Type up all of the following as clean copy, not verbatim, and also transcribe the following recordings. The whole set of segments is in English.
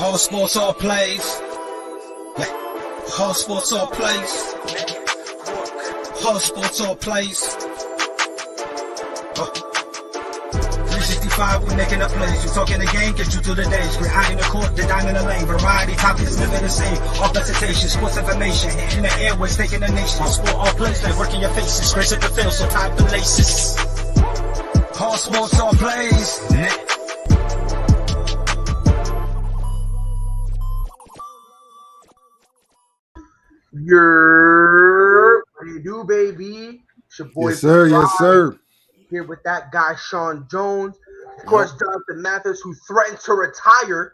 All sports, all plays. Yeah. All sports, all plays. All sports, all plays. 365, we making up plays. You talking the game, get you through the days. We're high in the court, the dime in the lane. Variety topics, never the same. All presentation, sports information. Hitting the airways, taking the nation. All sport, all plays, they work in your faces. Grace at the field, so tie the laces. All sports, all plays. What do you do, baby? It's your boy. Yes, sir. Fry, Yes, sir. Here with that guy, Sean Jones. Of course, Jonathan Mathis, who threatened to retire.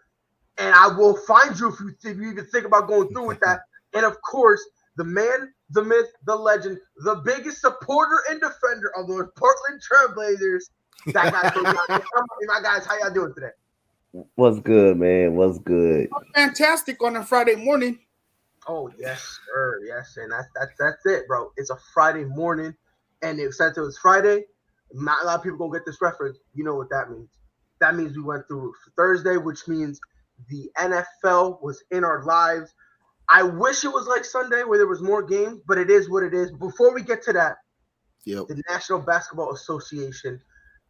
And I will find you if you even think about going through with that. And of course, the man, the myth, the legend, the biggest supporter and defender of those Portland Trailblazers. That guy, my guys, how y'all doing today? What's good, man? What's good? Fantastic on a Friday morning. Oh yes, sir. Yes, and that's it, bro. It's a Friday morning, and since it was Friday, not a lot of people gonna get this reference. You know what that means? That means we went through Thursday, which means the NFL was in our lives. I wish it was like Sunday where there was more games, but it is what it is. Before we get to that, the National Basketball Association,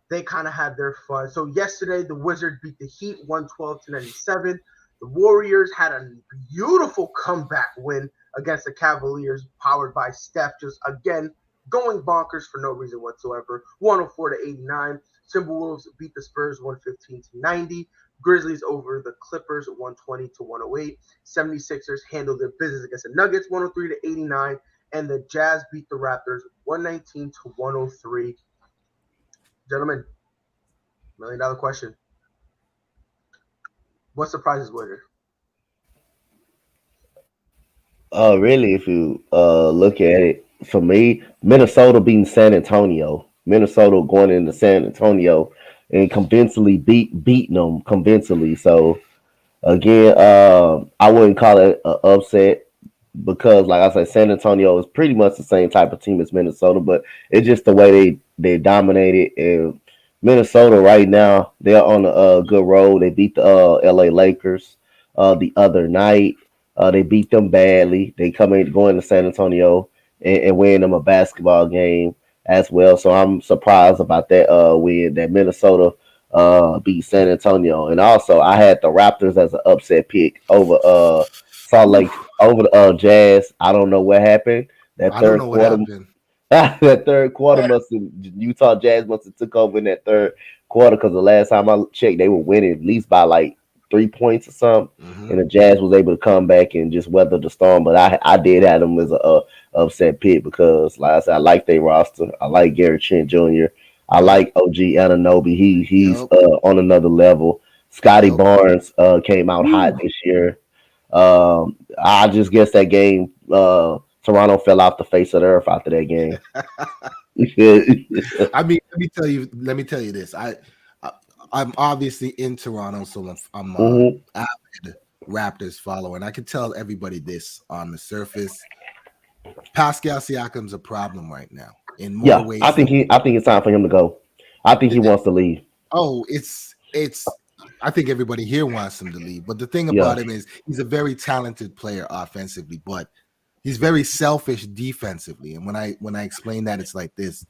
they kind of had their fun. So yesterday, the Wizards beat the Heat 112-97. The Warriors had a beautiful comeback win against the Cavaliers, powered by Steph, just again going bonkers for no reason whatsoever. 104-89. Timberwolves beat the Spurs 115-90. Grizzlies over the Clippers 120-108. 76ers handled their business against the Nuggets 103-89. And the Jazz beat the Raptors 119-103. Gentlemen, $1 million question. What surprises Wizards? Really, if you look at it, for me, Minnesota beating San Antonio. Minnesota going into San Antonio and convincingly beating them convincingly. So again, I wouldn't call it an upset because, like I said, San Antonio is pretty much the same type of team as Minnesota, but it's just the way they dominated. And Minnesota right now, they're on a good road. They beat the LA Lakers the other night. They beat them badly. They going to San Antonio and win them a basketball game as well. So I'm surprised about that win that Minnesota beat San Antonio. And also, I had the Raptors as an upset pick over Salt Lake, over the Jazz. I don't know what happened. That third quarter. That third quarter Utah Jazz must have took over in that third quarter because the last time I checked, they were winning at least by like 3 points or something, and the Jazz was able to come back and just weather the storm. But I did have them as a upset pick because, like I said, I like their roster. I like Gary Trent Jr. I like OG Anunoby. He's on another level. Scotty Barnes came out hot this year. I just guess that game. Toronto fell off the face of the earth after that game. I mean, let me tell you this. I'm obviously in Toronto, so I'm avid Raptors follower, and I can tell everybody this on the surface. Pascal Siakam's a problem right now in more ways. I think it's time for him to go. I think he wants to leave. Oh, it's. I think everybody here wants him to leave, but the thing about him is he's a very talented player offensively, but he's very selfish defensively. And when I explain that, it's like this: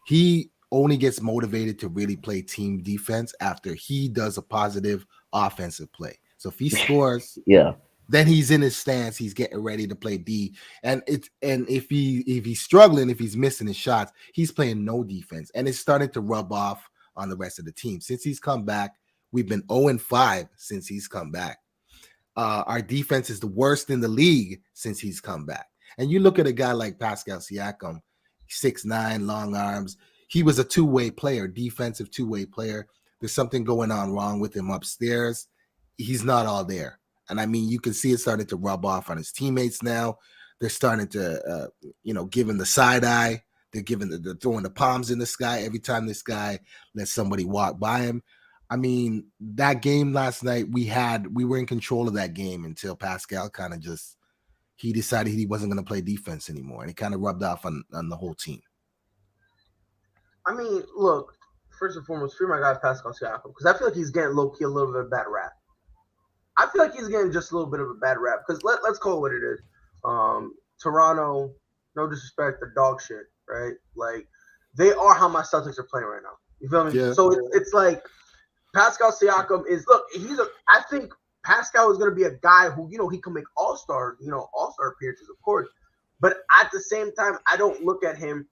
he only gets motivated to really play team defense after he does a positive offensive play. So if he scores, then he's in his stance, he's getting ready to play D. And if he's struggling, if he's missing his shots, he's playing no defense. And it's starting to rub off on the rest of the team. Since he's come back, we've been 0-5 since he's come back. Our defense is the worst in the league since he's come back. And you look at a guy like Pascal Siakam, 6'9", long arms. He was a two-way player, defensive two-way player. There's something going on wrong with him upstairs. He's not all there. And I mean, you can see it starting to rub off on his teammates now. They're starting to, give him the side eye. They're throwing the palms in the sky every time this guy lets somebody walk by him. I mean, that game last night, we were in control of that game until Pascal kind of he decided he wasn't going to play defense anymore. And it kind of rubbed off on the whole team. I mean, look, first and foremost, free my guy Pascal Siakam, because I feel like he's getting low-key a little bit of bad rap. I feel like he's getting just a little bit of a bad rap because let's call it what it is. Toronto, no disrespect, they're dog shit, right? Like they are how my Celtics are playing right now. You feel me? Yeah. So it's like Pascal Siakam is I think Pascal is going to be a guy who he can make all-star appearances, of course, but at the same time, I don't look at him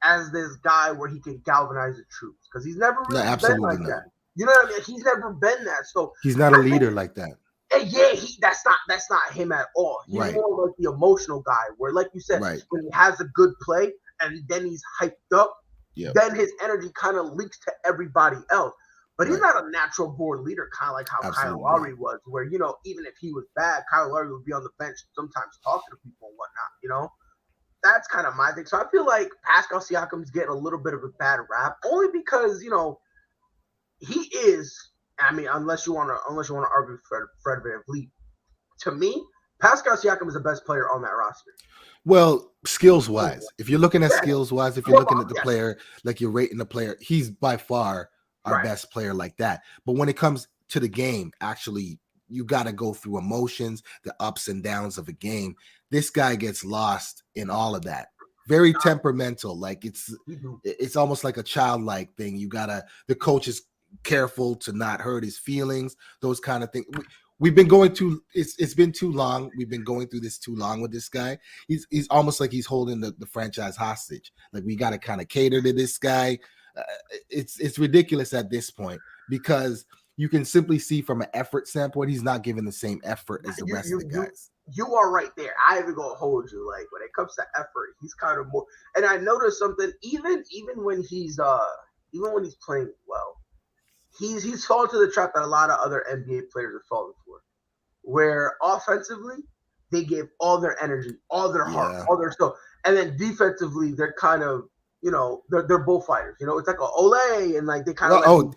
as this guy where he can galvanize the troops because he's never really been like that. You know what I mean? He's never been that. So he's not a leader like that. Yeah, that's not him at all. He's more like the emotional guy where, like you said, when he has a good play and then he's hyped up, then his energy kind of leaks to everybody else. But he's not a natural born leader, kind of like how Kyle Lowry was, where, even if he was bad, Kyle Lowry would be on the bench sometimes talking to people and whatnot, That's kind of my thing. So I feel like Pascal Siakam's getting a little bit of a bad rap, only because, he is, I mean, unless you want to argue Fred VanVleet, to me, Pascal Siakam is the best player on that roster. Well, skills wise, if you're looking at skills wise, if you're looking at the player, like you're rating the player, he's by far our best player like that. But when it comes to the game, actually, you got to go through emotions, the ups and downs of a game. This guy gets lost in all of that. Very temperamental. Like it's almost like a childlike thing. The coach is careful to not hurt his feelings, those kind of things. We've been going to it's been too long. We've been going through this too long with this guy. He's almost like he's holding the franchise hostage. Like we got to kind of cater to this guy. It's ridiculous at this point because you can simply see from an effort standpoint, he's not giving the same effort as the rest of the guys. You are right there. I even gonna hold you. Like when it comes to effort, he's kind of more. And I noticed something. Even when he's playing well, he's fallen to the trap that a lot of other NBA players are falling for, where offensively they give all their energy, all their heart, all their stuff, and then defensively they're kind of they're bullfighters. It's like a Olay, and like they kind of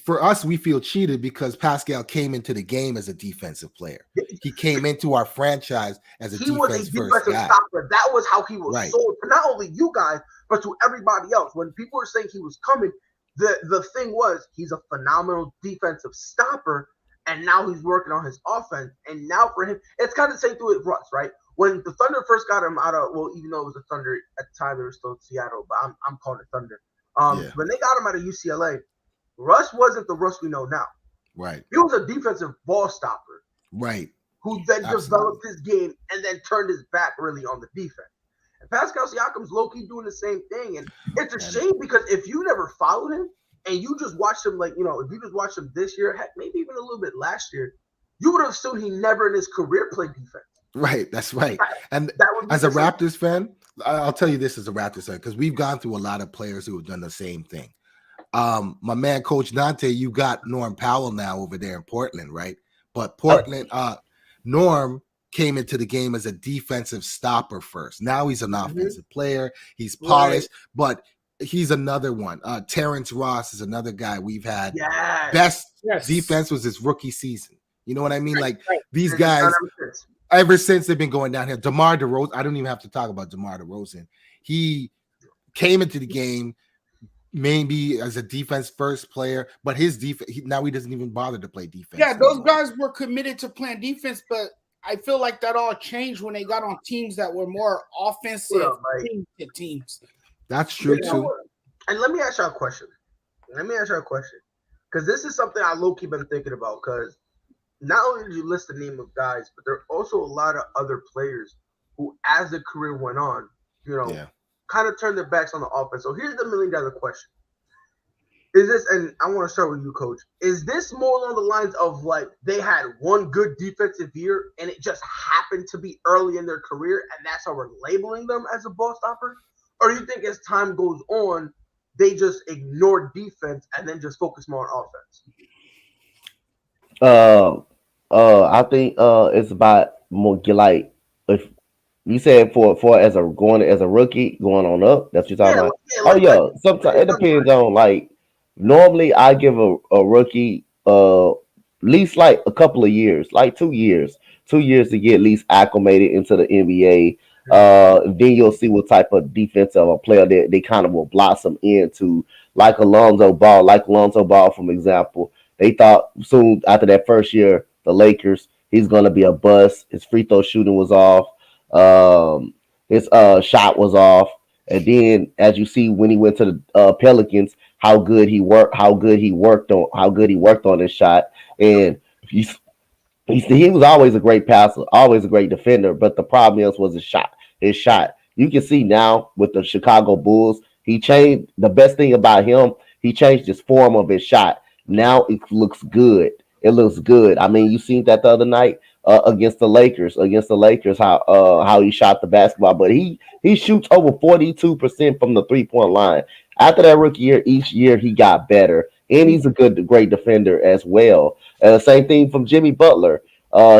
for us, we feel cheated because Pascal came into the game as a defensive player. He came into our franchise as a defensive guy. Stopper. That was how he was sold to not only you guys but to everybody else. When people were saying he was coming, the thing was he's a phenomenal defensive stopper, and now he's working on his offense. And now for him, it's kind of the same thing with Russ, right? When the Thunder first got him out of, even though it was the Thunder at the time, they were still in Seattle, but I'm calling it Thunder. When they got him out of UCLA, Russ wasn't the Russ we know now. Right. He was a defensive ball stopper. Right. Who then developed his game and then turned his back really on the defense. And Pascal Siakam's low-key doing the same thing. And it's a shame because if you never followed him and you just watched him if you just watched him this year, heck, maybe even a little bit last year, you would have assumed he never in his career played defense. Right, that's right. And as a Raptors fan, I'll tell you this as a Raptors fan, because we've gone through a lot of players who have done the same thing. My man, Coach Dante, you got Norm Powell now over there in Portland, right? But Portland, Norm came into the game as a defensive stopper first. Now he's an offensive player. He's polished, but he's another one. Terrence Ross is another guy we've had. Best defense was his rookie season. You know what I mean? These guys, ever since they've been going down here, DeMar DeRozan, I don't even have to talk about DeMar DeRozan. He came into the game maybe as a defense first player, but his defense, now he doesn't even bother to play defense. Yeah, those guys were committed to playing defense, but I feel like that all changed when they got on teams that were more offensive teams. That's true too. And let me ask y'all a question. Because this is something I low-key been thinking about, because not only did you list the name of guys, but there are also a lot of other players who, as the career went on, kind of turned their backs on the offense. So here's the $1 million question. Is this, and I want to start with you, Coach, is this more along the lines of like they had one good defensive year and it just happened to be early in their career and that's how we're labeling them as a ball stopper? Or do you think as time goes on, they just ignore defense and then just focus more on offense? I think it's about more like if you said for as a rookie going on up, that's what you're talking about. Sometimes it depends on like normally I give a rookie at least like a couple of years, like 2 years to get at least acclimated into the NBA. Then you'll see what type of defensive player they kind of will blossom into, like Alonzo Ball, from example. They thought soon after that first year, the Lakers. He's going to be a bust. His free throw shooting was off. His shot was off. And then, as you see, when he went to the Pelicans, how good he worked on his shot. And he was always a great passer, always a great defender. But the problem was his shot. His shot. You can see now with the Chicago Bulls, he changed. The best thing about him, he changed his form of his shot. Now it looks good. It looks good. I mean, you seen that the other night against the Lakers. How he shot the basketball, but he shoots over 42% from the 3-point line. After that rookie year, each year he got better, and he's a great defender as well. Same thing from Jimmy Butler.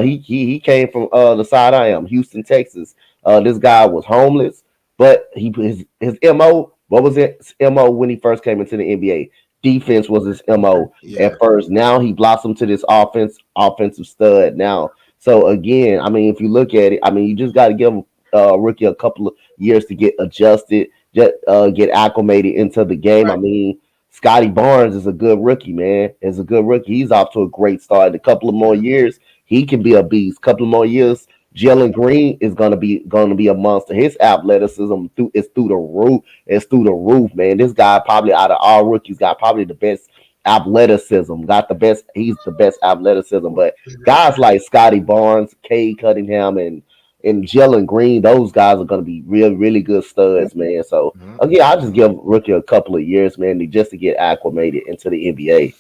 He came from the side I am, Houston, Texas. This guy was homeless, but his MO. What was his MO when he first came into the NBA? Defense was his MO at first. Now he blossomed to this offensive stud now. So again, I mean, if you look at it, I mean, you just got to give a rookie a couple of years to get adjusted, get acclimated into the game. Right. I mean, Scotty Barnes is a good rookie, man. Is a good rookie. He's off to a great start. In a couple of more years, he can be a beast. Couple of more years, Jalen Green is gonna be a monster. His athleticism is through the roof. It's through the roof, man. This guy probably out of all rookies got probably the best athleticism. He's the best athleticism. But guys like Scotty Barnes, Cade Cunningham, and Jalen Green, those guys are gonna be really good studs, man. So again, I'll just give rookie a couple of years, man, just to get acclimated into the NBA.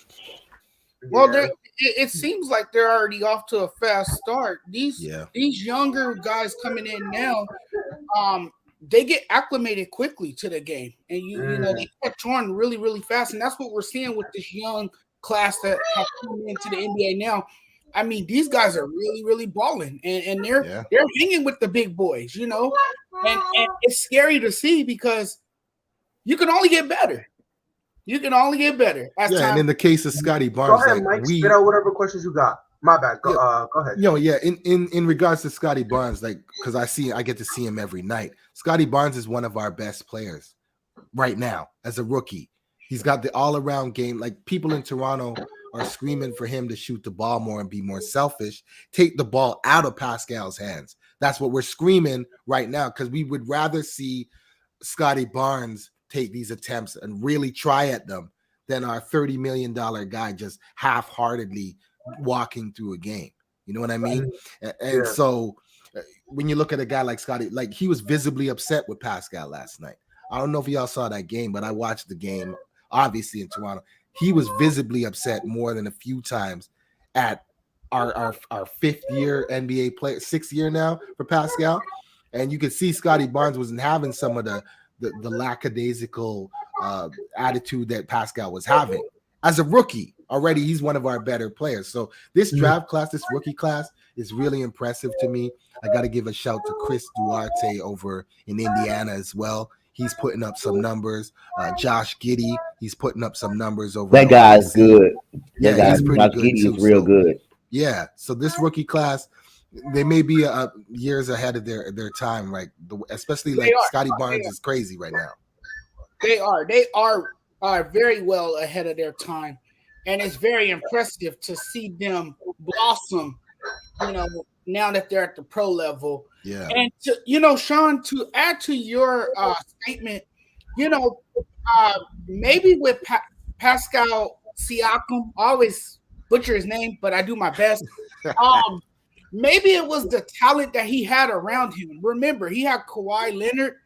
Well, it seems like they're already off to a fast start. These younger guys coming in now, they get acclimated quickly to the game, and you know they catch on really fast, and that's what we're seeing with this young class that have come into the NBA now. I mean, these guys are really balling, and they're hanging with the big boys, you know, and it's scary to see because you can only get better. You can only get better. And in the case of Scotty Barnes, go ahead, Mike. Spit out whatever questions you got. My bad. Go ahead. You know, in regards to Scotty Barnes, like, because I get to see him every night. Scotty Barnes is one of our best players right now as a rookie. He's got the all-around game. Like, people in Toronto are screaming for him to shoot the ball more and be more selfish, take the ball out of Pascal's hands. That's what we're screaming right now, because we would rather see Scotty Barnes take these attempts and really try at them than our $30 million guy just half-heartedly walking through a game. You know what I mean? And so when you look at a guy like Scotty, like, he was visibly upset with Pascal last night. I don't know if y'all saw that game, but I watched the game, obviously, in Toronto. He was visibly upset more than a few times at our fifth year NBA player, 6th year now for Pascal. And you could see Scotty Barnes wasn't having some of the lackadaisical attitude that Pascal was having. As a rookie, already he's one of our better players. So this draft class, this rookie class, is really impressive to me. I got to give a shout to Chris Duarte over in Indiana as well. He's putting up some numbers. Josh Giddey, he's putting up some numbers over. That guy's good. He's pretty Josh good Giddey too. Is real good. Yeah. So this rookie class, they may be years ahead of their time, right? Especially like Scotty Barnes is crazy right now. They are very well ahead of their time, and it's very impressive to see them blossom. You know, now that they're at the pro level. Yeah. And Sean, to add to your statement, maybe with Pascal Siakam, I always butcher his name, but I do my best. Maybe it was the talent that he had around him. Remember, he had Kawhi Leonard,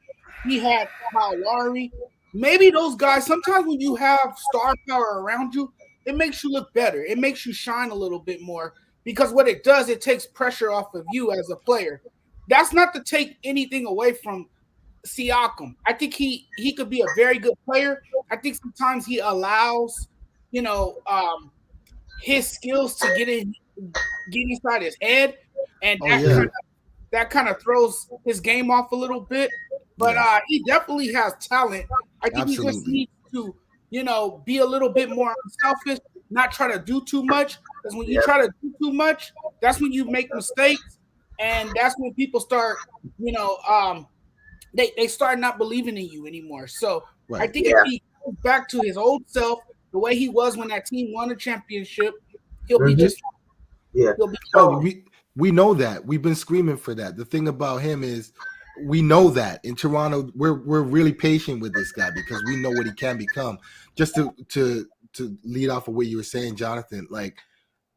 he had Kyle Lowry. Maybe those guys, sometimes when you have star power around you, it makes you look better. It makes you shine a little bit more, because what it does, it takes pressure off of you as a player. That's not to take anything away from Siakam. I think he could be a very good player. I think sometimes he allows, his skills to get inside his head, and that kind of throws his game off a little bit. But he definitely has talent. I think he just needs to, be a little bit more unselfish, not try to do too much. Because when you try to do too much, that's when you make mistakes, and that's when people start, they start not believing in you anymore. So I think if he goes back to his old self, the way he was when that team won a championship, he'll be just fine. Yeah. He'll be Oh, we know that. We've been screaming for that. The thing about him is we know that in Toronto, we're really patient with this guy because we know what he can become. Just to lead off of what you were saying, Jonathan, like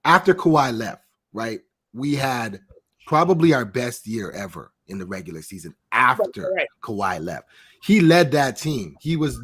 after Kawhi left, right? We had probably our best year ever in the regular season after Kawhi left. He led that team. He was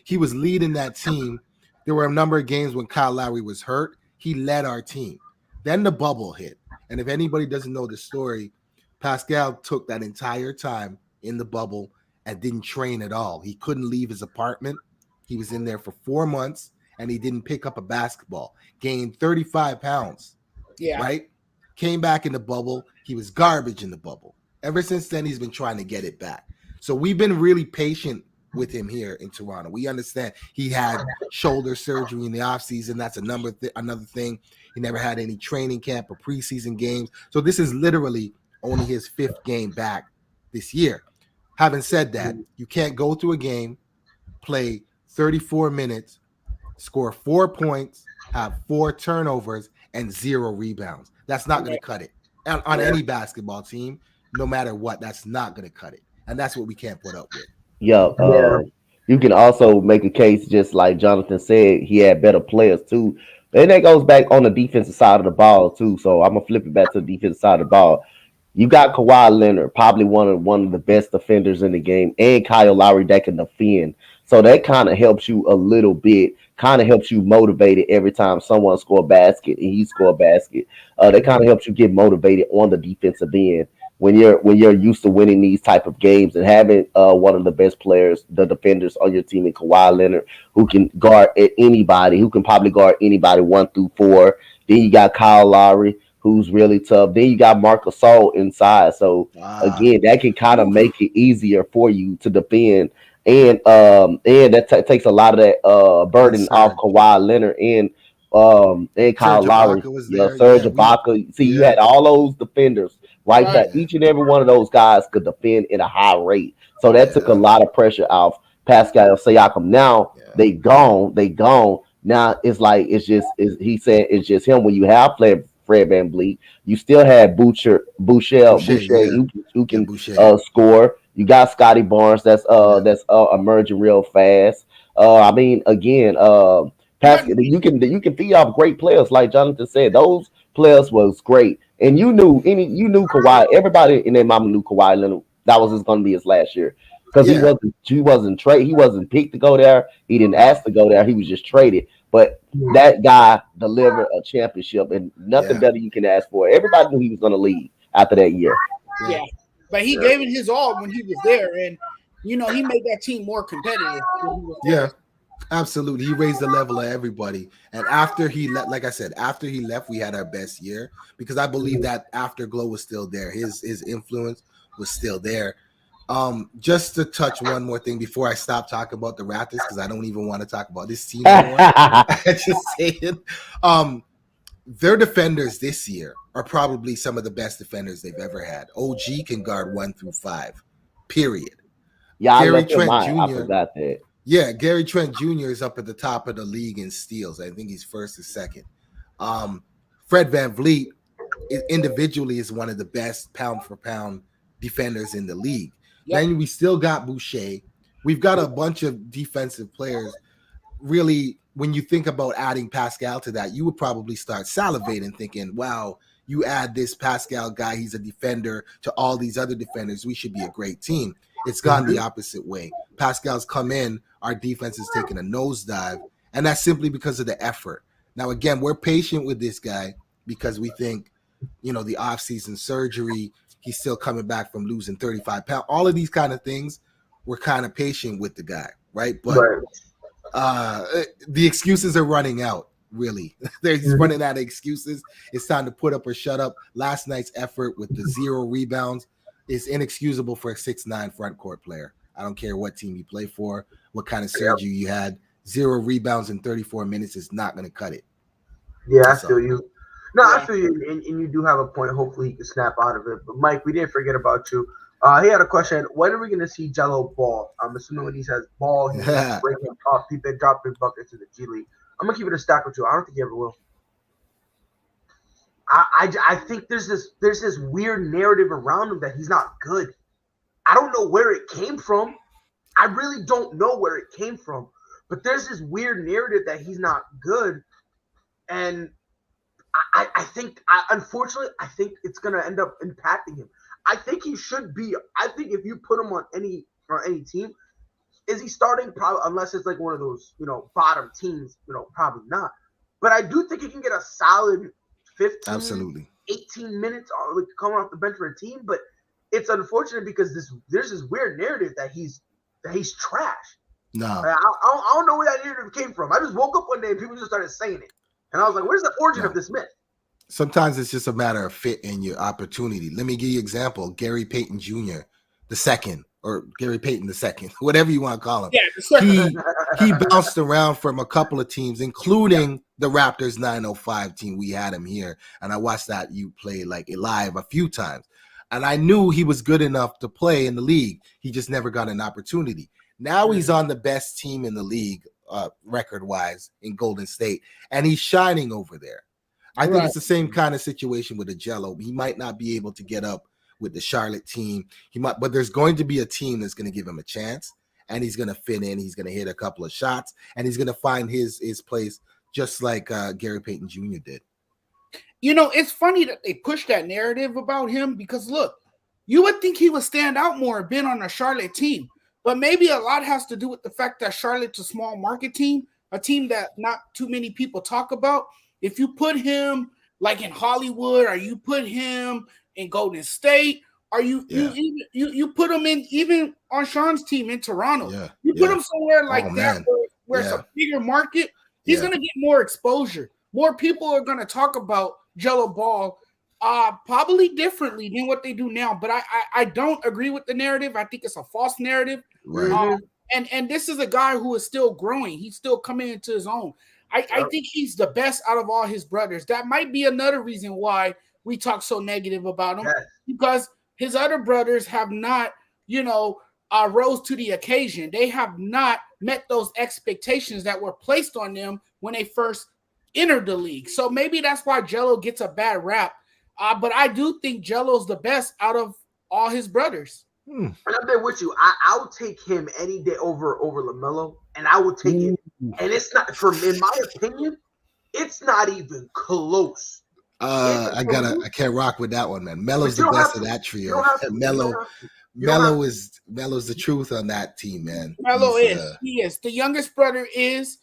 leading that team. There were a number of games when Kyle Lowry was hurt. He led our team. Then the bubble hit. And if anybody doesn't know the story, Pascal took that entire time in the bubble and didn't train at all. He couldn't leave his apartment. He was in there for 4 months and he didn't pick up a basketball. Gained 35 pounds. Yeah. Right? Came back in the bubble. He was garbage in the bubble. Ever since then, he's been trying to get it back. So we've been really patient with him here in Toronto. We understand he had shoulder surgery in the offseason. That's another thing. He never had any training camp or preseason games. So this is literally only his 5th game back this year. Having said that, you can't go through a game, play 34 minutes, score 4 points, have 4 turnovers, and 0 rebounds. That's not going to cut it. On any basketball team, no matter what, that's not going to cut it. And that's what we can't put up with. Yeah. You can also make a case, just like Jonathan said, he had better players too. And that goes back on the defensive side of the ball too. So I'm gonna flip it back to the defensive side of the ball. You got Kawhi Leonard, probably one of the best defenders in the game, and Kyle Lowry that can defend. So that kind of helps you a little bit, kind of helps you motivated every time someone score a basket and he score a basket. That kind of helps you get motivated on the defensive end when you're used to winning these type of games and having one of the best players, the defenders on your team in Kawhi Leonard, who can guard anybody, who can probably guard anybody 1 through 4. Then you got Kyle Lowry, who's really tough. Then you got Marc Gasol inside. So again, that can kind of make it easier for you to defend. And that takes a lot of that burden off Kawhi Leonard and Kyle Lowry. Serge Ibaka. See, you had all those defenders right there. Each and every one of those guys could defend at a high rate. So that took a lot of pressure off Pascal Siakam. Now they gone. Now it's like he said it's just him. When you have Fred VanVleet, you still have Boucher who can score. You got Scotty Barnes that's emerging real fast. I mean, again, Pascal, you can feed off great players, like Jonathan said. Those players was great, and you knew Kawhi. Everybody in their mama knew Kawhi Leonard. That was going to be his last year because he wasn't traded. He wasn't picked to go there. He didn't ask to go there. He was just traded. But that guy delivered a championship, and nothing better you can ask for. Everybody knew he was going to leave after that year. Yeah, but he gave it his all when he was there, and he made that team more competitive. Yeah. Absolutely. He raised the level of everybody. And after he left, like I said, after he left, we had our best year because I believe that Afterglow was still there. His influence was still there. Just to touch one more thing before I stop talking about the Raptors, because I don't even want to talk about this team anymore. Just saying. Their defenders this year are probably some of the best defenders they've ever had. OG can guard 1 through 5, period. Yeah, Gary Trent Jr. I forgot that. Yeah, Gary Trent Jr. is up at the top of the league in steals. I think he's first or second. Fred VanVleet individually is one of the best pound for pound defenders in the league. Yep. Then we still got Boucher. We've got a bunch of defensive players. Really, when you think about adding Pascal to that, you would probably start salivating, thinking, wow, you add this Pascal guy, he's a defender, to all these other defenders. We should be a great team. It's gone the opposite way. Pascal's come in, our defense is taking a nosedive, and that's simply because of the effort. Now, again, we're patient with this guy because we think, the offseason surgery, he's still coming back from losing 35 pounds. All of these kind of things, we're kind of patient with the guy, right? But the excuses are running out, really. He's running out of excuses. It's time to put up or shut up. Last night's effort with the 0 rebounds is inexcusable for a 6'9" front court player. I don't care what team you play for, what kind of surgery you had. 0 rebounds in 34 minutes is not going to cut it. Yeah, I feel you. No, I feel you, and you do have a point. Hopefully, he can snap out of it. But Mike, we didn't forget about you. He had a question. When are we going to see Jello ball? I'm assuming when he says ball, he's breaking off. He's been dropping buckets in the G League. I'm gonna keep it a stack with you. I don't think he ever will. I think there's this weird narrative around him that he's not good. I don't know where it came from. I really don't know where it came from. But there's this weird narrative that he's not good. And I think, unfortunately, I think it's going to end up impacting him. I think he should be. I think if you put him on any team, is he starting? Probably, unless it's like one of those, bottom teams, probably not. But I do think he can get a solid 15, Absolutely 18 minutes like coming off the bench for a team. But it's unfortunate because there's this weird narrative that he's trash. No, I don't know where that narrative came from. I just woke up one day and people just started saying it, and I was like, "Where's the origin of this myth?" Sometimes it's just a matter of fit and your opportunity. Let me give you an example. Gary Payton Jr., the second, or Gary Payton the second, whatever you want to call him. Yeah, he bounced around from a couple of teams, including the Raptors 905 team. We had him here, and I watched that you play like live a few times. And I knew he was good enough to play in the league. He just never got an opportunity. Now he's on the best team in the league, record-wise, in Golden State, and he's shining over there. I think it's the same kind of situation with Jello. He might not be able to get up with the Charlotte team. But there's going to be a team that's going to give him a chance, and he's going to fit in. He's going to hit a couple of shots, and he's going to find his place just like Gary Payton Jr. did. It's funny that they push that narrative about him because, look, you would think he would stand out more if been on a Charlotte team. But maybe a lot has to do with the fact that Charlotte's a small market team, a team that not too many people talk about. If you put him like in Hollywood, or you put him in Golden State, or you put him in even on Sean's team in Toronto, you put him somewhere like that where it's a bigger market, he's going to get more exposure. More people are going to talk about Jello Ball probably differently than what they do now. But I don't agree with the narrative. I think it's a false narrative. Right. And this is a guy who is still growing. He's still coming into his own. I think he's the best out of all his brothers. That might be another reason why we talk so negative about him, because his other brothers have not, rose to the occasion. They have not met those expectations that were placed on them when they first entered the league. So maybe that's why Jello gets a bad rap. But I do think Jello's the best out of all his brothers. And I'm there with you. I would take him any day over LaMelo, and I would take it. And it's not, in my opinion, it's not even close. I can't rock with that one, man. Melo's the best of that trio. Melo's the truth on that team, man. Melo he is. The youngest brother is.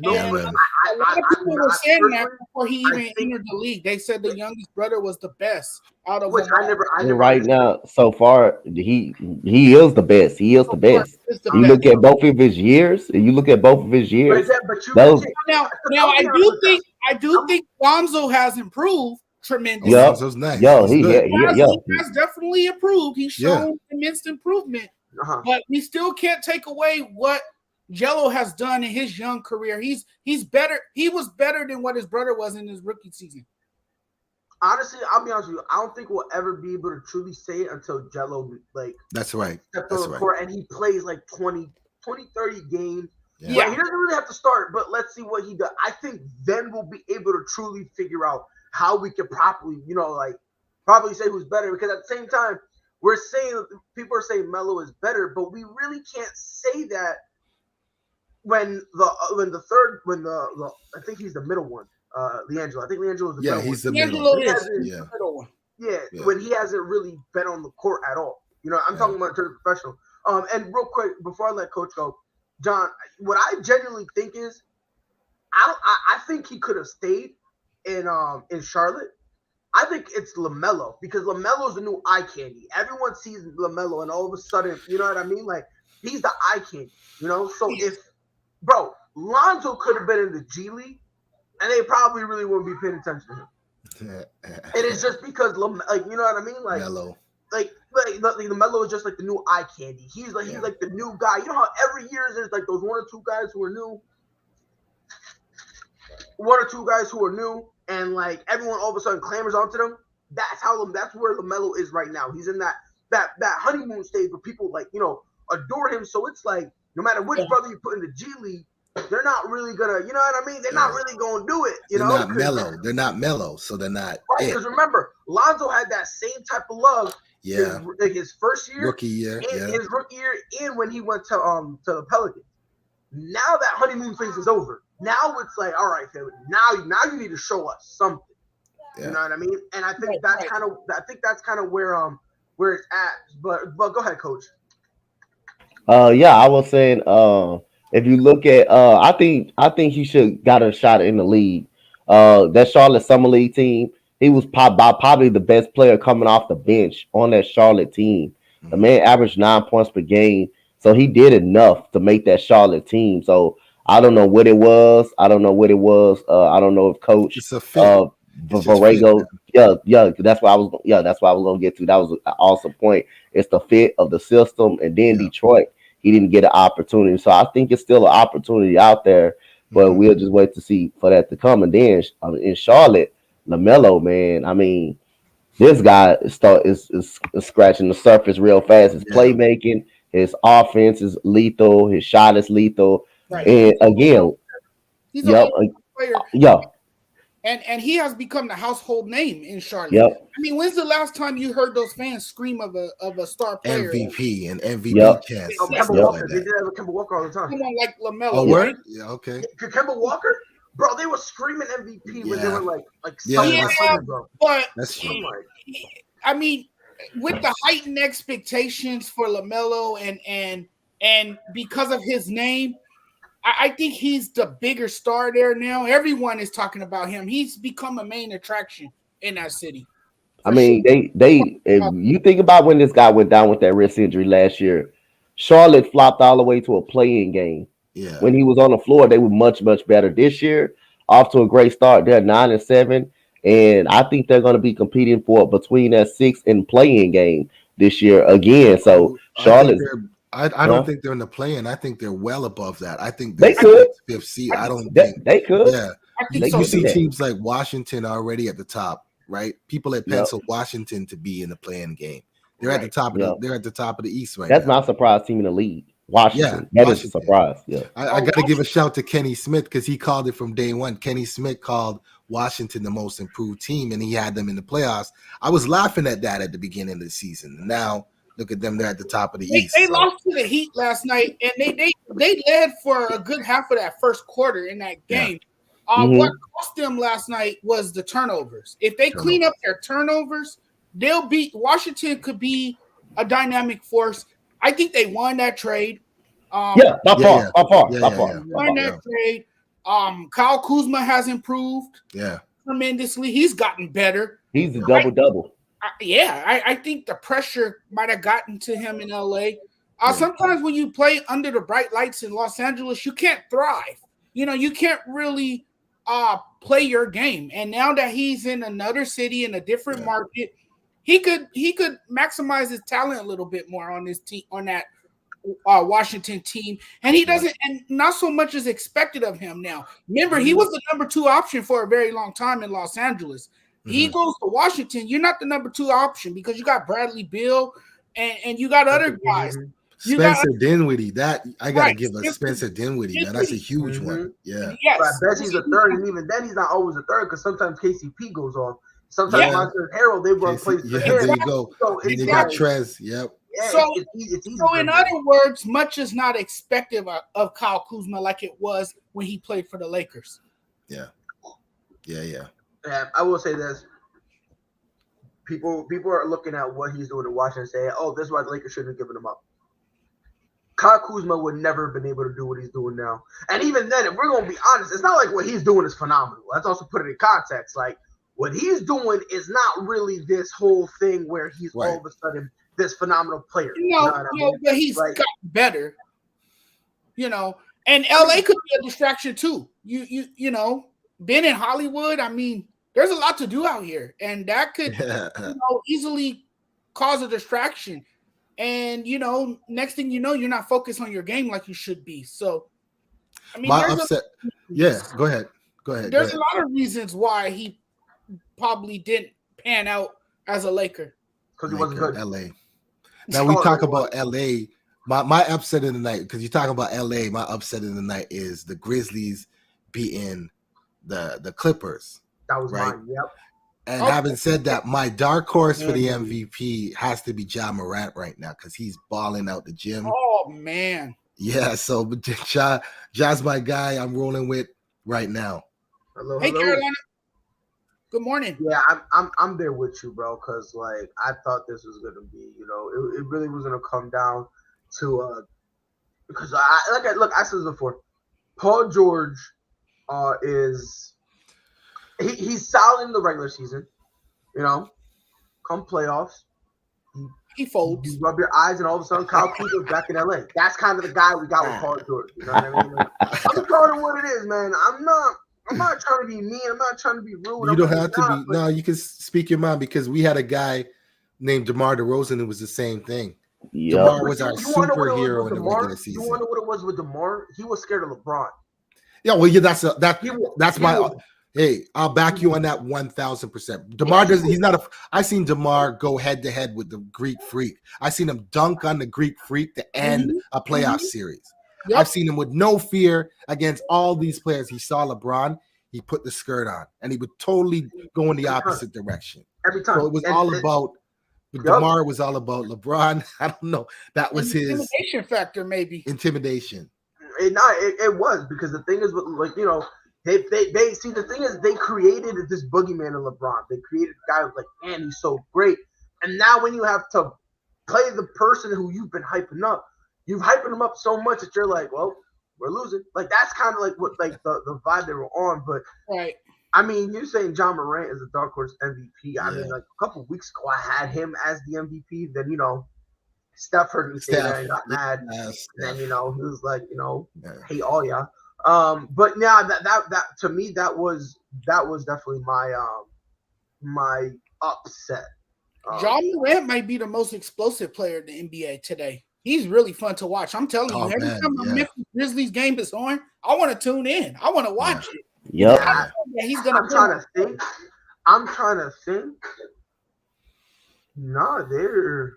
A lot of people were saying that before he even entered the league. They said the youngest brother was the best out of right now. So far, he is the best. He is the best. You look at both of his years. Now I do think Lonzo has improved tremendously. Lonzo's nice. He has definitely improved. He's shown immense improvement, but we still can't take away what Jello has done in his young career. He's better. He was better than what his brother was in his rookie season. Honestly, I'll be honest with you. I don't think we'll ever be able to truly say it until Jello That's right. steps on the court and he plays like 20, 30 games. Yeah. He doesn't really have to start, but let's see what he does. I think then we'll be able to truly figure out how we can properly say who's better. Because at the same time, people are saying Melo is better, but we really can't say that when I think he's the middle one, LiAngelo. I think LiAngelo is the middle he's one. the middle one. When he hasn't really been on the court at all. I'm talking about in terms of professional. And real quick, before I let Coach go, John, what I genuinely think is, I think he could have stayed in Charlotte. I think it's LaMelo, because LaMelo's the new eye candy. Everyone sees LaMelo, and all of a sudden, you know what I mean? Like, he's the eye candy. So Lonzo could have been in the G League, and they probably really wouldn't be paying attention to him. And it's just because, you know what I mean? Like, Melo. The Melo is just like the new eye candy. He's like the new guy. You know how every year there's like those one or two guys who are new, and like everyone all of a sudden clamors onto them. That's where LaMelo is right now. He's in that honeymoon stage where people adore him. So it's like no matter which brother you put in the G League, they're not really gonna, you know what I mean? They're not really gonna do it. You They're know, not mellow. They're not mellow, so they're not. Right, because remember, Lonzo had that same type of love. Yeah. His first year, Rookie year, his rookie year, and when he went to the Pelicans. Now that honeymoon phase is over. Now it's like, all right, Philly, now you need to show us something. Yeah. You know what I mean? And I think that's kind of where it's at. But go ahead, Coach. Yeah, I was saying, if you look at, I think he should got a shot in the league. That Charlotte Summer League team, he was probably the best player coming off the bench on that Charlotte team. The man averaged 9 points per game, so he did enough to make that Charlotte team. So I don't know what it was. I don't know if Coach Borrego. Yeah, that's what I was gonna get to. That was an awesome point. It's the fit of the system, and then Detroit, he didn't get an opportunity. So I think it's still an opportunity out there, but we'll just wait to see for that to come. And then in Charlotte, LaMelo, man, I mean, this guy is scratching the surface real fast. His playmaking, his offense is lethal, his shot is lethal. Right. And again, he's a player. And he has become the household name in Charlotte. Yep. I mean, when's the last time you heard those fans scream of a star player? MVP and MVP chance. Kemba Walker. They did have a Kemba Walker all the time. Someone like LaMelo. Oh, word? Yeah, okay. Kemba Walker? Bro, they were screaming MVP when they were like bro. But that's true. I mean, with the heightened expectations for LaMelo and because of his name, I think he's the bigger star there now. Everyone is talking about him. He's become a main attraction in that city. I mean, if you think about when this guy went down with that wrist injury last year, Charlotte flopped all the way to a play-in game. Yeah. When he was on the floor, they were much, much better. This year, off to a great start. They're 9-7, and I think they're going to be competing for between that 6th and play-in game this year again. So Charlotte. I don't think they're in the play-in. I think they're well above that. I think they could 5th seed. I don't think they could. Yeah, you see teams like Washington already at the top, right? People that pencil Washington to be in the play-in game. They're at the top of they're at the top of the East right now. That's my surprise team in the league. Washington. That is a surprise. Yeah. I got to give a shout to Kenny Smith because he called it from day one. Kenny Smith called Washington the most improved team, and he had them in the playoffs. I was laughing at that at the beginning of the season. And now look at them; they're at the top of the East. They lost to the Heat last night, and they led for a good half of that first quarter in that game. What cost them last night was the turnovers. If they clean up their turnovers, they'll beat Washington. Could be a dynamic force. I think they won that trade. By far. Won that trade. Kyle Kuzma has improved. Tremendously. He's gotten better. He's a double-double. I think the pressure might have gotten to him in LA. Sometimes when you play under the bright lights in Los Angeles, you can't thrive. You know, you can't really play your game. And now that he's in another city in a different market, he could maximize his talent a little bit more on this team, on that Washington team. And he doesn't, and not so much is expected of him now. Remember, he was the number 2 option for a very long time in Los Angeles. He goes to Washington. You're not the number 2 option because you got Bradley Beal and you got other guys. Spencer Dinwiddie. That I gotta give a Spencer Dinwiddie, man. That's a huge one. Yeah. Yes. But I bet he's a third, and even then he's not always a third because sometimes KCP goes off. Sometimes Montrezl Harrell, they run plays. There you go. So and you got Trez. Yep. Yeah, so it's easy in other words, much is not expected of Kyle Kuzma like it was when he played for the Lakers. Yeah. And I will say this. People are looking at what he's doing in Washington and saying, oh, this is why the Lakers shouldn't have given him up. Kyle Kuzma would never have been able to do what he's doing now. And even then, if we're going to be honest, it's not like what he's doing is phenomenal. Let's also put it in context. Like, what he's doing is not really this whole thing where he's all of a sudden this phenomenal player. But he's gotten better. You know, and LA could be a distraction too. You know, being in Hollywood, I mean, there's a lot to do out here, and that could easily cause a distraction. And next thing you know, you're not focused on your game like you should be. So, I mean, go ahead. There's a lot of reasons why he probably didn't pan out as a Laker because he wasn't good. LA. Now we talk about LA. My upset of the night, because you're talking about LA, my upset of the night is the Grizzlies beating the Clippers. That was Right. mine. Yep. And having said that, my dark horse for the MVP has to be Ja Morant right now because he's balling out the gym. Oh man. Yeah, so Ja's my guy I'm rolling with right now. Hello, Hey hello. Carolina. Good morning. Yeah, I'm there with you, bro. Because like I thought this was gonna be, it really was gonna come down to because I said this before. Paul George is he's solid in the regular season, come playoffs. He folds. You rub your eyes, and all of a sudden, Kyle Kuzma's back in LA. That's kind of the guy we got with Paul George. You know what I mean? Like, I'm calling it what it is, man. I'm not trying to be mean. I'm not trying to be rude. You don't have to be. No, you can speak your mind because we had a guy named DeMar DeRozan who was the same thing. Yeah. DeMar was our superhero in the regular season. You want to know what it was with DeMar? He was scared of LeBron. Yeah, well, yeah, that's my. Hey, I'll back you on that 1,000%. DeMar doesn't. He's not a. I seen DeMar go head to head with the Greek Freak. I seen him dunk on the Greek Freak to end a playoff series. Yep. I've seen him with no fear against all these players. He saw LeBron. He put the skirt on, and he would totally go in the opposite direction. Every time. So it was all about. DeMar was all about LeBron. I don't know. That was his intimidation factor, maybe. Intimidation. It was because the thing is, they see the thing is they created this boogeyman in LeBron. They created a guy who's like, man, he's so great. And now when you have to play the person who you've been hyping up, you've hyping him up so much that you're like, well, we're losing. Like that's kind of like what the vibe they were on. But right. I mean, you're saying Ja Morant is a dark horse MVP. I mean, like a couple of weeks ago, I had him as the MVP. Then Steph heard me say that and got mad. And then he was like, hey all y'all. But yeah, that to me that was definitely my upset. Ja Morant might be the most explosive player in the NBA today. He's really fun to watch. I'm telling you, every time a Memphis Grizzlies game is on, I want to tune in. I want to watch it. Yep. He's gonna. I'm trying to think. No, there's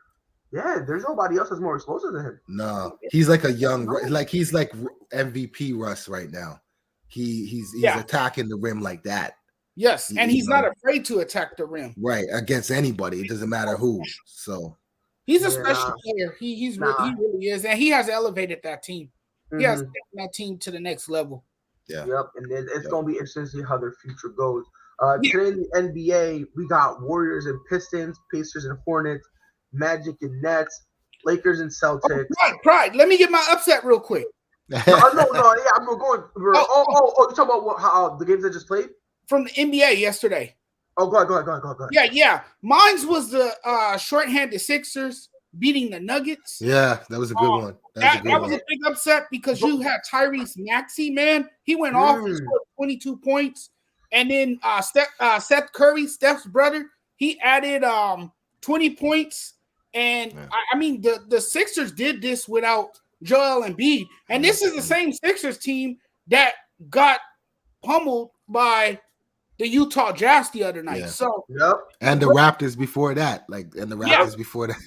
nobody else that's more explosive than him. No, he's like a young, he's like MVP Russ right now. He's attacking the rim like that. Yes, and he's not afraid to attack the rim. Right, against anybody. It doesn't matter who. So he's a special player. He really is, and he has elevated that team. He has taken that team to the next level. Yeah. Yep, and it's going to be interesting to see how their future goes. Today in the NBA, we got Warriors and Pistons, Pacers and Hornets, Magic and Nets, Lakers and Celtics. Pride. Let me get my upset real quick. No, I'm going. You're talking about how the games I just played? From the NBA yesterday. Oh, go ahead. Yeah. Mine's was the shorthanded Sixers beating the Nuggets. Yeah, that was a good one. That was a big upset because you had Tyrese Maxey, man. He went off. He scored 22 points. And then Seth Curry, Steph's brother, he added 20 points. And, I mean, the Sixers did this without Joel Embiid. And this is the same Sixers team that got pummeled by the Utah Jazz the other night. So and the Raptors before that, before that.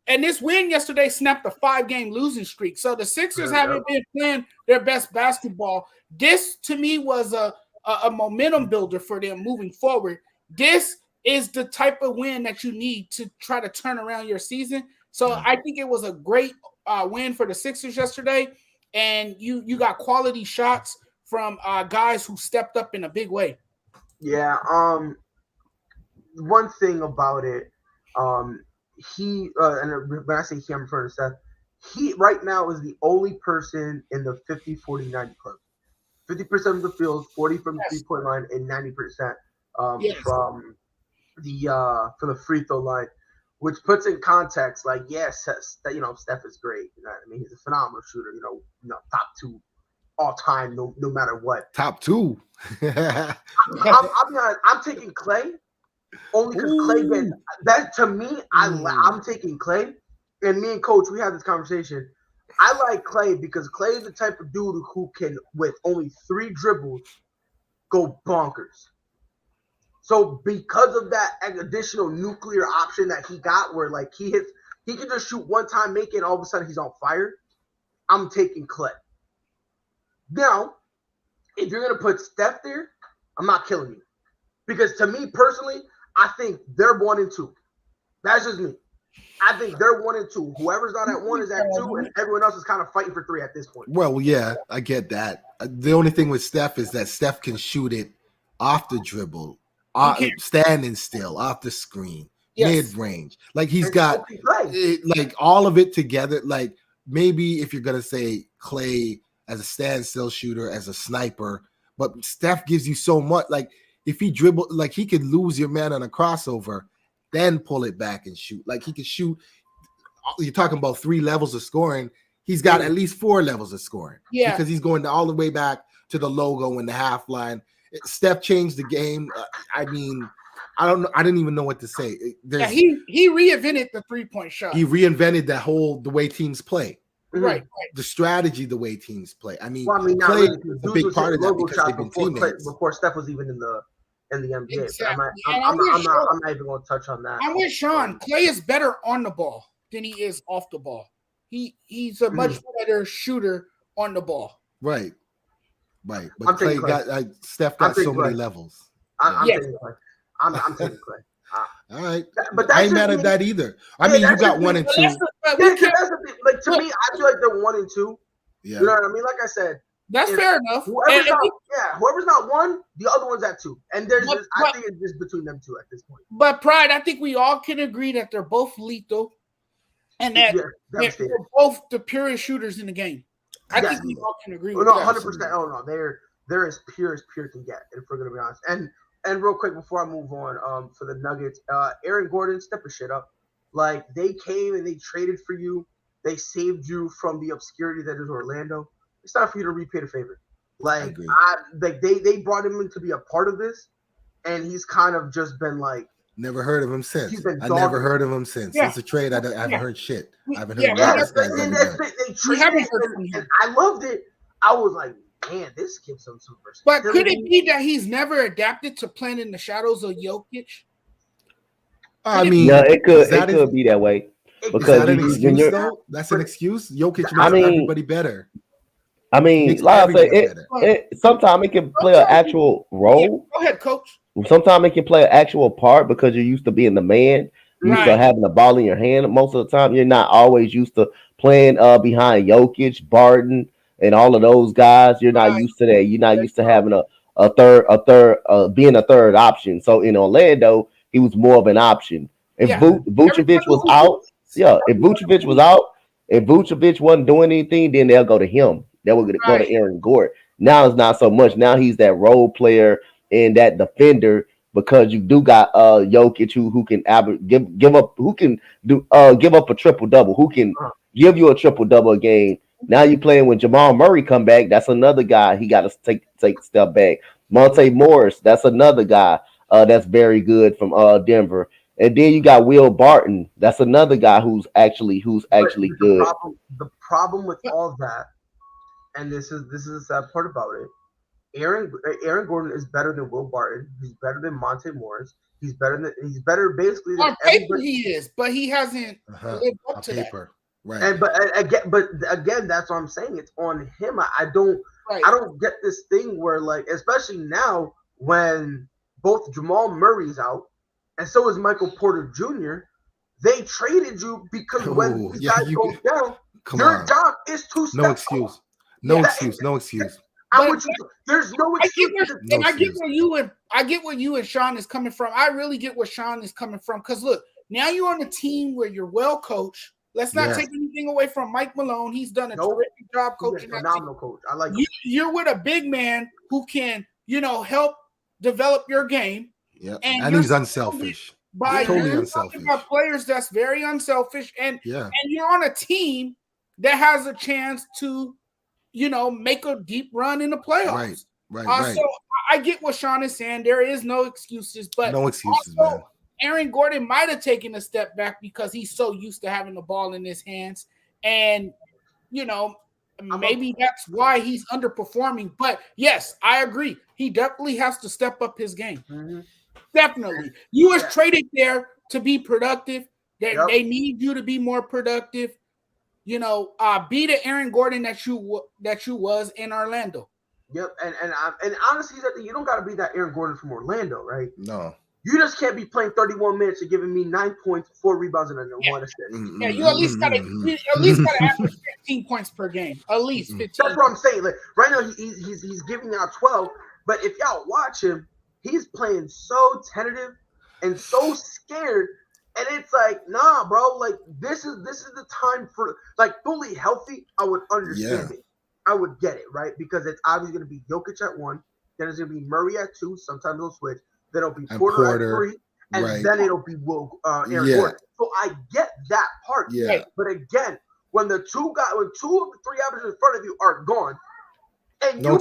and this win yesterday snapped a 5-game losing streak. So the Sixers haven't been playing their best basketball. This to me was a momentum builder for them moving forward. This is the type of win that you need to try to turn around your season. So I think it was a great win for the Sixers yesterday, and you got quality shots from guys who stepped up in a big way. Yeah. One thing about it, he and when I say he, I'm referring to Seth. He right now is the only person in the 50-40-90 club. 50% of the field, 40 from the 3-point line, and 90% from the free throw line. Which puts in context, like, Steph is great. You know what I mean? He's a phenomenal shooter. Top 2 all time, no matter what. Top 2. I'm taking Clay only because Clay gets that. To me, I'm taking Clay, and me and Coach, we had this conversation. I like Clay because Clay is the type of dude who can, with only 3 dribbles, go bonkers. So because of that additional nuclear option that he got, where like he hits he can just shoot one time, make it, and all of a sudden he's on fire, I'm taking Klay. Now, if you're gonna put Steph there, I'm not killing you. Because to me personally, I think they're 1 and 2. That's just me. I think they're 1 and 2. Whoever's not at 1 is at 2, and everyone else is kind of fighting for 3 at this point. Well, yeah, I get that. The only thing with Steph is that Steph can shoot it off the dribble, standing still, off the screen, mid-range. Like he's got like all of it together. Like maybe if you're gonna say Klay as a standstill shooter, as a sniper, but Steph gives you so much. Like if he dribble, like he could lose your man on a crossover, then pull it back and shoot. Like he could shoot. You're talking about 3 levels of scoring. He's got at least 4 levels of scoring. Yeah, because he's going all the way back to the logo and the half line. Steph changed the game. I mean, I don't know. I didn't even know what to say. He reinvented the 3-point shot. He reinvented the way teams play. Right. The strategy, the way teams play. I mean, Klay is a big part of that because they've been teammates. Before Steph was even in the NBA. Exactly. I'm not even going to touch on that. I'm with Sean. Klay is better on the ball than he is off the ball. He's a much better shooter on the ball. Right. But Steph got so many levels. I'm taking Klay. I'm taking Klay. All right, but I ain't mad at that either. I mean, you got 1 and 2. That's the thing. Like to me, I feel like they're 1 and 2. Yeah. You know what I mean? Like I said, that's fair enough. Whoever's not 1, the other one's at 2, and I think it's just between them 2 at this point. But Pride, I think we all can agree that they're both lethal, and that they're both the purest shooters in the game. I think we all can agree with that. 100%. Oh no, they're as pure can get. If we're gonna be honest, and real quick before I move on, for the Nuggets, Aaron Gordon, step your shit up. Like they came and they traded for you. They saved you from the obscurity that is Orlando. It's time for you to repay the favor. Like they brought him in to be a part of this, and he's kind of just been like. Never heard of him since. I never heard of him since. Since the trade, I haven't heard shit. I haven't heard They traded him, and I loved it. I was like, man, this gives him some versatility. But could it be that he's never adapted to playing in the shadows of Jokic? I mean, yeah, it could be that way. Because that's an excuse. Jokic makes everybody better. I mean, like I say, sometimes it can play an actual role. Go ahead, coach. Sometimes it can play an actual part because you're used to being the man. You're used to having the ball in your hand. Most of the time, you're not always used to playing behind Jokic, Barton, and all of those guys. You're not used to that. You're not used to having a third, being a third option. So in Orlando, he was more of an option. If Vucevic was out, if Vucevic was out, if Vucevic wasn't doing anything, then they'll go to him. They would go to Aaron Gordon. Now it's not so much. Now he's that role player and that defender because you do got Jokic who can give up a triple double, who can give you a triple double a game. Now you playing when Jamal Murray come back. That's another guy he got to take a step back. Monte Morris, that's another guy that's very good from Denver. And then you got Will Barton. That's another guy who's actually good. The problem with all that, and this is the sad part about it. Aaron Gordon is better than Will Barton. He's better than Monte Morris. He's better basically than everybody. He is, but he hasn't lived up to paper. That. Right. But again, that's what I'm saying. It's on him. I don't get this thing where, like, especially now when both Jamal Murray's out and so is Michael Porter Jr. They traded you because when these guys go down, your job is to step up. No excuse. There's no excuse. I get where you and Sean is coming from. I really get where Sean is coming from. Because look, now you're on a team where you're well coached. Let's not take anything away from Mike Malone. He's done a terrific job coaching. Phenomenal coach. I like you're with a big man who can, help develop your game. Yeah, and he's unselfish. Totally unselfish. About players that's very unselfish, and you're on a team that has a chance to, make a deep run in the playoffs. Right. So I get what Sean is saying. There is no excuses, but no excuses, also, man. Aaron Gordon might have taken a step back because he's so used to having the ball in his hands, and maybe that's why he's underperforming. But yes, I agree. He definitely has to step up his game. Mm-hmm. Definitely. You was traded there to be productive, They need you to be more productive. You know, be the Aaron Gordon that you was in Orlando. Yep, and honestly, you don't got to be that Aaron Gordon from Orlando, right? No. You just can't be playing 31 minutes and giving me 9 points, 4 rebounds, and 1 assist. Yeah, you at least gotta average 15 points per game. At least 15. That's what I'm saying. Like right now, he's giving out 12. But if y'all watch him, he's playing so tentative and so scared. And it's like, nah, bro. Like this is the time for like fully healthy. I would understand it. I would get it, right? Because it's obviously going to be Jokic at 1, then it's going to be Murray at 2. Sometimes they'll switch. Then it'll be Porter at 3, and then it'll be Aaron Gordon. So I get that part. Yeah. But again, when two of the 3 averages in front of you are gone, and you're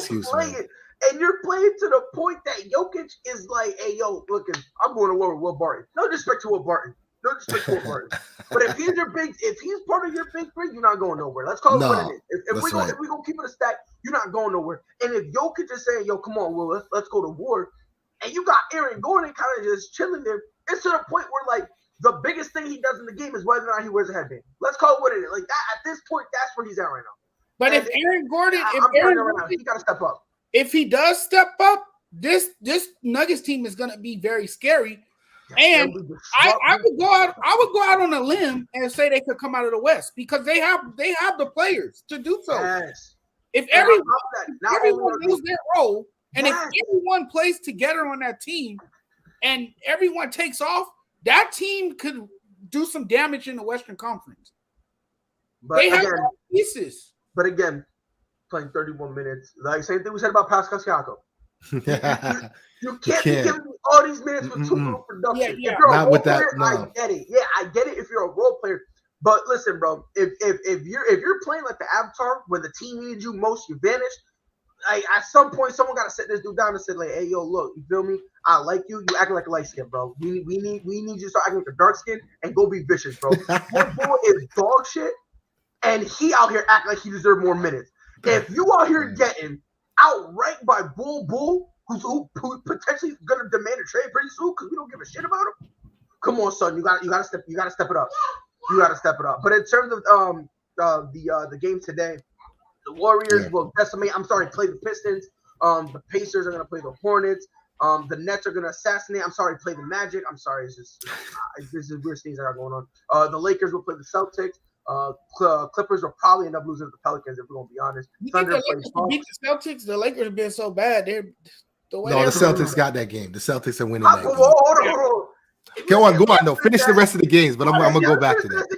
playing to the point that Jokic is like, hey, yo, look, I'm going to war with Will Barton. No disrespect to Will Barton. But if he's part of your big three, you're not going nowhere. Let's call it what it is. If we're gonna keep it a stack, you're not going nowhere. And if Jokic is saying, yo, come on, Will, let's go to war, and you got Aaron Gordon kind of just chilling there, it's to the point where like the biggest thing he does in the game is whether or not he wears a headband. Let's call it what it is. Like that at this point, that's where he's at right now. But if Aaron Gordon, he got to step up. If he does step up, this Nuggets team is going to be very scary. And I would go out on a limb and say they could come out of the West because they have the players to do so. Yes. If everyone knows their role, and if everyone plays together on that team, and everyone takes off, that team could do some damage in the Western Conference. But they have pieces. But again, playing 31 minutes, like same thing we said about Pascal Siakam. You can't be giving me all these minutes with too little production. Yeah. If you're Not a role with that, player, no. I get it. Yeah, I get it if you're a role player. But listen, bro, if you're playing like the Avatar, when the team needs you most, you vanish. Like at some point, someone got to sit this dude down and say, like, "Hey, yo, look, you feel me? I like you. You acting like a light skin, bro. We need you to start acting like a dark skin and go be vicious, bro. Your boy is dog shit, and he out here acting like he deserves more minutes. If you out here getting outranked by Bull, who potentially gonna demand a trade pretty soon because we don't give a shit about him. Come on, son, you gotta step it up. You gotta step it up. But in terms of the game today, the Warriors will play the Pistons. The Pacers are gonna play the Hornets. The Nets are gonna play the Magic. I'm sorry, it's just this is weird things that are going on. The Lakers will play the Celtics. Clippers will probably end up losing to the Pelicans if we're gonna be honest. You think the Lakers will beat the Celtics? The Lakers have been so bad. The Celtics got that game. The Celtics are winning that game. Hold on. Go on. No, finish the rest of the games, but I'm gonna go back to that.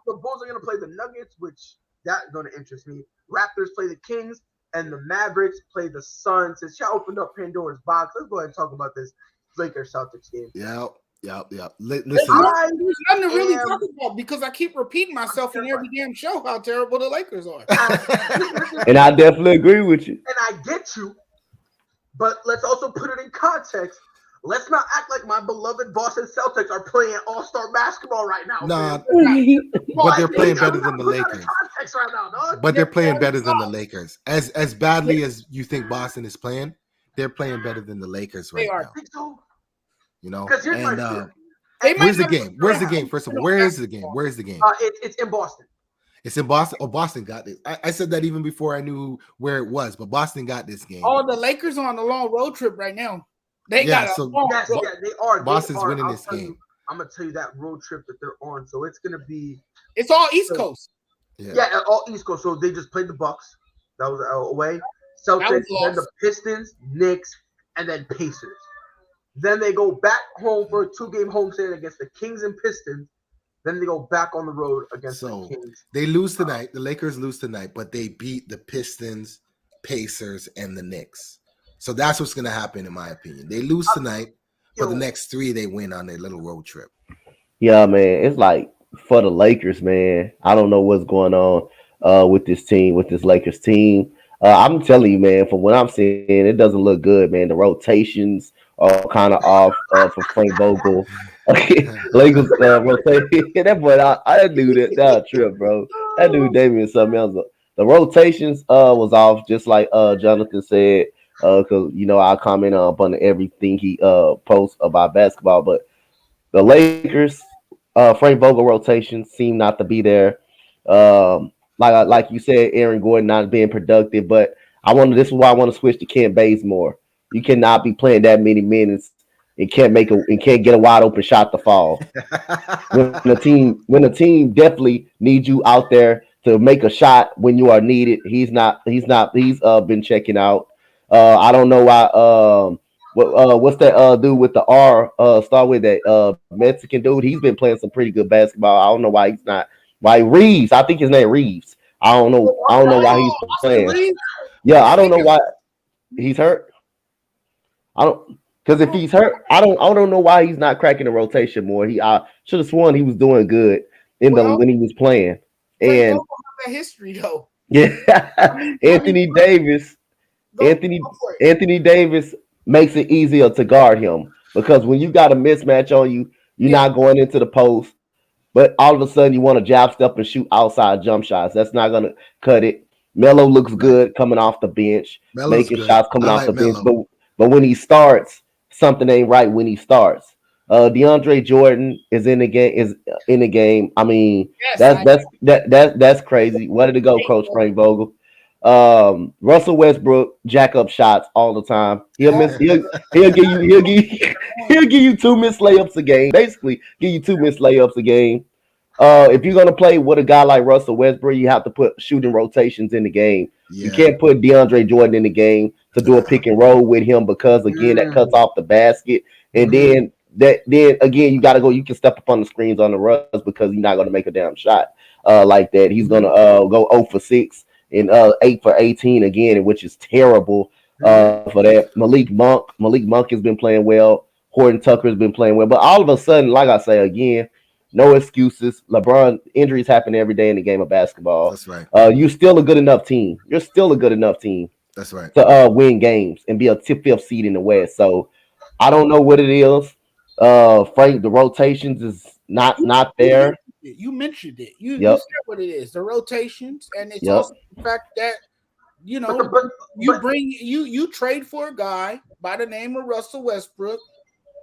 The Bulls are gonna play the Nuggets, which that's gonna interest me. Raptors play the Kings, and the Mavericks play the Suns. Since y'all opened up Pandora's box, let's go ahead and talk about this Lakers Celtics game. Yep. Listen, there's nothing to really talk about because I keep repeating myself in every damn show how terrible the Lakers are. And I definitely agree with you. And I get you, but let's also put it in context. Let's not act like my beloved Boston Celtics are playing all-star basketball right now. Nah, but they're playing better than the Lakers. But they're playing better than the Lakers. As badly as you think Boston is playing, they're playing better than the Lakers right now. Think so? You know, and where's the game? Where's the game? First of all, where is the game? Where is the game? It's in Boston. It's in Boston. Oh, Boston got this. I said that even before I knew where it was, but Boston got this game. Oh, the Lakers are on a long road trip right now. They they are. Boston's winning this game. I'm gonna tell you that road trip that they're on. So it's gonna be. It's all East Coast. Yeah, all East Coast. So they just played the Bucks. That was away. Celtics, then the Pistons, Knicks, and then Pacers. Then they go back home for a 2-game homestand against the Kings and Pistons. Then they go back on the road against the Kings. They lose tonight. The Lakers lose tonight, but they beat the Pistons, Pacers, and the Knicks. So that's what's going to happen, in my opinion. They lose tonight, but the next 3 they win on their little road trip. Yeah, man. It's like for the Lakers, man. I don't know what's going on with this team, with this Lakers team. I'm telling you, man, from what I'm seeing, it doesn't look good, man. The rotations are kind of off for Frank Vogel. Lakers rotation. That boy, I knew that trip, bro. That dude Damian something else. The rotations was off, just like Jonathan said. Because I comment on everything he posts about basketball, but The Lakers, Frank Vogel rotation seem not to be there. Like you said, Aaron Gordon not being productive, but this is why I want to switch to Kent Bazemore. You cannot be playing that many minutes and can't get a wide open shot to fall. when the team definitely needs you out there to make a shot when you are needed, he's been checking out. I don't know why. What's that dude with the R? Start with that Mexican dude. He's been playing some pretty good basketball. I don't know why he's not. Why Reeves? I think his name Reeves. I don't know why he's playing. Yeah, I don't know why he's hurt. Because if he's hurt, I don't know why he's not cracking the rotation more. I should have sworn he was doing good when he was playing. And that history though. Yeah, Anthony Davis makes it easier to guard him because when you got a mismatch on you, you're not going into the post. But all of a sudden, you want to jab step and shoot outside jump shots. That's not going to cut it. Melo looks good coming off the bench, making shots coming off the bench. But when he starts, something ain't right when he starts. DeAndre Jordan is in the game. I mean, that's crazy. Where did it go, Coach Frank Vogel? Russell Westbrook jack up shots all the time. He'll give you 2 missed layups a game. Basically, give you 2 missed layups a game. If you're gonna play with a guy like Russell Westbrook, you have to put shooting rotations in the game. Yeah. You can't put DeAndre Jordan in the game to do a pick and roll with him because again that cuts off the basket. And then again you gotta go. You can step up on the screens on the rush because you're not gonna make a damn shot like that. He's gonna go 0 for 6 and 8 for 18 again, which is terrible for that. Malik Monk has been playing well. Horton Tucker has been playing well, but all of a sudden, like I say again, no excuses. LeBron injuries happen every day in the game of basketball. That's right. You're still a good enough team. That's right. To win games and be a 5th seed in the West. So I don't know what it is. Frank, the rotations is not there. You mentioned it. You said what it is. The rotations, and it's also the fact that you trade for a guy by the name of Russell Westbrook,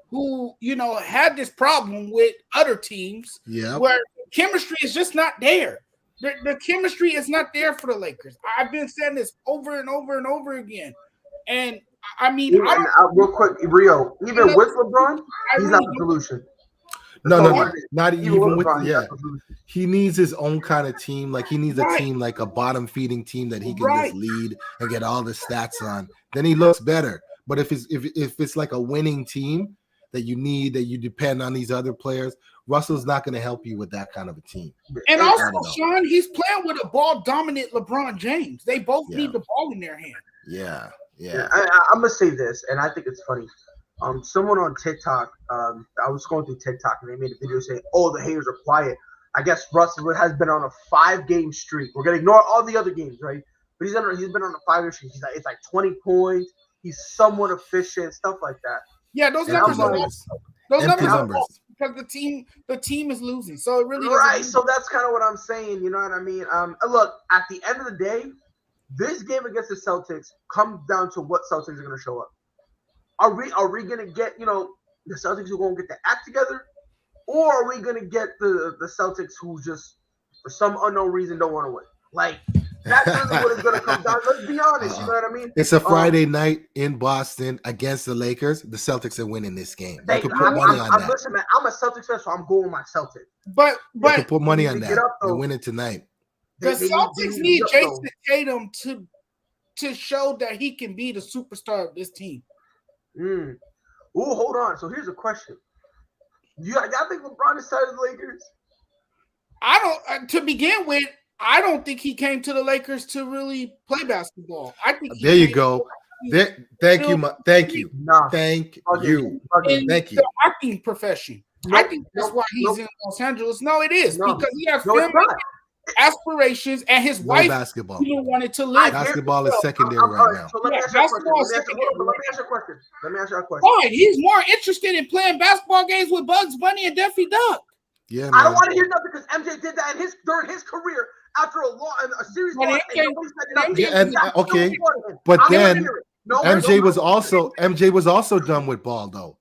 who had this problem with other teams, where chemistry is just not there. The chemistry is not there for the Lakers. I've been saying this over and over and over again, and I mean, real quick, Rio, even with LeBron, he's not the solution. No, not even with he needs his own kind of team. Like he needs a team like a bottom feeding team that he can just lead and get all the stats on. Then he looks better. But if it's like a winning team that you depend on these other players, Russell's not going to help you with that kind of a team. And also, Sean, he's playing with a ball dominant LeBron James. They both need the ball in their hand. Yeah. I'm gonna say this, and I think it's funny. Someone on TikTok, I was going through TikTok and they made a video saying, "Oh, the haters are quiet." I guess Russell has been on a 5-game streak. We're gonna ignore all the other games, right? But he's been on a 5-game streak. It's like 20 points. He's somewhat efficient, stuff like that. Yeah, those numbers are because the team is losing. So it really right. So that's kind of what I'm saying. You know what I mean? Look, at the end of the day, this game against the Celtics comes down to what Celtics are going to show up. Are we going to get, the Celtics who are going to get the act together? Or are we going to get the Celtics who just, for some unknown reason, don't want to win? Like, that's really what it's going to come down. Let's be honest, you know what I mean? It's a Friday night in Boston against the Lakers. The Celtics are winning this game. You can put money on that. Listen, man, I'm a Celtics fan, so I'm going with my Celtics. But you can put money on that. They're winning tonight. The Celtics need Jason Tatum to show that he can be the superstar of this team. Ooh, hold on. So here's a question. Y'all think LeBron is tired of the Lakers? I don't. To begin with, I don't think he came to the Lakers to really play basketball. I think there you go. Thank you. Thank you. Thank you. In the acting profession. I think that's why he's in Los Angeles. No, it is because he has family aspirations, and his wife basketball. He wanted to live. Basketball is secondary right now. So let me ask you a question. Fine, he's more interested in playing basketball games with Bugs Bunny and Daffy Duck. Yeah, man. I don't want to hear nothing because MJ did that during his career after a series. Okay, but then MJ was also done with ball though.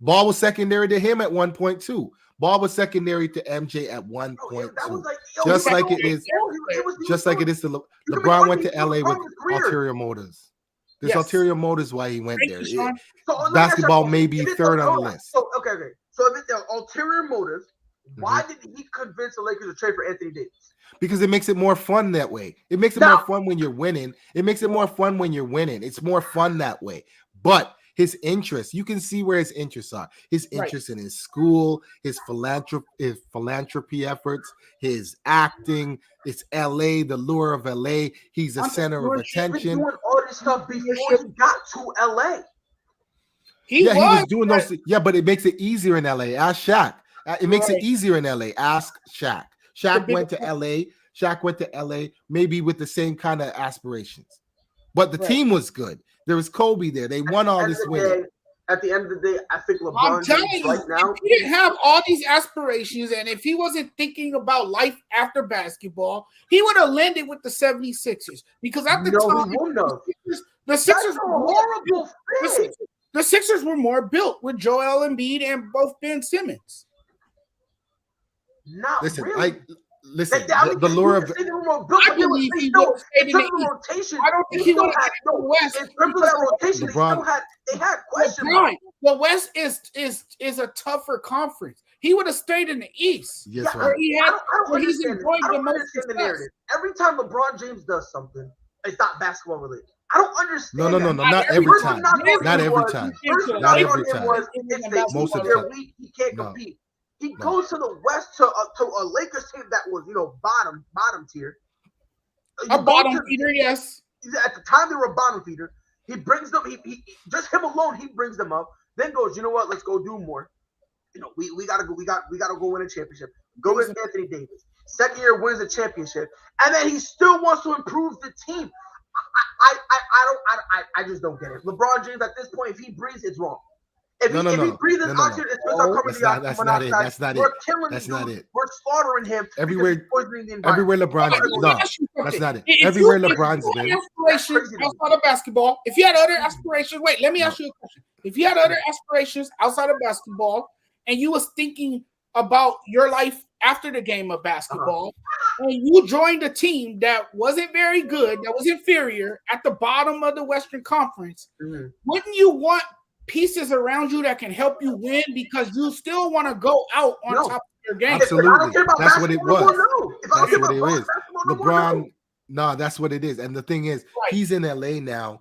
Ball was secondary to him at 1.2. Ball was secondary to MJ at 1.2. Just like it is to LeBron went to LA with ulterior motives. There's ulterior motives why he went there. Basketball may be third on the list. So if it's the ulterior motives, why did he convince the Lakers to trade for Anthony Davis? Because it makes it more fun that way. It makes it more fun when you're winning. It's more fun that way. But his interests, you can see where his interests are. His interest in his school, his philanthropy efforts, his acting. It's LA, the lure of LA. He's a center of attention. He was doing all this stuff before he got to LA. He was doing those things. Yeah, but it makes it easier in LA. Ask Shaq. It makes it easier in LA. Ask Shaq. Shaq went to LA, maybe with the same kind of aspirations. But the team was good. There was Kobe there. They won all this winning. At the end of the day, I think LeBron I'm telling you, right now, if he didn't have all these aspirations and if he wasn't thinking about life after basketball, he would have landed with the 76ers. Because at the time, the Sixers were horrible. The Sixers were more built with Joel Embiid and both Ben Simmons. Listen, really. The lure of I believe he would have stayed in the East. I don't think he would have stayed in the West. In terms of that rotation, they had questions. The West is a tougher conference. He would have stayed in the East. Yes, where he's enjoying the most success. Every time LeBron James does something, it's not basketball related. I don't understand. No, not every time. Not every time. Not every time. Most of the time. He can't compete. He goes to the West to a Lakers team that was, bottom tier. A bottom feeder, yes. At the time, they were a bottom feeder. He brings them. He just him alone. He brings them up. Then goes, you know what? Let's go do more. We gotta go. We gotta go win a championship. Go with Anthony Davis. Second year wins a championship, and then he still wants to improve the team. I just don't get it. LeBron James at this point, if he breathes, it's wrong. If he breathes oxygen, it's that's not it. That's not it. We're killing that's him. not it. We're slaughtering him. Everywhere LeBron's been. Everywhere LeBron's been. Aspirations outside of basketball. If you had other aspirations, let me ask you a question. If you had other aspirations outside of basketball, and you was thinking about your life after the game of basketball, and you joined a team that wasn't very good, that was inferior at the bottom of the Western Conference, wouldn't you want pieces around you that can help you win because you still want to go out on top of your game? Absolutely. That's what it was. That's what it is. LeBron, that's what it is. And the thing is, he's in LA now.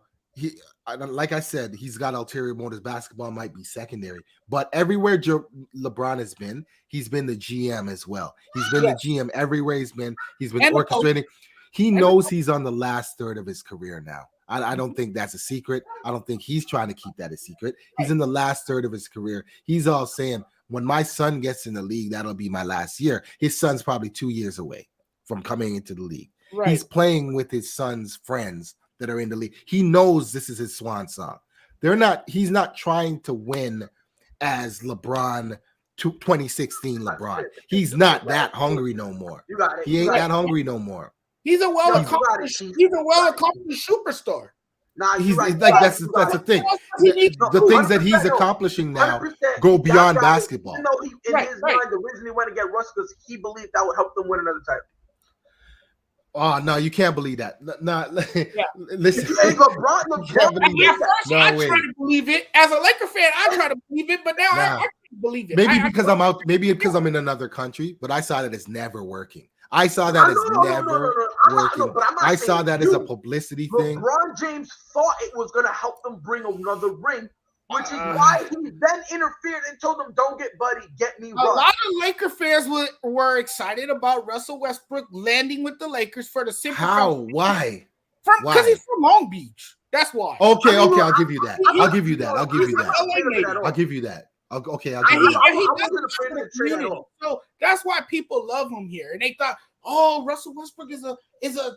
Like I said, he's got ulterior motives. Basketball might be secondary, but everywhere LeBron has been, he's been the GM as well. He's been the GM everywhere he's been. He's been orchestrating. He knows he's on the last third of his career now. I don't think that's a secret. I don't think he's trying to keep that a secret. He's in the last third of his career. He's all saying, when my son gets in the league, that'll be my last year. His son's probably 2 years away from coming into the league. Right. He's playing with his son's friends that are in the league. He knows this is his swan song. He's not trying to win as LeBron 2016 LeBron. He's not that hungry no more. He ain't that hungry no more. He's a well-accomplished superstar. He's right. That's the thing. The things that he's accomplishing now go beyond basketball. In his mind, the reason he went to get Russ because he believed that would help them win another title. Oh no, you can't believe that. Listen. LeBron I try to believe it. As a Laker fan, I try to believe it, but now I can't believe it. Maybe because I'm out. Maybe because I'm in another country. But I saw that it's never working. I saw that as never working. I saw that as a publicity thing. LeBron James thought it was going to help them bring another ring, which is why he then interfered and told them, "Don't get Buddy, get me." A lot of Laker fans were excited about Russell Westbrook landing with the Lakers for the simple. How? Why? Because he's from Long Beach. That's why. Okay, I'll give you that. I'll give you that. I'll give you that. Okay, I'll give you that. So that's why people love him here. And they thought, oh, Russell Westbrook is a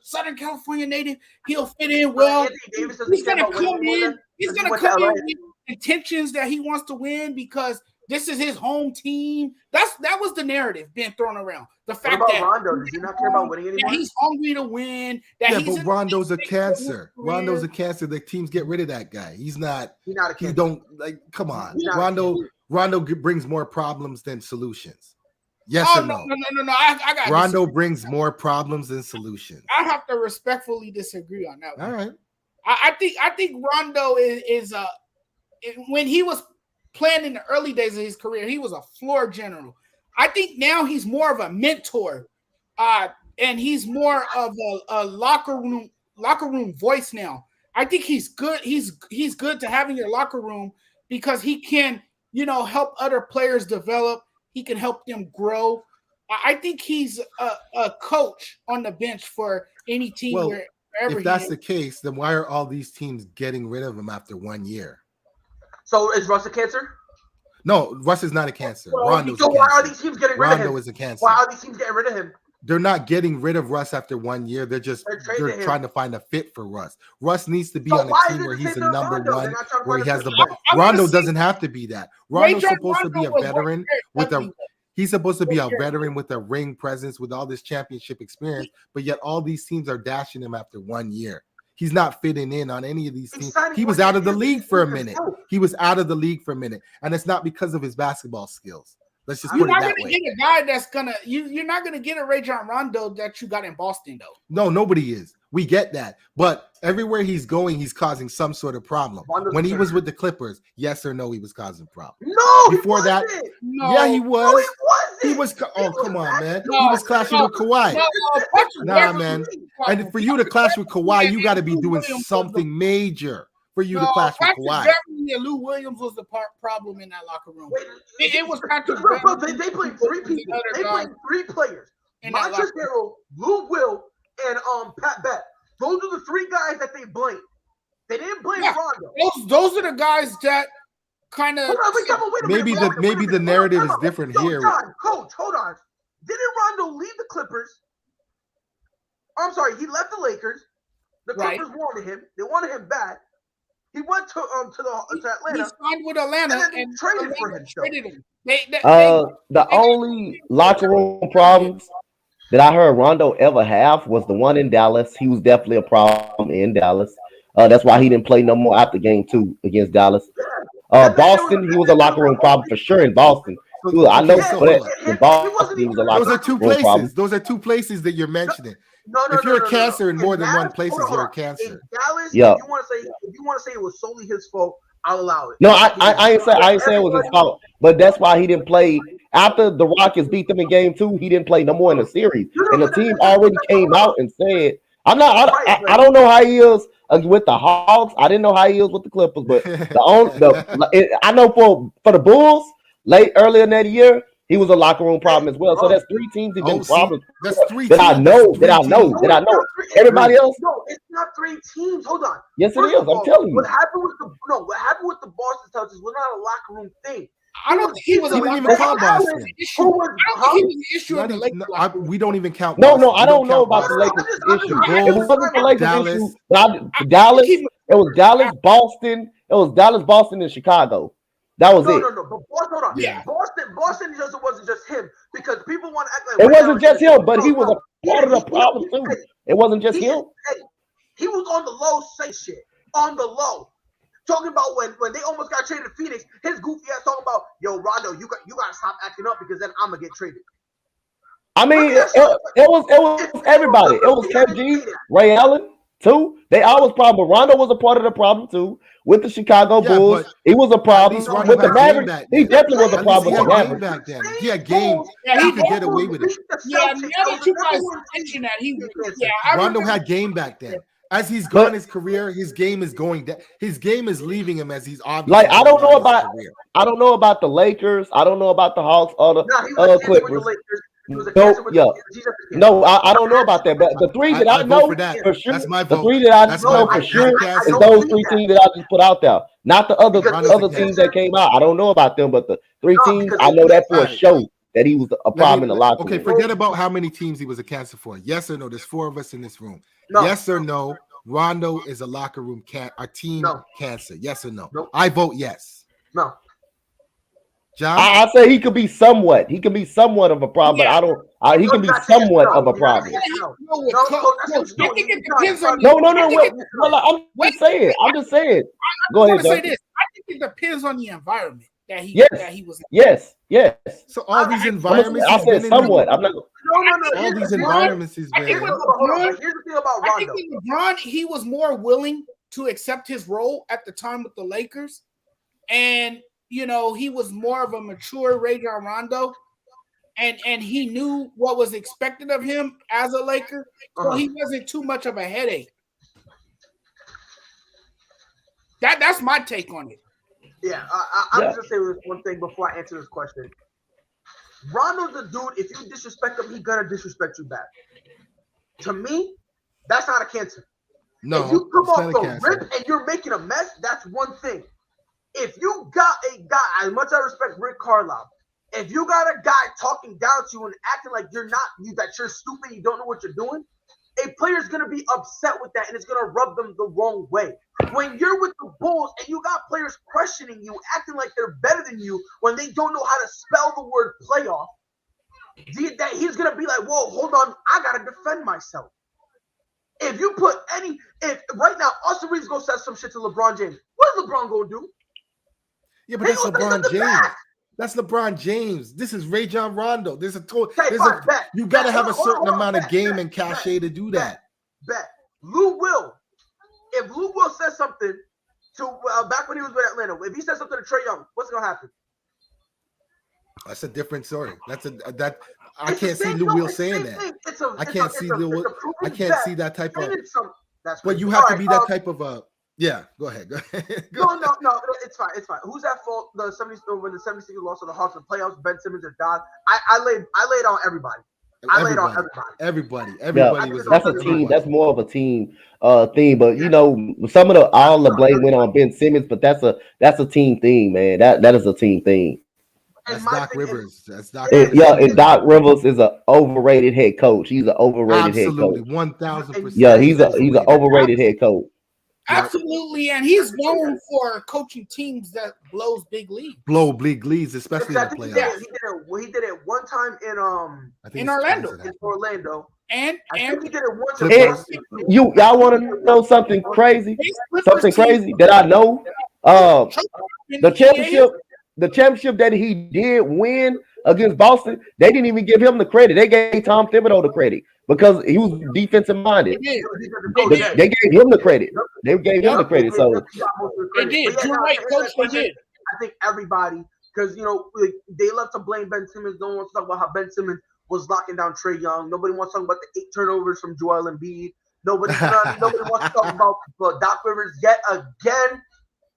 Southern California native. He'll fit in well. He's gonna come in. He's gonna come in with intentions that he wants to win because This is his home team. That was the narrative being thrown around. The What fact about that Rondo? Does he not care about winning that anymore? he's hungry to win. That Yeah, he's but Rondo's a cancer. career. Rondo's a cancer. The teams get rid of that guy. He's not. He's not a He kid. don't like. Come on, He's not a Rondo brings more problems than solutions. Yes Oh or no. no? I got Rondo brings more problems than solutions. I have to respectfully disagree on that one. All right. I think Rondo is when he was playing in the early days of his career, he was a floor general. I think now he's more of a mentor, and he's more of a locker room voice now. I think he's good. He's good to have in your locker room because he can, help other players develop. He can help them grow. I think he's a coach on the bench for any team Well, wherever. If that's the case, then why are all these teams getting rid of him after 1 year? So is Russ a cancer? No, Russ is not a cancer. Well, Rondo's So a why are cancer. these teams getting rid of Rondo him? is a cancer. Why are these teams getting rid of him? They're not getting rid of Russ after 1 year. They're trading him. trying to find a fit for Russ. Russ needs to be So on why a is team it where the he's same the with number Rondo? They're one, not trying to where he find a has the fit. ball. I'm gonna Rondo say- doesn't have to be that. Rondo's Rajon supposed to be a Rondo was veteran very with a. ugly. He's supposed to be a veteran with a ring presence, with all this championship experience, but yet all these teams are dashing him after 1 year. He's not fitting in on any of these He's teams. signing He was 1 out of the year league for a deals. minute. He was out of the league for a minute, and it's not because of his basketball skills. Let's just You're put it not that gonna way. get a guy that's gonna you're not gonna get a Rajon Rondo that you got in Boston though. No, nobody is. We get that. But everywhere he's going, he's causing some sort of problem. Rondo's When he a was cancer. with the Clippers, yes or no, he was causing problems. No, Before he that- wasn't. No, Yeah, he No, was. he wasn't. He was. Oh, was come on, not. man. No, He was clashing no, with Kawhi. Patrick Nah, Beverley- man. And for you to clash with Kawhi, you got to be doing something major for you to No, clash with Patrick Kawhi. Beverley and Lou Williams was the problem in that locker room. Wait, It was Patrick bro, Beverley. they played 3 people. They played 3 players. In that Montrezl locker Harrell, Lou Will, and Pat Bev. Those are the 3 guys that they blamed. They didn't blame Yeah. Rondo. Those are the guys that kind of Hold on, wait a minute, Maybe wait a the minute, maybe wait a the minute. narrative Hold is on. different Yo, here. John, coach, hold on. Didn't Rondo leave the Clippers? I'm sorry, he left the Lakers. The Right. Clippers wanted him. They wanted him back. He went to he Atlanta. signed with Atlanta And then they and traded Atlanta for him, so. traded him. They- The only locker room problems that I heard Rondo ever have was the one in Dallas. He was definitely a problem in Dallas. That's why he didn't play no more after game 2 against Dallas. Boston, he was a locker room problem for sure in Boston. I know Okay, so for that. hold In Boston, he was a locker Those are two room problem. places. Those are two places that you're mentioning. No, If you're a cancer in more than Dallas- one place, hold on, you're a hold on. cancer. In Dallas, Yeah. if you want to say it was solely his fault, I'll allow it. No, I ain't say it was his fault, but that's why he didn't play after the Rockets beat them in game 2. He didn't play no more in the series, and the team already came out and said, "I'm not. I don't know how he is with the Hawks. I didn't know how he is with the Clippers, but I know for the Bulls earlier in that year, he was a locker room problem as well. So that's 3 teams that been problems That's 3 that I teams. know. That's 3 That I know. teams. That I know. Everybody else, No, it's not 3 teams. Hold on. yes, it First is. of all, I'm telling you. What happened with the Boston Celtics was not a locker room thing. I don't think he was He a didn't locker even call room Boston. issue. Who was- I don't think he was the issue Not of the even- Lakers. no, locker room. we don't even count. No, Boston. I We don't know count about the Boston. Lakers I'm issue. just- It wasn't the Lakers Dallas. issue. Dallas. It was Dallas, Boston. It was Dallas, Boston, and Chicago. That was No, it. no, no. But hold on. Yeah. Boston just wasn't just him because people want to act like It Ray wasn't Allen just did him, but he was a part of the He- problem too. It wasn't just he- him. hey, he was on the low saying shit. On the low. Talking about when they almost got traded to Phoenix, his goofy ass talking about, yo, Rondo, you gotta stop acting up because then I'm gonna get traded. I mean, it was everybody. It was KG, Ray Allen too. They always problem. Rondo was a part of the problem too with the Chicago Yeah, Bulls. but He was a problem least Rondo with the had game Mavericks. back He then. definitely was a At least problem he with the had game Mavericks. back then. He had game. Yeah, He could get away with it. Yeah, now that you guys mention that, I Rondo remember- had game back then. As he's gone his career, his game is going down. His game is leaving him as he's obviously. Like, I don't know going down his about- career. I don't know about the Lakers. I don't know about the Hawks or the No, he was a cancer with the Clippers. Lakers. He was a No, cancer with yeah. the Lakers. He's a cancer. No, I don't know about that. But the 3 that I vote know for that. for sure, That's my the vote. 3 that I That's know my for vote. sure He's a I is cancer. don't those believe 3 that. teams that I just put out there. Not the other Because Rondo's a teams cancer. that came out. I don't know about them, but the 3 No, teams because I know that for a Alright. show that he was a problem in the locker Okay, room. forget about how many teams he was a cancer for. Yes or no? There's 4 of us in this room. No. Yes or no? Rondo is a locker room a team No. cancer. Yes or no? Nope. I vote yes. No. John. I say he could be somewhat. He can be somewhat of a problem, Yeah. but he can be somewhat of a problem. I think it depends on No. Well, I'm just saying. Go I ahead. want to say this. I think it depends on the environment that he was in. Yes. So all these environments. I said somewhat. I'm not. No. All these environments he's been in. Hold on. Here's the thing about Rondo. I think with LeBron, he was more willing to accept his role at the time with the Lakers, and he was more of a mature Rajon Rondo, and he knew what was expected of him as a Laker, so he wasn't too much of a headache. That's my take on it. Yeah, I'm just gonna say this one thing before I answer this question. Rondo's a dude. If you disrespect him, he's gonna disrespect you back. To me, that's not a cancer. No, if you come off the cancer. rip and you're making a mess, that's one thing. If you got a guy, as much as I respect Rick Carlisle, if you got a guy talking down to you and acting like that you're stupid, you don't know what you're doing, a player's gonna be upset with that and it's gonna rub them the wrong way. When you're with the Bulls and you got players questioning you, acting like they're better than you when they don't know how to spell the word playoff, he's gonna be like, whoa, hold on, I gotta defend myself. If right now Austin Reeves go say some shit to LeBron James, what is LeBron gonna do? Yeah, but that's LeBron James. That's LeBron James. This is Rajon Rondo. You got to have a certain amount of game and cachet to do that. Bet. If Lou Will says something to back when he was with Atlanta, if he says something to Trae Young, what's gonna happen? That's a different story. I can't see Lou Will saying that. I can't see that type of. But you have to be that type of a. Yeah, go ahead. No, it's fine. Who's at fault? The 70s when the 76ers lost to the Hawks in the playoffs, Ben Simmons or Dodd. I laid on everybody. Everybody was. That's a team. That's more of a team thing. But some of all the blame went on Ben Simmons, but that's a team thing, man. That is a team thing. That's Doc Rivers. And Doc Rivers is an overrated head coach. He's an overrated head coach. 1,000%. Yeah, he's an overrated head coach. Absolutely, and he's known for coaching teams that blows big leagues. Blow big leads, especially in the playoffs. He did it one time in Orlando. And he did it one time. Y'all want to know something crazy? Something crazy that I know. The championship that he did win against Boston, they didn't even give him the credit. They gave Tom Thibodeau the credit because he was defensive minded. They gave him the credit. They gave him the credit. So they did. You're right, Coach. They did. I think everybody, because they love to blame Ben Simmons. No one wants to talk about how Ben Simmons was locking down Trae Young. Nobody wants to talk about the 8 turnovers from Joel Embiid. Nobody wants to talk about Doc Rivers yet again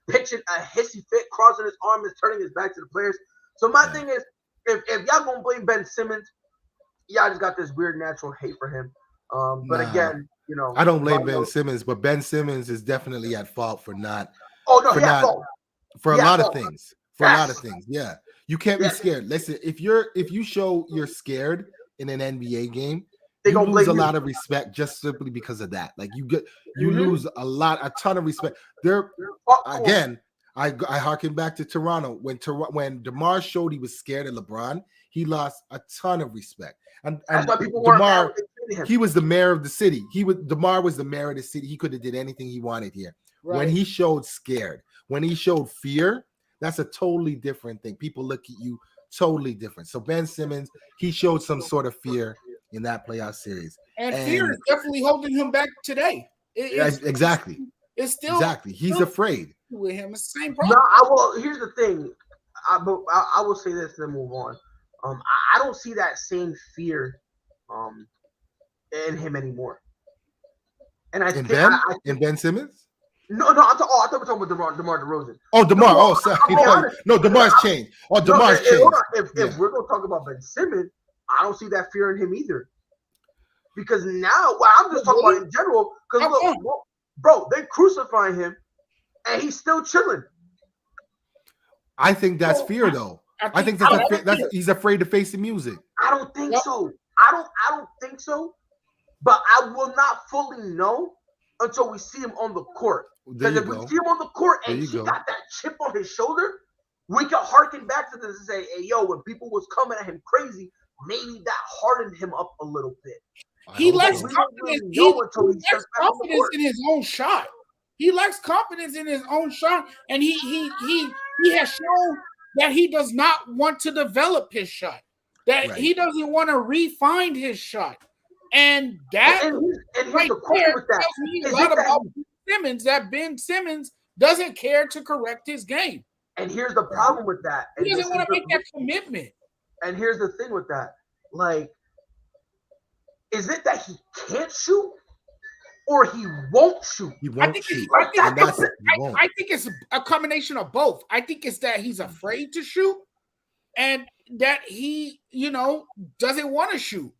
pitching a hissy fit, crossing his arm, and turning his back to the players. So my thing is, if y'all gonna blame Ben Simmons, y'all just got this weird natural hate for him. But again, I don't blame Ben Simmons, but Ben Simmons is definitely at fault for not. For a lot of things. Yeah, you can't be scared. Listen, if you show you're scared in an NBA game, you lose a lot of respect just simply because of that. Like you lose a ton of respect. Again, I harken back to Toronto when DeMar showed he was scared of LeBron, he lost a ton of respect. And DeMar, he was the mayor of the city. DeMar was the mayor of the city. He could have did anything he wanted here. Right. When he showed scared, when he showed fear, that's a totally different thing. People look at you totally different. So Ben Simmons, he showed some sort of fear in that playoff series. And fear is definitely holding him back today. Exactly. It's still exactly. He's afraid. With him, it's the same problem. No, here's the thing. I will say this and then move on. I don't see that same fear in him anymore. And I think in Ben Simmons? No, I thought we were talking about DeMar DeRozan. Oh, DeMar. Oh, sorry. No, DeMar's changed. Oh, DeMar's changed. If we're gonna talk about Ben Simmons, I don't see that fear in him either. Because now, I'm just talking about in general. Because look, bro, they crucifying him, and he's still chilling. I think that's fear, though. I think that's he's afraid to face the music. I don't think so. I don't think so. But I will not fully know until we see him on the court. Because if we see him on the court and he got that chip on his shoulder, We can harken back to this and say, hey, yo, when people was coming at him crazy, maybe that hardened him up a little bit. He lacks We don't confidence. really He know until he lacks steps back on the confidence court. in his own shot. He lacks confidence in his own shot, and he has shown that he does not want to develop his shot. That Right. he doesn't want to refine his shot, and that And here's right the question there with that. tells me a Is lot it that about Ben Simmons. That Ben Simmons doesn't care to correct his game. And here's the problem with that. He And doesn't want to make that commitment. And here's the thing with that. Like, is it that he can't shoot or he won't shoot? He I won't think shoot. it's, And that's it. He won't. I think it's a combination of both. I think it's that he's afraid to shoot, and that he, doesn't want to shoot.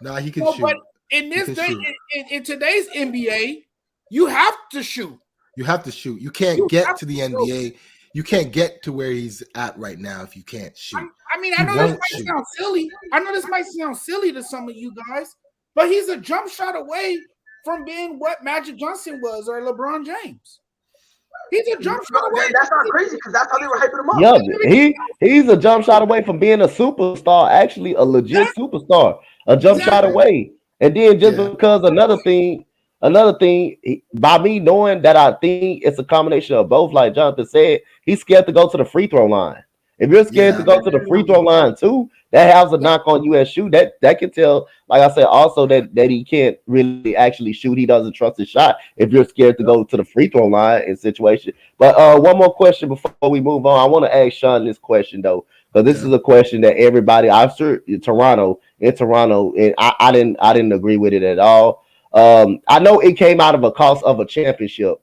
No, he can No, shoot. but in this can day, shoot. in today's NBA, you have to shoot. You have to shoot. You can't You get have to the to shoot. NBA. You can't get to where he's at right now if you can't shoot. I He know this won't might shoot. sound silly. I know this might sound silly to some of you guys, but he's a jump shot away from being what Magic Johnson was or LeBron James. He's a jump shot away. That's not crazy because that's how they were hyping him up. Yeah, he's a jump shot away from being a superstar, actually a legit superstar, a jump shot away. And then just because another thing, by me knowing that I think it's a combination of both, like Jonathan said, he's scared to go to the free throw line. If you're scared to go to the free throw line too, that has a knock on you as shoot. That can tell, like I said, also that he can't really actually shoot. He doesn't trust his shot if you're scared to go to the free throw line in situation. But one more question before we move on. I want to ask Sean this question though, because this is a question that everybody, I'm sure in Toronto, and I didn't agree with it at all. I know it came out of a cost of a championship.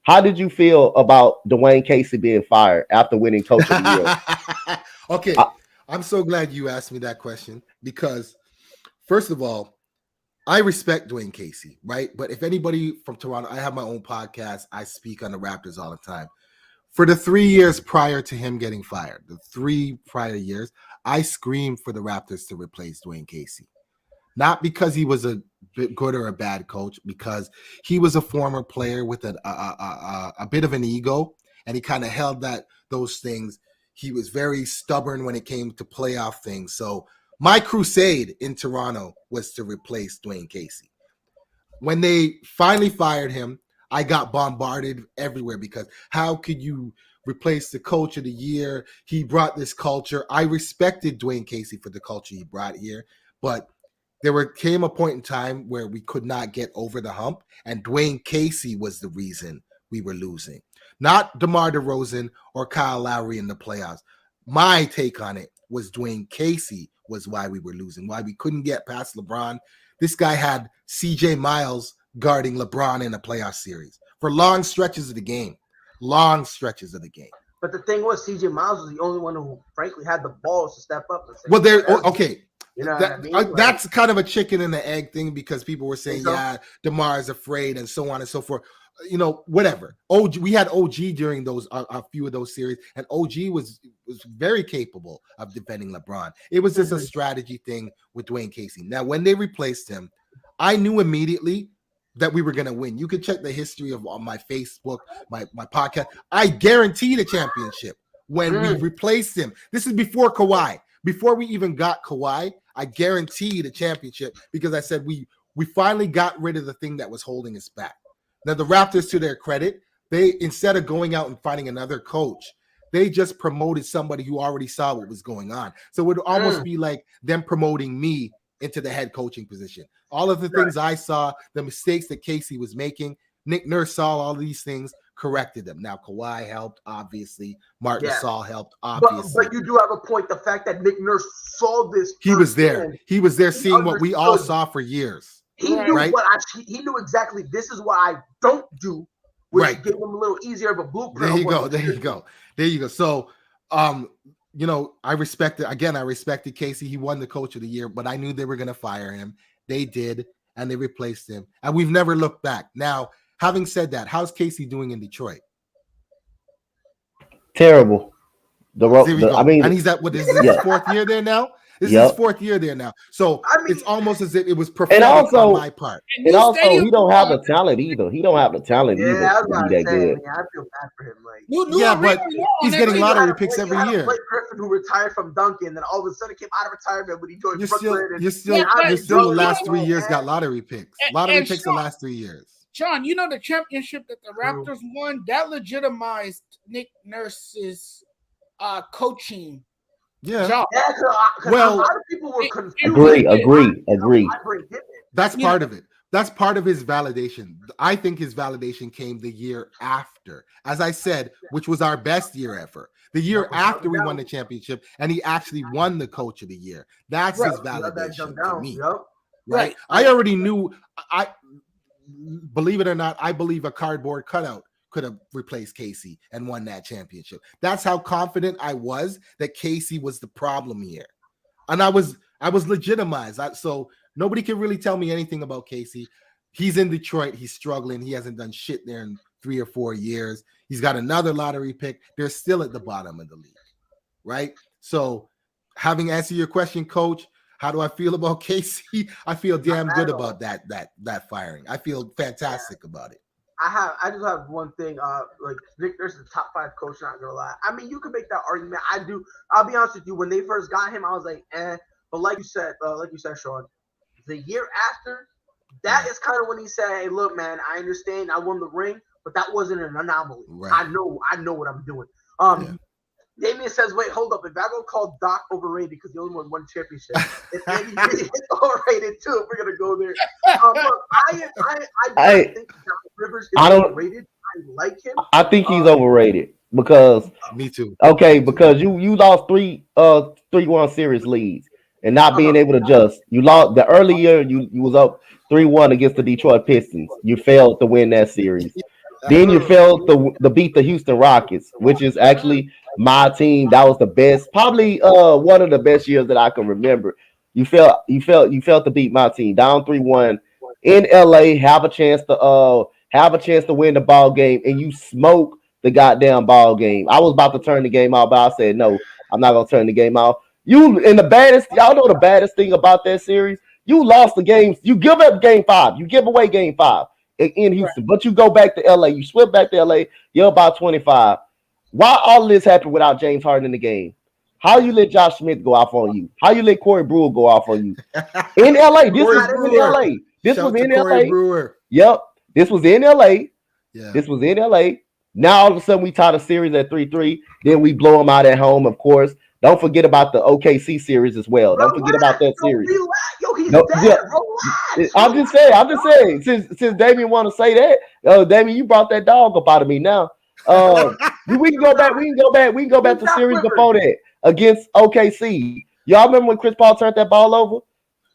How did you feel about Dwayne Casey being fired after winning Coach of the Year? Okay, I'm so glad you asked me that question because, first of all, I respect Dwayne Casey, right? But if anybody from Toronto, I have my own podcast. I speak on the Raptors all the time. For the 3 years prior to him getting fired, the 3 prior years, I screamed for the Raptors to replace Dwayne Casey. Not because he was a good or a bad coach, because he was a former player with a bit of an ego, and he kind of held those things. He was very stubborn when it came to playoff things. So my crusade in Toronto was to replace Dwayne Casey. When they finally fired him, I got bombarded everywhere because how could you replace the coach of the year? He brought this culture. I respected Dwayne Casey for the culture he brought here, but came a point in time where we could not get over the hump, and Dwayne Casey was the reason we were losing. Not DeMar DeRozan or Kyle Lowry in the playoffs. My take on it was Dwayne Casey was why we were losing, why we couldn't get past LeBron. This guy had CJ Miles guarding LeBron in a playoff series for long stretches of the game. Long stretches of the game. But the thing was, CJ Miles was the only one who, frankly, had the balls to step up and say, well, okay. You know what I mean? That's kind of a chicken and the egg thing because people were saying, DeMar is afraid and so on and so forth. Whatever. We had OG during those a few of those series, and OG was very capable of defending LeBron. It was just a strategy thing with Dwayne Casey. Now, when they replaced him, I knew immediately that we were going to win. You could check the history of on my Facebook, my podcast. I guaranteed a championship when we replaced him. This is before Kawhi. Before we even got Kawhi, I guaranteed a championship because I said we finally got rid of the thing that was holding us back. Now, the Raptors, to their credit, they, instead of going out and finding another coach, they just promoted somebody who already saw what was going on. So it would almost be like them promoting me into the head coaching position. All of the things I saw, the mistakes that Casey was making, Nick Nurse saw all these things, corrected them. Now, Kawhi helped, obviously. Marc Gasol helped, obviously. But you do have a point. The fact that Nick Nurse saw this. He was there. He was there seeing what we all saw for years. He knew he knew exactly this is what I don't do, which gave him a little easier of a blueprint. There you go. So, I respected Casey. He won the coach of the year, but I knew they were going to fire him. They did, and they replaced him. And we've never looked back. Now, having said that, how's Casey doing in Detroit? Terrible. And he's at his 4th year there now. This is his 4th year there now. So I mean, it's almost as if it was prophetic also- on my part. And also, he don't have the talent either. He don't have the talent yeah, I was either to about be to that say, good. man, I feel bad for him. Like, Yeah, but he's getting lottery picks every year. Blake Griffin, who retired from Duncan, and then all of a sudden came out of retirement when he joined You're Brooklyn. still the last 3 years got lottery picks. Lottery and picks the last 3 years. John, you know the championship that the Raptors won, that legitimized Nick Nurse's coaching Yeah. job. Yeah, because Well, a lot of people were confused. Agree. I bring him in. That's part of it. That's part of his validation. I think his validation came the year after, as I said, which was our best year ever. The year after we won the championship, and he actually won the Coach of the Year. That's his validation to me. Yep. Right? I already knew. I believe it or not, I believe a cardboard cutout could have replaced Casey and won that championship. That's how confident I was that Casey was the problem here, and I was legitimized. So nobody can really tell me anything about Casey. He's in Detroit. He's struggling. He hasn't done shit there in 3 or 4 years. He's got another lottery pick. They're still at the bottom of the league, right? So, having answered your question, Coach, how do I feel about Casey? I feel damn good about that firing. I feel fantastic about it. I just have one thing. Like Nick Nurse is the top 5 coach. Not gonna lie. I mean, you can make that argument. I do. I'll be honest with you. When they first got him, I was like, eh. But like you said, Sean, the year after, that is kind of when he said, "Hey, look, man, I understand. I won the ring, but that wasn't an anomaly. Right. I know what I'm doing." Damien says, "Wait, hold up. If I go call Doc overrated because he only won 1 championship, it's maybe really overrated too. If we're gonna go there, look, I think Doc Rivers is overrated. I like him. I think he's overrated because me too. Okay, because you lost 3-1 series leads and not being able to adjust. You lost the early year. You was up 3-1 against the Detroit Pistons. You failed to win that series. Then you failed to beat the Houston Rockets, which is actually my team. That was the best, probably one of the best years that I can remember. You failed to beat my team down 3-1 in LA. Have a chance to win the ball game, and you smoke the goddamn ball game. I was about to turn the game out, but I said no, I'm not gonna turn the game out. Y'all know the baddest thing about that series. You lost the game. You give up game 5. You give away game 5 in Houston, but you go back to LA. You swim back to LA. You're about 25. Why all of this happened without James Harden in the game? How you let Josh Smith go off on you? How you let Corey Brewer go off on you? In LA. This was in LA. This was in LA. Brewer. Yep. This was in LA. Yeah. This was in LA. Now all of a sudden we tied a series at 3-3. Then we blow them out at home, of course. Don't forget about the OKC series as well. Don't forget about that series. I'm just saying. Since Damien want to say that, Damien, you brought that dog up out of me now. We can go back to series before that against OKC. Y'all remember when Chris Paul turned that ball over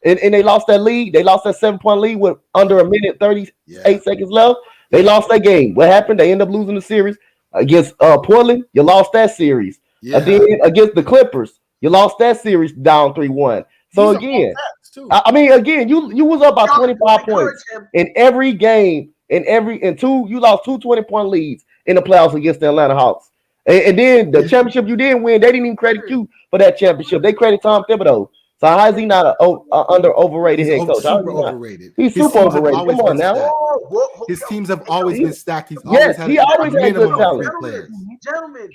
and they lost that lead? They lost that 7-point lead with under a minute 38 seconds left. They lost that game. What happened? They ended up losing the series against Portland. You lost that series. Yeah. Then against the Clippers, you lost that series down 3-1. So again, you was up by 25 points in every game. You lost 2 20-point leads in the playoffs against the Atlanta Hawks. And then the championship you didn't win, they didn't even credit you for that championship. They credit Tom Thibodeau. So how is he not an overrated head coach? Super overrated. He's super overrated. Come on now. His teams have always been stacked. He always had good talent. Gentlemen,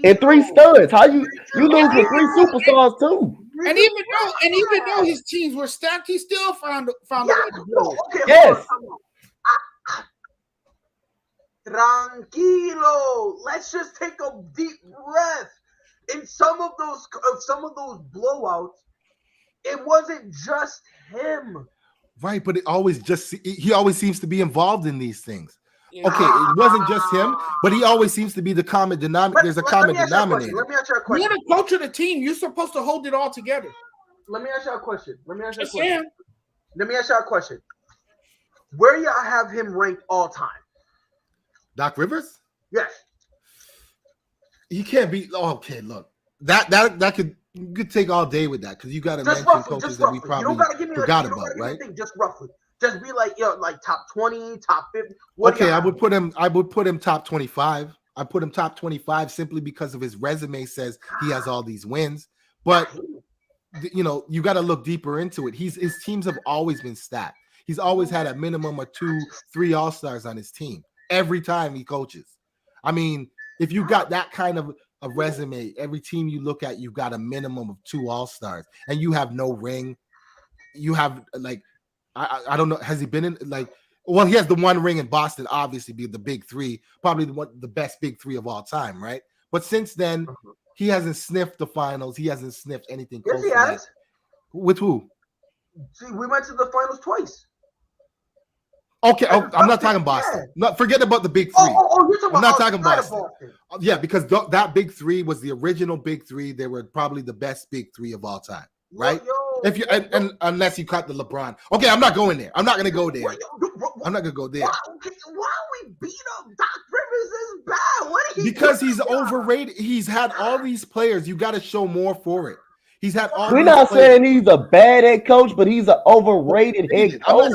and 3 studs. How you lose with 3 superstars too? And even though his teams were stacked, he still found a way to do it. Okay, yes. Tranquilo. Let's just take a deep breath. In some of those blowouts, it wasn't just him. Right, but he always seems to be involved in these things. Yeah. Okay, it wasn't just him, but he always seems to be the common denominator. There's a common denominator. Let me ask you a question. You're the coach of the team. You're supposed to hold it all together. Let me ask you a question. Let me ask you a question. Where y'all have him ranked all time? Doc Rivers? Yes. He can't be. Okay, look, that could take all day with that because you got to mention coaches that we probably forgot about, right? Just roughly. Just be like, like top 20, top 50. Okay, I would put him top 25. I put him top 25 simply because of his resume says he has all these wins. But you got to look deeper into it. His teams have always been stacked. He's always had a minimum of 2-3 all-stars on his team every time he coaches. I mean, if you got that kind of a resume, every team you look at, you've got a minimum of 2 all-stars, and you have no ring. You have I don't know. Has he been in well, he has the 1 ring in Boston, obviously, be the big 3, probably the best big 3 of all time, right? But since then, he hasn't sniffed the finals. He hasn't sniffed anything close. Yes, he has. With who? See, we went to the finals twice. Okay, I'm not talking Boston. No, forget about the big 3. You're talking I'm not talking outside of Boston. Yeah, because that big 3 was the original big 3. They were probably the best big 3 of all time, right? If you and unless you cut the LeBron. Okay, I'm not going there. I'm not going to go there. I'm not going to go there. Why we beat up Doc Rivers is bad? What did he Because he's overrated. He's had all these players. You got to show more for it. He's had all. We're not saying he's a bad head coach, but he's an overrated head coach.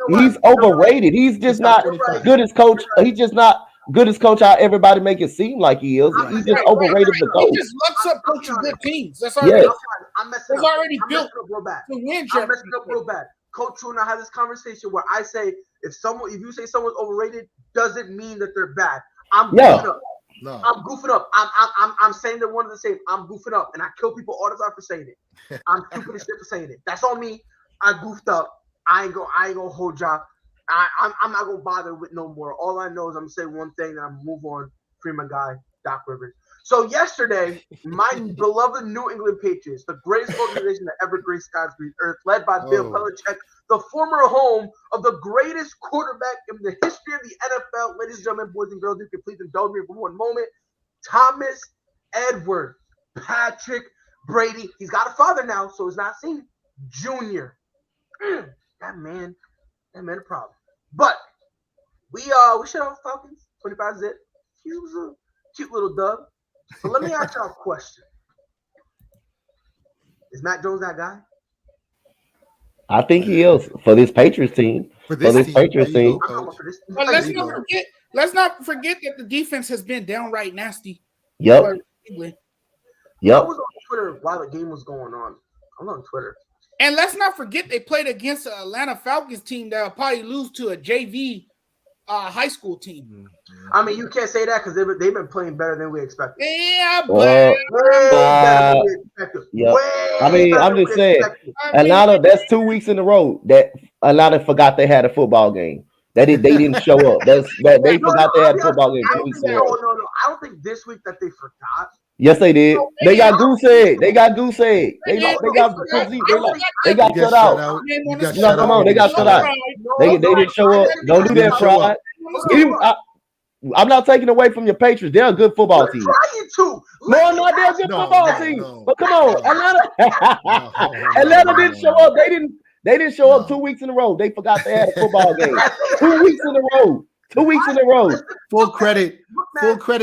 He's overrated. He's just not good as coach. He's just not good as coach. How everybody make it seem like he is. He's just overrated the coach. He just looks up coaching good teams. That's all. Yes. I'm messing up. already built real bad. to win. I'm messing up real bad. Coach True and I had this conversation where I say if you say someone's overrated, doesn't mean that they're bad. I'm goofing up. No. I'm goofing up. I'm saying they're one of the same. I'm goofing up, and I kill people all the time for saying it. I'm stupid as shit for saying it. That's on me. I goofed up. I ain't gonna hold y'all. I'm not gonna bother with no more. All I know is I'm gonna say one thing and I'm gonna move on. Free my guy, Doc Rivers. So yesterday, my beloved New England Patriots, the greatest organization that ever graced God's green earth, led by Bill Belichick, the former home of the greatest quarterback in the history of the NFL. Ladies and gentlemen, boys and girls, you can please indulge me for one moment. Thomas Edward Patrick Brady. He's got a father now, so he's not seen Junior. That man a problem. But we shut off Falcons 25 zip. He was a cute little dub. So let me ask y'all a question. Is Matt Jones that guy? I think he is for this Patriots team. For this Patriots team. But let's not forget that the defense has been downright nasty. Yep. I was on Twitter while the game was going on. I'm on Twitter. And let's not forget they played against the Atlanta Falcons team that will probably lose to a JV high school team. I mean, you can't say that because they've been playing better than we expected. Yeah, but yeah. I mean, I'm just saying, Atlanta. That's 2 weeks in a row that Atlanta forgot they had a football game. They didn't show up. They forgot they had a football game 2 weeks in a row. No. I don't think this week that they forgot. Yes, they did. They got goose egg. They got shut out. Come on, they got shut out. They didn't show up. Don't do that, Pride. I'm not taking away from your Patriots. They're a good football team. No, they're a good football team. But come on, Atlanta didn't show up. They didn't show up 2 weeks in a row. They forgot they had a football game. 2 weeks in a row. 2 weeks in a row. Full credit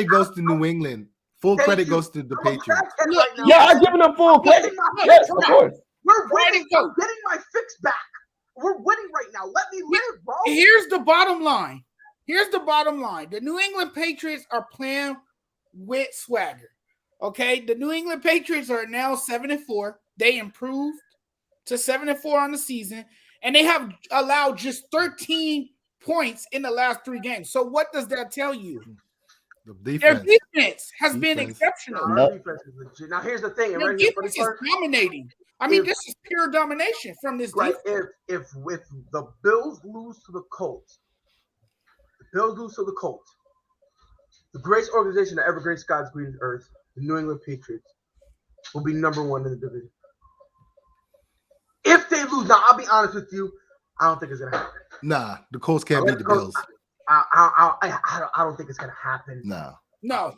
goes to New England. Full credit goes to the Patriots. Yeah, I'm giving them full credit. Yes, of course. We're winning. I'm getting my fix back. We're winning right now. Let me live, bro. Here's the bottom line. The New England Patriots are playing with swagger. Okay, the New England Patriots are now 7-4. They improved to 7-4 on the season, and they have allowed just 13 points in the last 3 games. So what does that tell you? Their defense has been exceptional. Now here's the thing. Their defense is dominating. I mean, this is pure domination from this defense. If the Bills lose to the Colts, the greatest organization that ever graced God's green earth, the New England Patriots, will be number 1 in the division. If they lose, now I'll be honest with you, I don't think it's gonna happen. Nah, the Colts can't beat the Bills. I don't think it's gonna happen. No.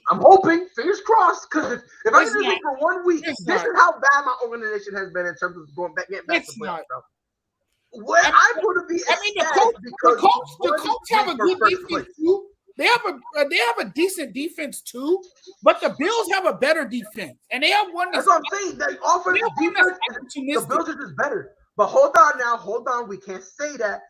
I'm hoping, fingers crossed, because if I do this for 1 week, this is how bad my organization has been in terms of getting back to playoffs. I'm going to be the Colts have a good defense too. They have a decent defense too, but the Bills have a better defense, and they have one. That's what I'm saying. They offer the Bills are just better. But hold on, we can't say that.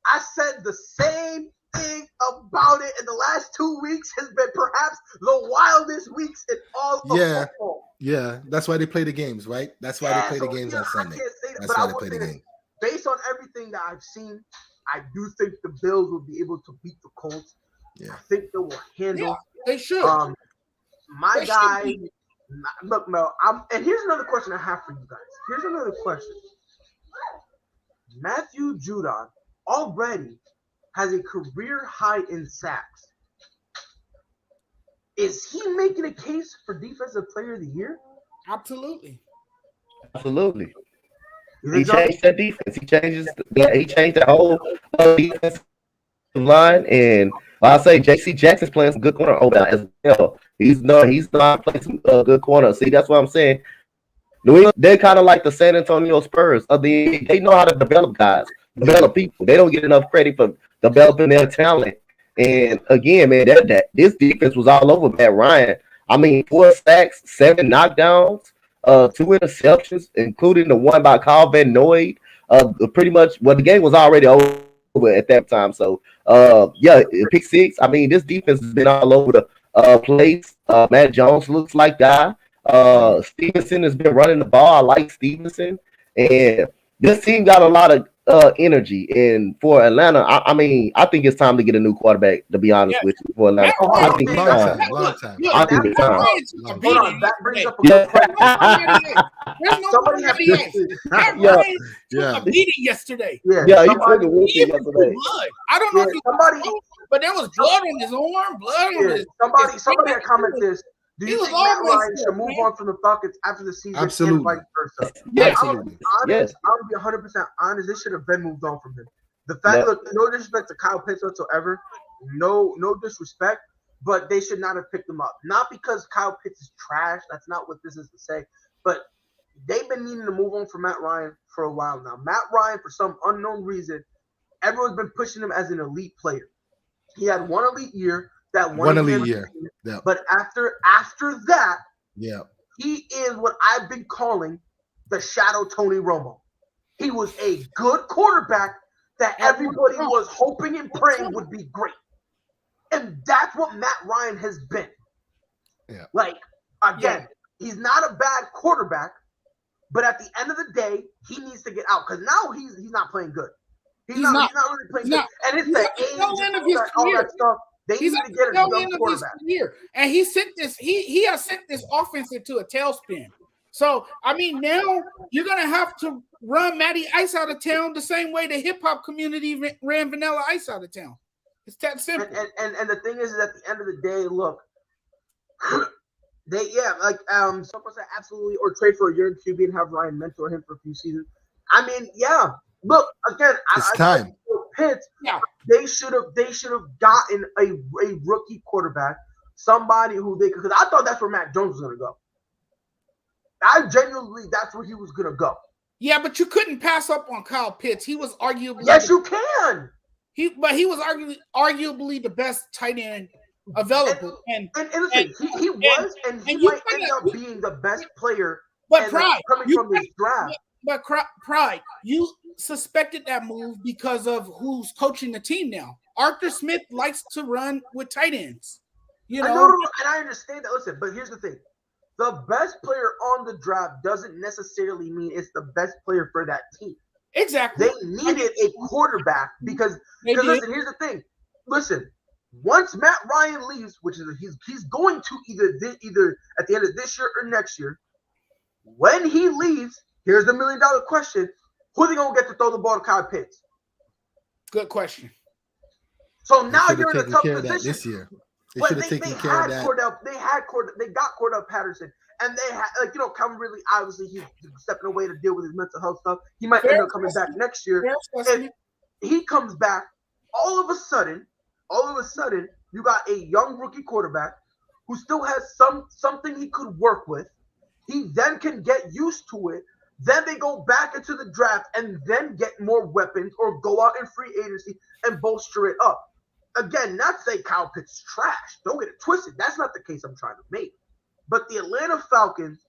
I said the same everything about it. And the last 2 weeks has been perhaps the wildest weeks in all of football. Yeah, that's why they play the games, right? That's why they play the games on Sunday. I can't say that, that's but why I they will play say the that game. based on everything that I've seen, I do think the Bills will be able to beat the Colts. Yeah. I think they will handle. Yeah, they should. My They guy, should be. look, Mel. And here's another question I have for you guys. Here's another question. Matthew Judon already has a career high in sacks. Is he making a case for Defensive Player of the Year? Absolutely. Absolutely. You He think so? changed that defense. He changed the whole defensive line, and I say J.C. Jackson's playing some good corner over there as well. He's not playing some good corner. See, that's what I'm saying. New England, they're kind of like the San Antonio Spurs. They know how to develop guys, develop people. They don't get enough credit for developing their talent. And again, man, that this defense was all over Matt Ryan. I mean, 4 sacks, 7 knockdowns, 2 interceptions, including the one by Kyle Van Noy. Pretty much, the game was already over at that time. So, pick 6. I mean, this defense has been all over the place. Matt Jones looks like guy. Stevenson has been running the ball. I like Stevenson, and this team got a lot of energy. And for Atlanta, I mean, I think it's time to get a new quarterback. To be honest with you, for Atlanta, Long I think it's time. time. Long time. I think it's time. Hold on, that brings up a good point. There's no Somebody have Matt Yeah. Ryan Yeah. took a beating yesterday. Yeah, he somebody, took a whooping yesterday. Blood. I don't know if somebody, but there was blood on his arm, blood on his. somebody had commented this. Do you He was think Matt always Ryan there, should move man. on from the Falcons after the season Absolutely. and vice versa? Absolutely. Yes. I'm gonna be 100% honest. They should have been moved on from him. The fact, look, no disrespect to Kyle Pitts whatsoever, no disrespect, but they should not have picked him up. Not because Kyle Pitts is trash. That's not what this is to say. But they've been needing to move on from Matt Ryan for a while now. Matt Ryan, for some unknown reason, everyone's been pushing him as an elite player. He had one elite year. One elite year. Yeah. But after that, Yeah. he is what I've been calling the shadow Tony Romo. He was a good quarterback that everybody was hoping and praying would be great. And that's what Matt Ryan has been. Yeah. Like, again, he's not a bad quarterback, but at the end of the day, he needs to get out because now he's not playing good. He's not really playing good. And it's the age and all that stuff. They need to get a young quarterback. And he sent this. He has sent this offense into a tailspin. So I mean, now you're gonna have to run Matty Ice out of town the same way the hip hop community ran Vanilla Ice out of town. It's that simple. And the thing is at the end of the day, look, someone said absolutely, or trade for a young QB and have Ryan mentor him for a few seasons. I mean, yeah. Look again. It's time. Pitts. Yeah. They should have gotten a rookie quarterback, somebody who they could. Because I thought that's where Mac Jones was gonna go. That's where he was gonna go. Yeah, but you couldn't pass up on Kyle Pitts. He was arguably you can. He was arguably the best tight end available. And listen, he was, and he might end up being the best player. But Pride, coming from this draft. But Pride, you suspected that move because of who's coaching the team now. Arthur Smith likes to run with tight ends. You know, and I understand that. Listen, but here's the thing. The best player on the draft doesn't necessarily mean it's the best player for that team. Exactly. They needed a quarterback because listen, here's the thing. Listen, once Matt Ryan leaves, which is he's going to either at the end of this year or next year, when he leaves, here's the $1 million question: who are they gonna get to throw the ball to Kyle Pitts? Good question. So now you're in a tough position. This year. They should have taken care of that. They got Cordell Patterson, and they had Calvin Ridley. Obviously, he's stepping away to deal with his mental health stuff. He might end up coming back next year. If he comes back, all of a sudden, you got a young rookie quarterback who still has something he could work with. He then can get used to it. Then they go back into the draft and then get more weapons or go out in free agency and bolster it up. Again, not say Kyle Pitts is trash. Don't get it twisted. That's not the case I'm trying to make. But the Atlanta Falcons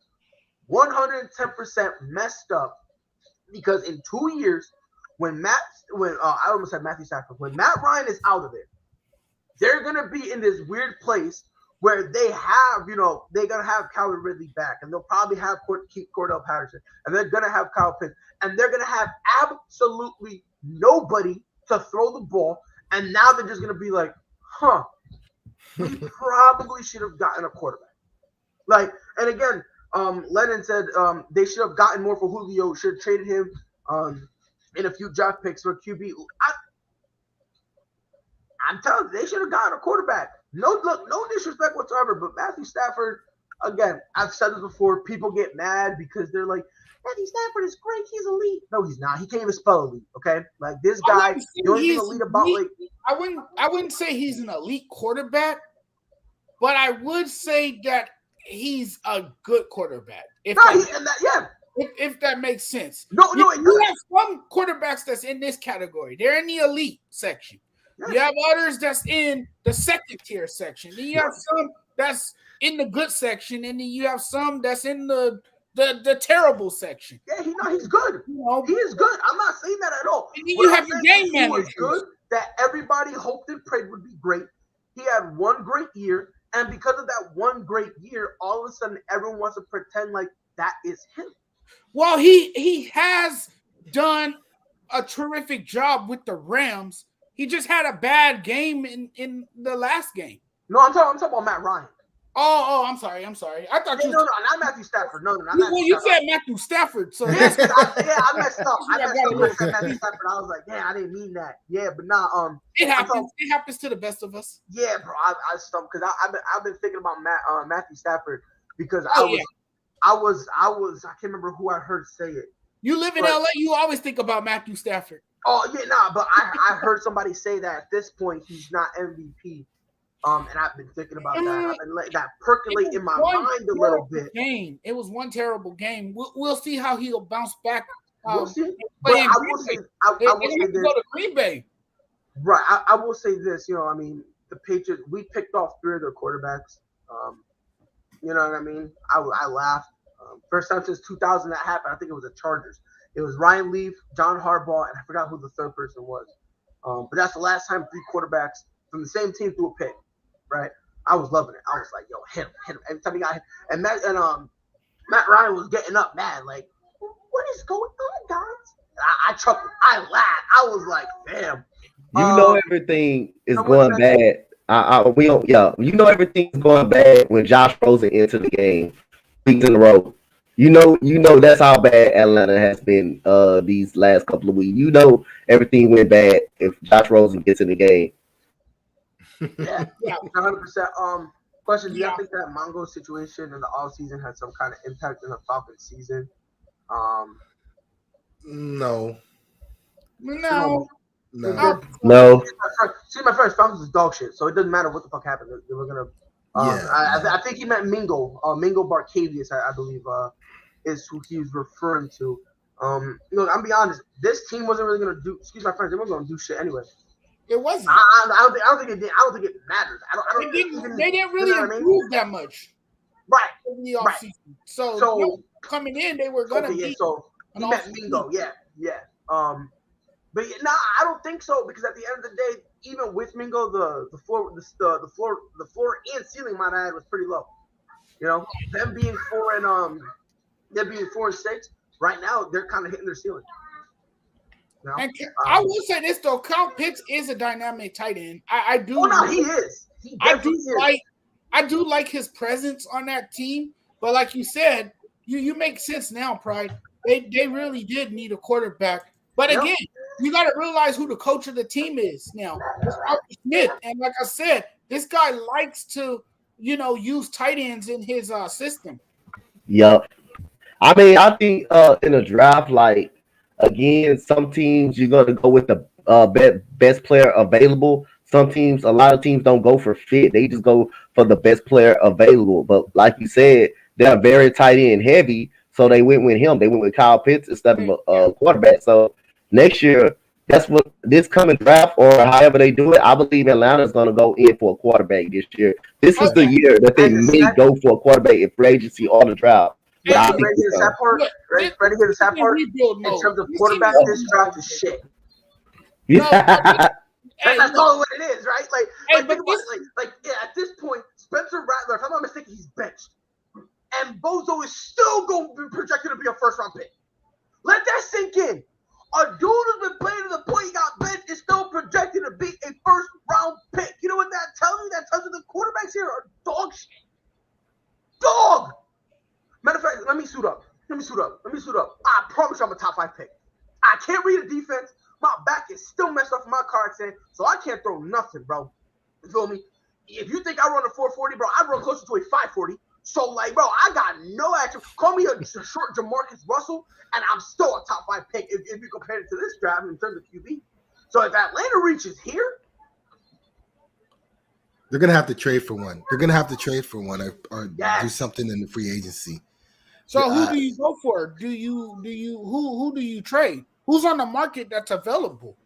110% messed up because in 2 years, when Matt Ryan is out of there, they're gonna be in this weird place where they have, they're gonna have Calvin Ridley back, and they'll probably have Cordell Patterson, and they're gonna have Kyle Pitts, and they're gonna have absolutely nobody to throw the ball, and now they're just gonna be like, we probably should have gotten a quarterback. Like, and again, Lennon said they should have gotten more for Julio, should have traded him in a few draft picks for QB. I'm telling you, they should have gotten a quarterback. No disrespect whatsoever, but Matthew Stafford, again, I've said this before, people get mad because they're like, Matthew Stafford is great, he's elite. No, he's not. He can't even spell elite, okay? Like, this guy, the only thing elite about, like, I wouldn't say he's an elite quarterback, but I would say that he's a good quarterback. If that makes sense. No, you have some quarterbacks that's in this category. They're in the elite section. Yeah. You have others that's in the second tier section. Then you have some that's in the good section, and then you have some that's in the terrible section. Yeah, he's good. He is good. I'm not saying that at all. And then you have your game managers. Good that everybody hoped and prayed would be great. He had one great year, and because of that one great year, all of a sudden everyone wants to pretend like that is him. Well, he has done a terrific job with the Rams. He just had a bad game in the last game. No, I'm talking about Matt Ryan. Oh, I'm sorry. I thought you. No, not Matthew Stafford. No, you said Matthew Stafford. So I messed up. I messed up. I said Matthew Stafford. I was like, I didn't mean that. Yeah, but not. It happens. It happens to the best of us. Yeah, bro. I stumped because I've been thinking about Matthew Stafford because I can't remember who I heard say it. You live in LA. You always think about Matthew Stafford. Oh yeah, but I heard somebody say that at this point he's not MVP. And I've been thinking about that. I've been letting that percolate in my mind a little bit. It was one terrible game. We'll see how he'll bounce back. We'll see. But I will say this. Go to Green Bay. Right. I will say this. The Patriots. We picked off 3 of their quarterbacks. You know what I mean? I laughed. First time since 2000 that happened. I think it was the Chargers. It was Ryan Leaf, John Harbaugh, and I forgot who the third person was. But that's the last time 3 quarterbacks from the same team threw a pick. Right, I was loving it. I was like, "Yo, hit him!" Every time he got hit, and Matt Ryan was getting up mad, like, "What is going on, guys?" I chuckled, I laughed, I was like, "Damn!" Everything is going bad. You know everything's going bad when Josh Rosen entered the game weeks in a row. You know that's how bad Atlanta has been these last couple of weeks. You know everything went bad if Josh Rosen gets in the game. Yeah, 100%. Question: do you think that Mongo situation in the offseason had some kind of impact in the Falcons season? No. See, my friends, Falcons is dog shit, so it doesn't matter what the fuck happened. They were gonna. I think he meant Mingo. Mingo Barcavius, I believe, is who he's referring to. Look, I'm be honest. This team wasn't really gonna do. Excuse my friends, they weren't gonna do shit anyway. It wasn't. I don't think it did. I don't think it matters. They didn't really improve that much. Right. In the offseason. So coming in, they were gonna be. So he meant Mingo. Yeah. But I don't think so because at the end of the day, even with Mingo, the floor and ceiling, might add, was pretty low. Them being 4 and 6 right now, they're kind of hitting their ceiling. And I will say this though, Kyle Pitts is a dynamic tight end. I do. Oh no, he is. I do like his presence on that team. But like you said, you make sense now, Pride. They really did need a quarterback. But again, you got to realize who the coach of the team is now. It's Arthur Smith, and like I said, this guy likes to use tight ends in his system. Yep. I think in a draft like. Again, some teams you're going to go with the best player available. Some teams, a lot of teams don't go for fit. They just go for the best player available. But like you said, they're very tight end heavy, so they went with him. They went with Kyle Pitts instead of a quarterback. So next year, that's what this coming draft or however they do it. I believe Atlanta's going to go in for a quarterback this year. This is the year that they may go for a quarterback in free agency or the draft. Ready to hear the sad part? In terms of quarterback, this draft is shit. Yeah. That's all what it is, right? Like, Hey, think about it. Yeah, at this point, Spencer Rattler, if I'm not mistaken, he's benched. And Bozo is still going to be projected to be a first-round pick. Let that sink in. A dude who's been playing to the point he got benched is still projected to be a first-round pick. You know what that tells you? That tells you the quarterbacks here are dog shit. Dog! Matter of fact, let me suit up. I promise you I'm a top 5 pick. I can't read a defense. My back is still messed up from my car accident, so I can't throw nothing, bro. You feel me? If you think I run a 440, bro, I run closer to a 540. So, like, bro, I got no action. Call me a short Jamarcus Russell, and I'm still a top 5 pick if you compare it to this draft in terms of QB. So if Atlanta reaches here, they're gonna have to trade for one. Or do something in the free agency. So who do you go for? Who do you trade? Who's on the market that's available?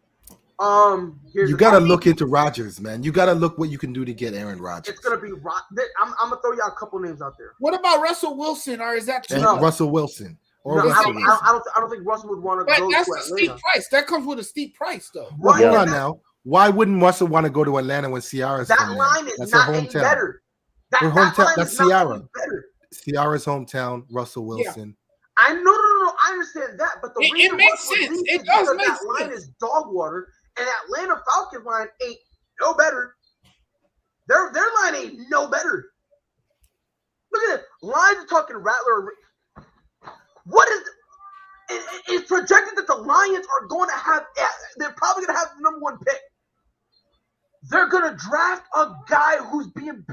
You gotta look into Rodgers, man. You gotta look what you can do to get Aaron Rodgers. It's gonna be I'm gonna throw you out a couple names out there. What about Russell Wilson, or is that Russell Wilson? I don't think Russell would want to go. That's a steep price. That comes with a steep price, though. Hold on now. Why wouldn't Russell want to go to Atlanta when Ciara's that from line there? is That's not her any hometown. better. Her hometown. That's Ciara. Better. Ciara's hometown. Russell Wilson. Yeah. I know. I understand that, but the reason it makes sense. It does make sense. That line is dog water, and Atlanta Falcons line ain't no better. Their line ain't no better. Look at it. Lines are talking Rattler. What is? It's projected that the Lions are going to have. They're probably going to have the number 1 pick. They're going to draft a guy who's being.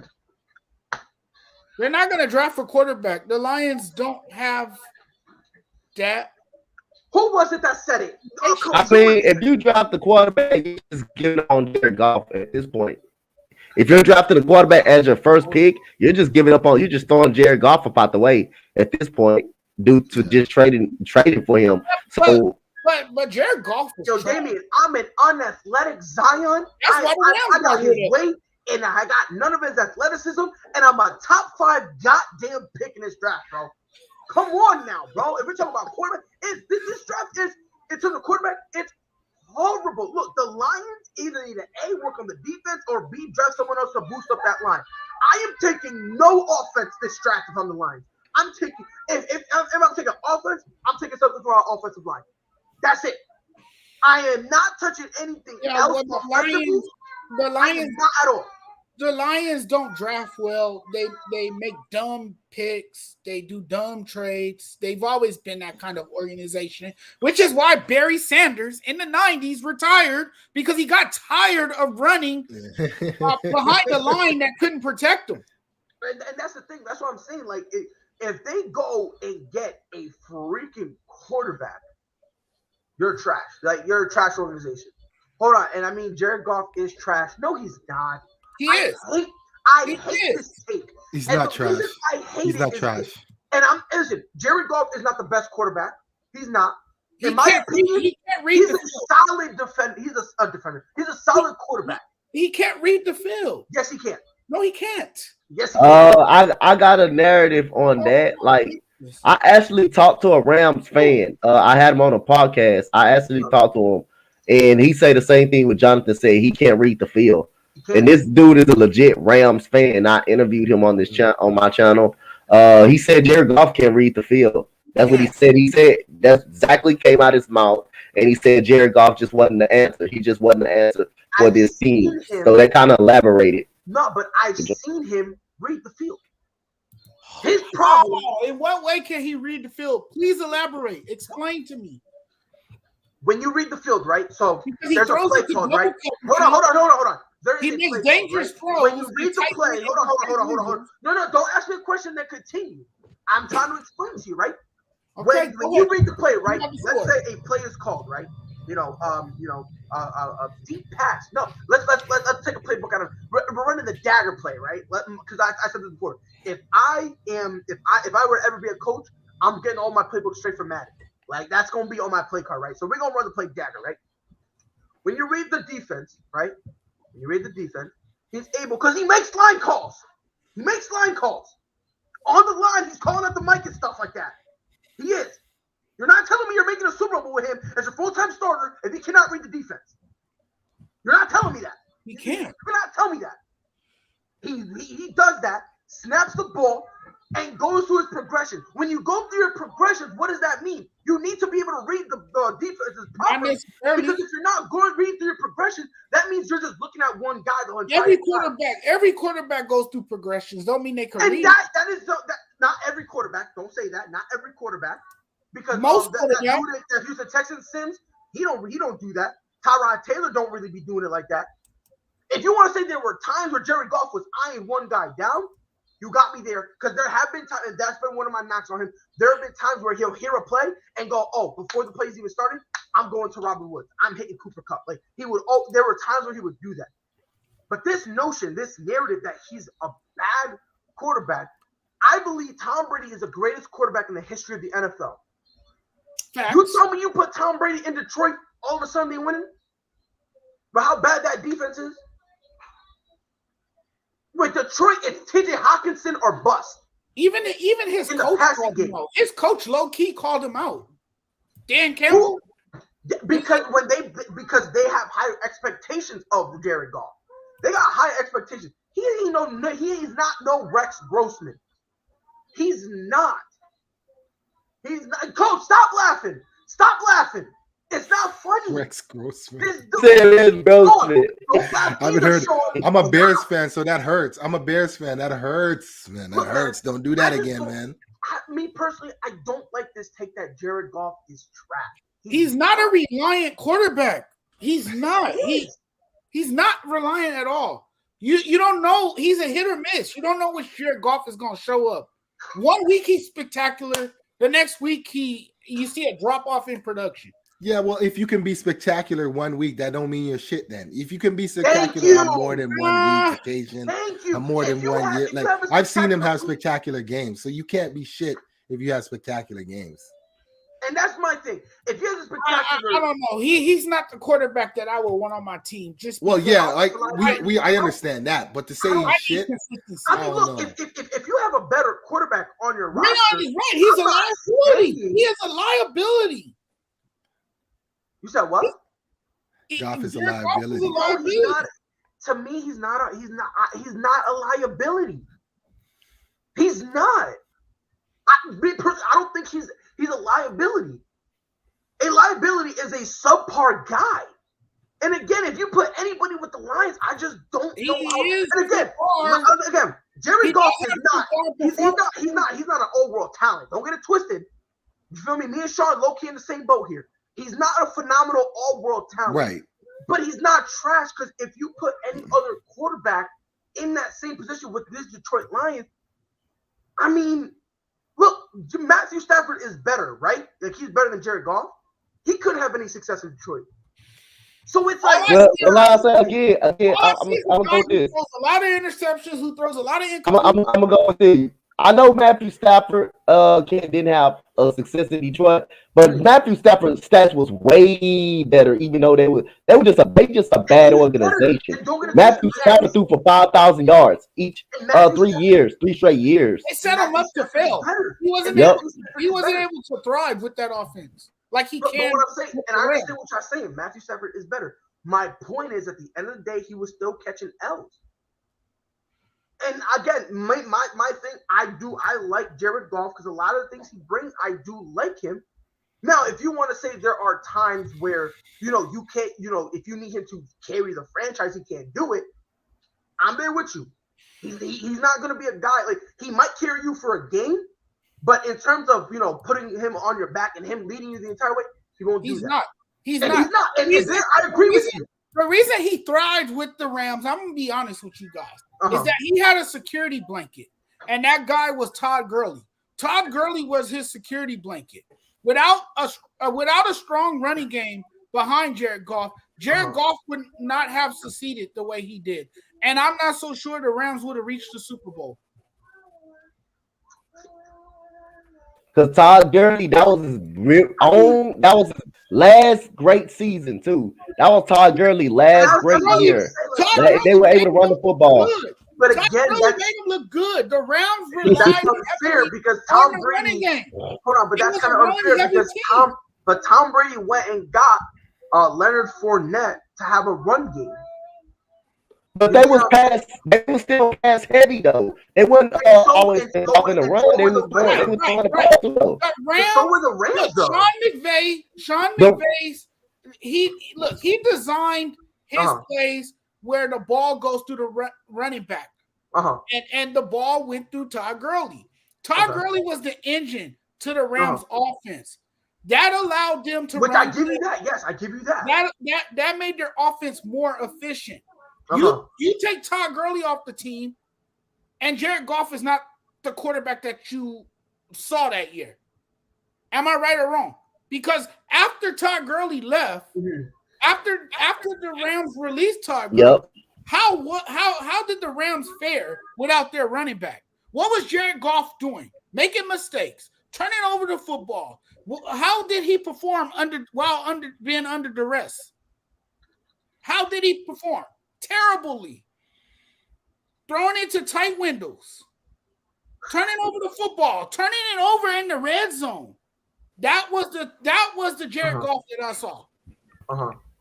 They're not going to draft for quarterback. The Lions don't have that. Who was it that said it? I mean, if you draft the quarterback, you just give it on Jared Goff at this point. If you're drafting the quarterback as your first pick, you're just giving up on. You're just throwing Jared Goff up out the way at this point, due to just trading for him. So, but Jared Goff. Yo, Damien, I'm an unathletic Zion. That's why I got his weight, and I got none of his athleticism, and I'm a top 5 goddamn pick in this draft, bro. Come on now, bro. If we're talking about quarterback, this draft is in terms of quarterback, it's horrible. Look, the Lions either need to A, work on the defense, or B, draft someone else to boost up that line. I am taking no offense this draft if I'm the Lions. I'm taking if I'm taking offense, I'm taking something for our offensive line. That's it. I am not touching anything else. The Lions not at all. The Lions don't draft well. They make dumb picks. They do dumb trades. They've always been that kind of organization, which is why Barry Sanders in the 90s retired, because he got tired of running behind the line that couldn't protect him. And that's the thing. That's what I'm saying. Like, if they go and get a freaking quarterback, you're trash. Like, you're a trash organization. Hold on. And I mean, Jared Goff is trash. No, he's not. He is. I hate this take. He's not trash. He's not trash. And listen, Jared Goff is not the best quarterback. He's not. In my opinion, he can't read he's a solid defender. He's a defender. He's a solid quarterback. He can't read the field. Yes, he can. No, he can't. Yes, he can. I got a narrative on that. Like, I actually talked to a Rams fan. I had him on a podcast. I actually talked to him, and he said the same thing what Jonathan said. He can't read the field. And this dude is a legit Rams fan. I interviewed him on this on my channel. He said Jared Goff can't read the field. That's what he said. He said that exactly came out of his mouth. And he said Jared Goff just wasn't the answer. He just wasn't the answer for this team. So they kind of elaborated. No, but I've seen him read the field. His problem. In what way can he read the field? Please elaborate. Explain to me. When you read the field, right? So there's a play called, right? Hold on. He makes dangerous throws. When you read the play, hold on. No, don't ask me a question that continue. I'm trying to explain to you, right? Okay, when you read the play, right? Let's say a play is called, right? A deep pass. No, let's take a playbook out of. We're running the dagger play, right? Because I said this before. If I were to ever be a coach, I'm getting all my playbooks straight from Madden. Like, that's gonna be on my play card, right? So we're gonna run the play dagger, right? When you read the defense, right? When you read the defense, he's able, because he makes line calls. He makes line calls. On the line, he's calling at the mic and stuff like that. He is. You're not telling me you're making a Super Bowl with him as your full-time starter if he cannot read the defense. You're not telling me that. He can't. You cannot tell me that. He does that, snaps the ball, and goes through his progression. When you go through your progressions, what does that mean? You need to be able to read the defenses properly. Because if you're not going to read through your progression, that means you're just looking at one guy the entire Every quarterback goes through progressions. Don't mean they can read. That is not every quarterback. Don't say that. Not every quarterback. Because most that Houston Texans Sims, he don't do that. Tyrod Taylor don't really be doing it like that. If you want to say there were times where Jared Goff was eyeing one guy down, you got me there, because there have been times, and that's been one of my knocks on him. There have been times where he'll hear a play and go, "Oh, before the play's even started, I'm going to Robert Woods. I'm hitting Cooper Kupp." Like he would. Oh, there were times where he would do that. But this notion, this narrative that he's a bad quarterback, I believe Tom Brady is the greatest quarterback in the history of the NFL. Facts. You tell me you put Tom Brady in Detroit, all of a sudden they winning? But how bad that defense is? With Detroit, it's TJ Hawkinson or bust. Even his coach called him out. His coach low key called him out. Dan Campbell. Because they have higher expectations of Jared Goff. They got high expectations. He is not no Rex Grossman. He's not. He's not. Coach, stop laughing. Stop laughing. It's not funny. Rex Grossman. I'm a Bears fan, so that hurts. I'm a Bears fan. That hurts, man. That hurts. Don't do that again, man. Me personally, I don't like this take that Jared Goff is trash. He's not a reliant quarterback. He's not. He's not reliant at all. You don't know. He's a hit or miss. You don't know which Jared Goff is going to show up. 1 week he's spectacular. The next week you see a drop off in production. Yeah, well, if you can be spectacular 1 week, that don't mean you're shit then. If you can be spectacular on more than 1 week occasion, on more than 1 year. Like I've seen him have spectacular games. So you can't be shit if you have spectacular games. And that's my thing. If you're spectacular, I don't know. He's not the quarterback that I would want on my team. Just well, yeah, like I understand that, but to say he's shit, I mean, look, if you have a better quarterback on your roster, he's right. He's a liability. He is a liability. You said what? Goff is a liability. To me, he's not a liability. He's not. I don't think he's a liability. A liability is a subpar guy. And again, if you put anybody with the Lions, I just don't know how. And again, Jared Goff is not. He's not an overall talent. Don't get it twisted. You feel me? Me and Sean low key in the same boat here. He's not a phenomenal all-world talent. Right. But he's not trash, because if you put any other quarterback in that same position with this Detroit Lions, I mean, look, Matthew Stafford is better, right? Like he's better than Jared Goff. He couldn't have any success in Detroit. So it's like again, I'm gonna go with this. Who throws a lot of interceptions, who throws a lot of I'm gonna go with this. I know Matthew Stafford didn't have a success in Detroit, but Matthew Stafford's stats was way better, even though they were just a bad organization. Matthew Stafford threw for 5,000 yards each 3 straight years. They set him up to fail. He wasn't able to thrive with that offense. Like he can. But what I'm saying, and I understand what you're saying, Matthew Stafford is better. My point is, at the end of the day, he was still catching L's. And again, my thing, I like Jared Goff because a lot of the things he brings, I do like him. Now, if you want to say there are times where, you can't, if you need him to carry the franchise, he can't do it. I'm there with you. He's not going to be a guy, like, he might carry you for a game, but in terms of, putting him on your back and him leading you the entire way, he won't do that. He's not. And I agree with you. The reason he thrived with the Rams, I'm going to be honest with you guys, is that he had a security blanket, and that guy was Todd Gurley. Todd Gurley was his security blanket. Without a strong running game behind Jared Goff, Jared Goff would not have succeeded the way he did. And I'm not so sure the Rams would have reached the Super Bowl. Because Todd Gurley, that was his last great season too. That was Todd Gurley last great year. They were able to run the football. Good. But Todd again, Gurley made him look good. The Rams that's unfair because Tom Brady. Hold on, but that's kind of unfair because Tom Brady went and got Leonard Fournette to have a run game. But they was still pass heavy though. They wasn't always involved in the run. They was throwing the pass though. So were the Rams though. Sean McVay, he designed his plays where the ball goes through the running back. And the ball went through Todd Gurley. Todd Gurley was the engine to the Rams offense. That allowed them to run. I give you that. Yes, I give you that. That made their offense more efficient. You take Todd Gurley off the team, and Jared Goff is not the quarterback that you saw that year. Am I right or wrong? Because after Todd Gurley left, after the Rams released Todd Gurley, how did the Rams fare without their running back? What was Jared Goff doing? Making mistakes, turning over the football. How did he perform while being under duress? How did he perform? Terribly. Throwing into tight windows. Turning over the football. Turning it over in the red zone. That was the Jared Goff that I saw.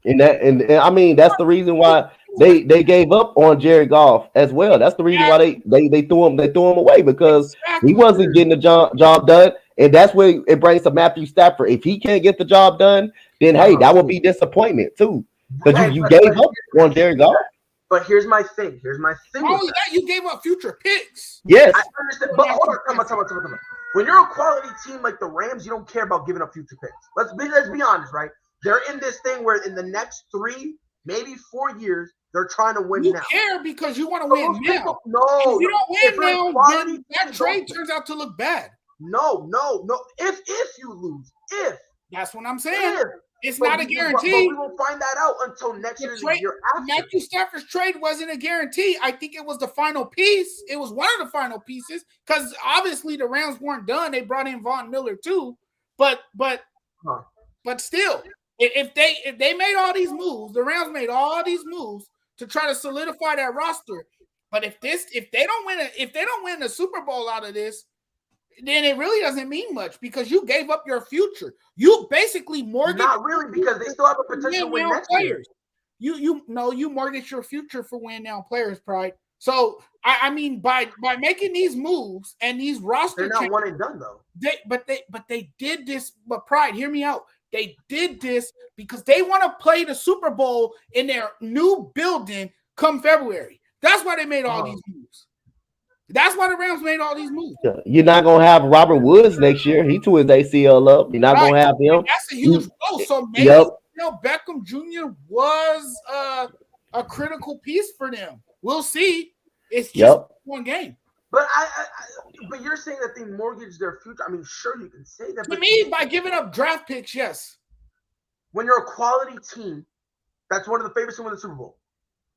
And I mean that's the reason why they gave up on Jared Goff as well. That's the reason why they threw him away because he wasn't getting the job done. And that's where it brings to Matthew Stafford. If he can't get the job done, then hey, that would be disappointment too. Because you gave up on Jared Goff. But here's my thing. Only that you gave up future picks. Yes. I understand. But hold on, come on. When you're a quality team like the Rams, you don't care about giving up future picks. Let's be honest, right? They're in this thing where in the next 3, maybe 4 years, they're trying to win now. You care because you want to win now. No. If you don't win now, then that trade turns out to look bad. No. If you lose, that's what I'm saying. It's not a guarantee. But we won't find that out until next year. Matthew Stafford's trade wasn't a guarantee. I think it was the final piece. It was one of the final pieces because obviously the Rams weren't done. They brought in Von Miller too, but still, if they made all these moves, the Rams made all these moves to try to solidify that roster. But if they don't win the Super Bowl out of this, then it really doesn't mean much because you gave up your future. You basically mortgaged. Not really, because they still have a potential win next year. You mortgage your future for win now players, Pride. So I mean, by making these moves and these roster, they're not one and done though. They did this. But Pride, hear me out. They did this because they want to play the Super Bowl in their new building come February. That's why they made all these moves. That's why the Rams made all these moves. You're not gonna have Robert Woods next year. He tore his ACL up. You're not gonna have him. That's a huge blow. So maybe Beckham Jr. was a critical piece for them. We'll see. It's just one game. But but you're saying that they mortgage their future. I mean, sure you can say that. To me, by giving up draft picks, yes. When you're a quality team, that's one of the favorites to win the Super Bowl.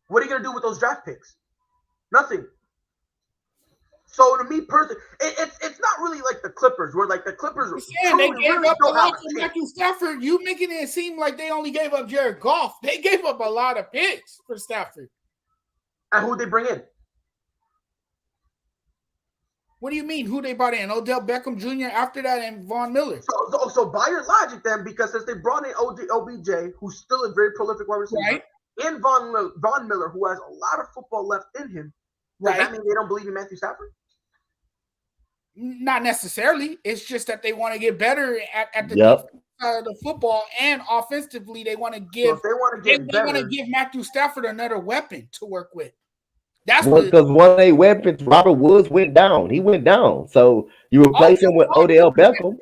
What are you gonna do with those draft picks? Nothing. So to me personally, it's not really like the Clippers, where like the Clippers they gave up a lot for Matthew Stafford. You making it seem like they only gave up Jared Goff. They gave up a lot of picks for Stafford. And who they bring in? What do you mean? Who they brought in? Odell Beckham Jr. after that and Von Miller. So by your logic then, because since they brought in OBJ, who's still a very prolific wide receiver, right, and Von Miller, who has a lot of football left in him, does that mean they don't believe in Matthew Stafford? Not necessarily. It's just that they want to get better at the defense side of the football, and offensively they want to give. So they want to give Matthew Stafford another weapon to work with. That's because one of their weapons, Robert Woods, went down. He went down. So you replace him with Odell Beckham.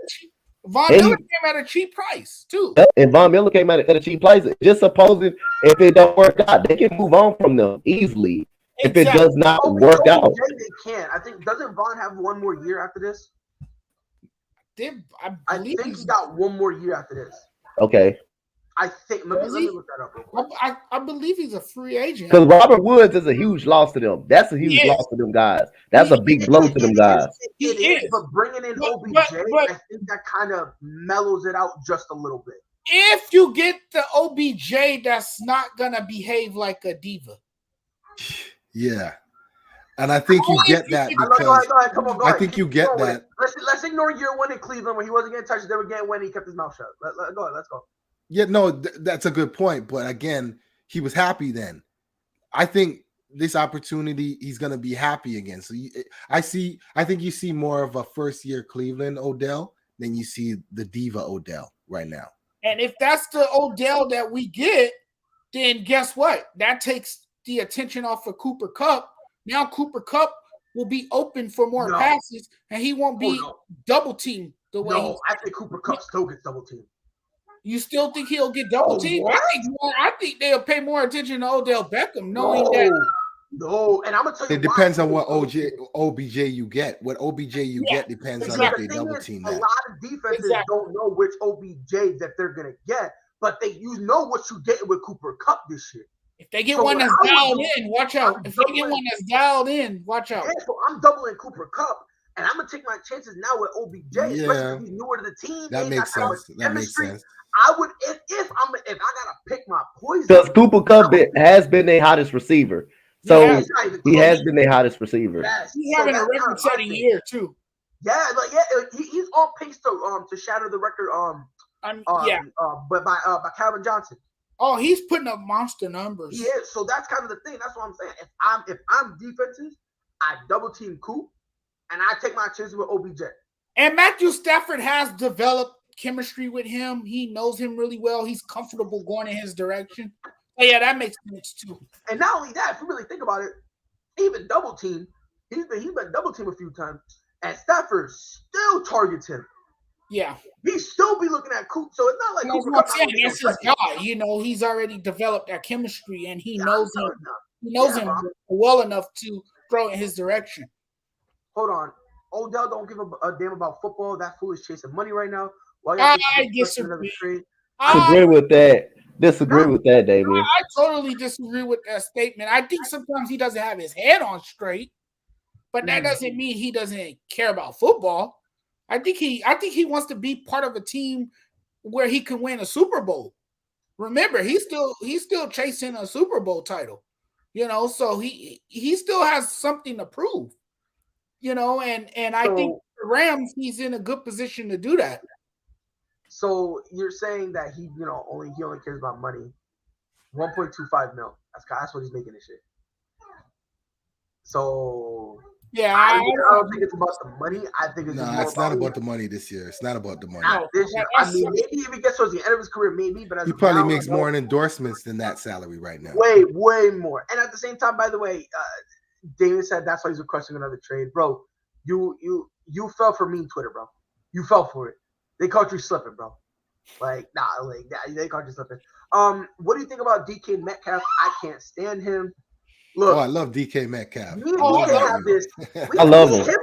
Von Miller came at a cheap price too. And Von Miller came at a cheap price. Just supposing if it don't work out, they can move on from them easily. If it does not work out, they can't. I think doesn't Von have one more year after this? I think he got one more year after this. Okay. I think. Let me look that up real quick. I believe he's a free agent. Because Robert Woods is a huge loss to them. That's a huge loss to them guys. That's a big blow to them guys. It is, but bringing in OBJ, I think that kind of mellows it out just a little bit. If you get the OBJ that's not gonna behave like a diva. Yeah. And I think you get that because I think you get that. Let's ignore year one in Cleveland when he wasn't getting touched. They were getting when he kept his mouth shut. Go ahead, let's go. Yeah, no, that's a good point. But again, he was happy then. I think this opportunity, he's going to be happy again. So I think you see more of a first year Cleveland Odell than you see the diva Odell right now. And if that's the Odell that we get, then guess what? That takes the attention off of Cooper Kupp. Now Cooper Kupp will be open for more passes, and he won't be double teamed the way. No, I think Cooper Kupp still gets double teamed. You still think he'll get double teamed? I think they'll pay more attention to Odell Beckham, knowing that. No, and I'm gonna tell you. It depends on what OBJ you get. What OBJ you get depends on if they double team that. A lot of defenses don't know which OBJ that they're gonna get, but you know what you get with Cooper Kupp this year. If they get one that's dialed in, watch out. If they get one that's dialed in, watch out. Yeah, so I'm doubling Cooper Kupp, and I'm gonna take my chances now with OBJ, especially if he's newer to the team. That makes sense. That makes sense. I would if I gotta pick my poison. Because Cooper Kupp has been their hottest receiver. So he has been their hottest receiver. Yes. He's having a record-setting year too. Yeah, he's on pace to shatter the record. But by Calvin Johnson. Oh, he's putting up monster numbers. Yeah, so that's kind of the thing. That's what I'm saying. If I'm defenses, I double team Coop, and I take my chances with OBJ. And Matthew Stafford has developed chemistry with him. He knows him really well. He's comfortable going in his direction. Oh, yeah, that makes sense too. And not only that, if you really think about it, even double team, he's been double team a few times, and Stafford still targets him. Yeah, he still be looking at Coop, so it's not like that's his guy. You know, he's already developed that chemistry, and he knows him. He knows him well enough to throw in his direction. Hold on, Odell don't give a damn about football. That fool is chasing money right now. I disagree. Disagree with that. Disagree with that, Damien. I totally disagree with that statement. I think sometimes he doesn't have his head on straight, but that doesn't mean he doesn't care about football. I think he wants to be part of a team where he can win a Super Bowl. Remember, he's still chasing a Super Bowl title, you know. So he still has something to prove, you know. And I think the Rams, he's in a good position to do that. So you're saying that he only cares about money, 1.25 mil. That's what he's making this shit. So yeah, I don't think it's about the money. I think it's it's not about the money this year. It's not about the money. Not this year. I mean, maybe if he gets towards the end of his career, maybe. But he probably makes more in endorsements than that salary right now. Way more. And at the same time, by the way, David said that's why he's requesting another trade, bro. You fell for mean Twitter, bro. You fell for it. They caught you slipping, bro. They caught you slipping. What do you think about DK Metcalf? I can't stand him. Look, I love DK Metcalf. I love him.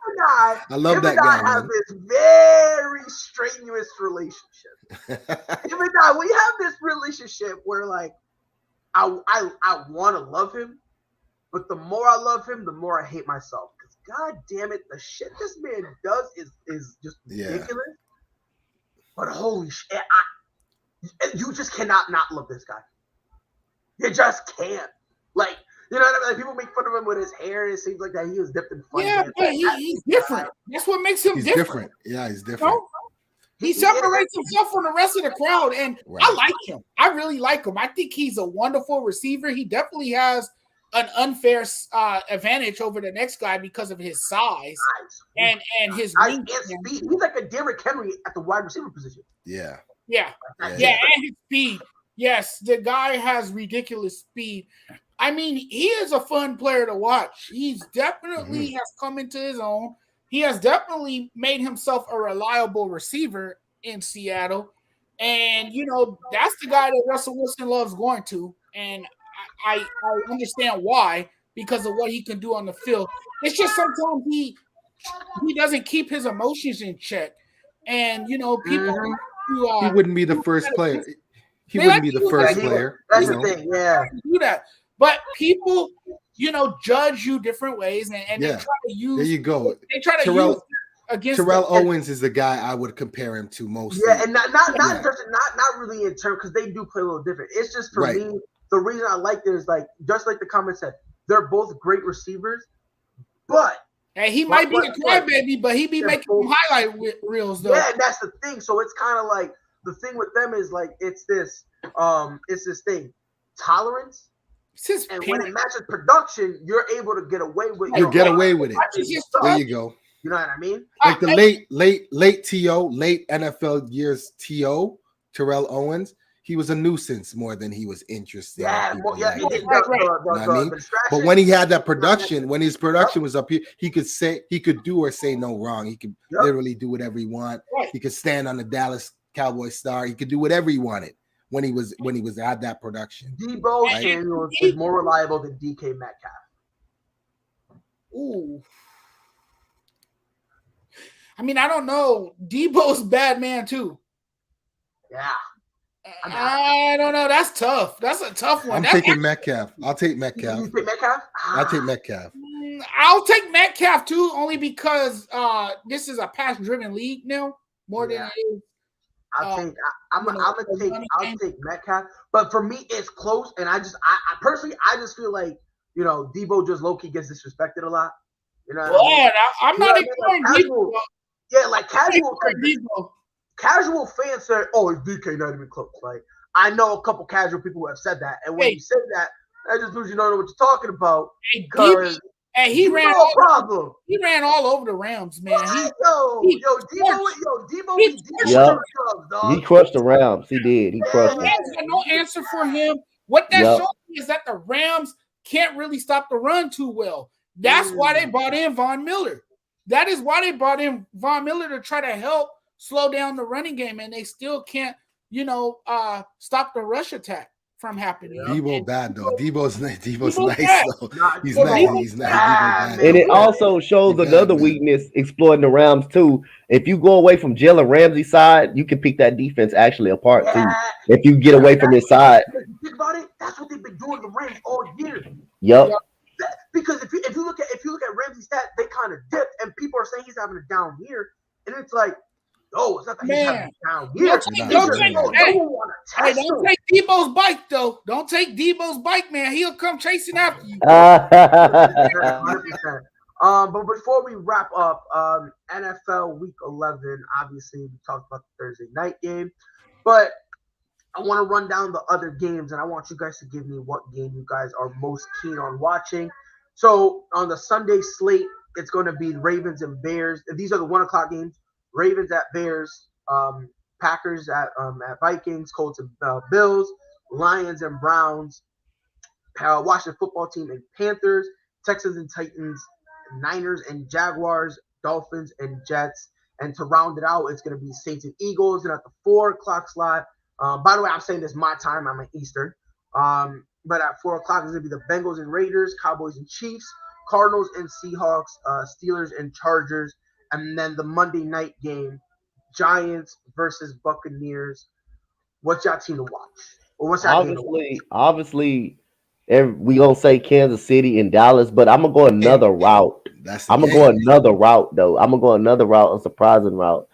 I love that guy. Have this very strenuous relationship. Him and I, we have this relationship where I want to love him, but the more I love him, the more I hate myself. Because God damn it, the shit this man does is just ridiculous. But holy shit, you just cannot not love this guy. You just can't. You know what I mean? People make fun of him with his hair. It seems like that he was dipped in fun. Yeah, but he's different. That's what makes him different. Yeah, he's different. You know? He separates himself from the rest of the crowd, and I like him. I really like him. I think he's a wonderful receiver. He definitely has an unfair advantage over the next guy because of his size and his speed. He's like a Derrick Henry at the wide receiver position. Yeah, and his speed. Yes, the guy has ridiculous speed. I mean, he is a fun player to watch. He's definitely has come into his own. He has definitely made himself a reliable receiver in Seattle. And, that's the guy that Russell Wilson loves going to. And I understand why, because of what he can do on the field. It's just sometimes he doesn't keep his emotions in check. And, people he wouldn't be the first player. He wouldn't be the first player. That's the thing, do that. But people, judge you different ways, and they try to use. There you go. They try to use against Terrell Owens is the guy I would compare him to most. Yeah, and not really in terms, because they do play a little different. It's just for me, the reason I like this is just like the comment said, they're both great receivers, but. And he might be a crybaby, but he be making some highlight reels though. Yeah, and that's the thing. So it's kind of like the thing with them is like it's this thing, tolerance. Since And when it matches production, you're able to get away with You get away with it. There you go. You know what I mean? Like the late NFL years TO, Terrell Owens, he was a nuisance more than he was interesting. Yeah, But but when he had that production, when his production was up here, he could do or say no wrong. He could literally do whatever he want. He could stand on the Dallas Cowboys star. He could do whatever he wanted when he was had that production. Debo Samuel is more reliable than DK Metcalf. Ooh. I mean, I don't know. Debo's bad man too. Yeah. I don't know. That's tough. That's a tough one. I'm taking Metcalf. I'll take Metcalf. You take Metcalf? I'll take Metcalf. I'll take Metcalf too, only because this is a pass-driven league now more than it is. I'll take Metcalf, but for me it's close, and I personally just feel like Debo just low key gets disrespected a lot. You know, I'm not ignoring Debo. Yeah, like casual fans say, "Oh, is DK not even close?" Like I know a couple casual people who have said that, and when you say that just means you don't know what you're talking about. And he ran no problem. He ran all over the Rams, man. Debo. He crushed the Rams. He did. He crushed them. No answer for him. What that shows me is that the Rams can't really stop the run too well. That's why they brought in Von Miller. That is why they brought in Von Miller to try to help slow down the running game, and they still can't, stop the rush attack from happening. Debo bad though. Debo's nice though. He's nice. And it also shows another weakness exploiting the Rams too. If you go away from Jalen Ramsey's side, you can pick that defense actually apart too. If you get away from his side. Think about it. That's what they've been doing the Rams all year. Yep. Because if you look at Ramsey's stats, they kind of dipped, and people are saying he's having a down year, and it's like, oh, it's not that he's having a down year. Don't take Debo's bike though. Don't take Debo's bike, man. He'll come chasing after you. 100%. But before we wrap up, NFL Week 11. Obviously, we talked about the Thursday night game, but I want to run down the other games, and I want you guys to give me what game you guys are most keen on watching. So on the Sunday slate, it's going to be Ravens and Bears. These are the 1:00 games. Ravens at Bears, Packers at Vikings, Colts and Bills, Lions and Browns, Washington Football Team and Panthers, Texans and Titans, Niners and Jaguars, Dolphins and Jets. And to round it out, it's going to be Saints and Eagles. And at the 4:00 slot, by the way, I'm saying this my time. I'm at Eastern. But at 4:00, it's going to be the Bengals and Raiders, Cowboys and Chiefs, Cardinals and Seahawks, Steelers and Chargers. And then the Monday night game, Giants versus Buccaneers. What's your team to watch? Or what's your game to watch? Obviously, we gonna say Kansas City and Dallas, but I'm gonna go another route. I'm gonna go another route, though. I'm gonna go another route, a surprising route.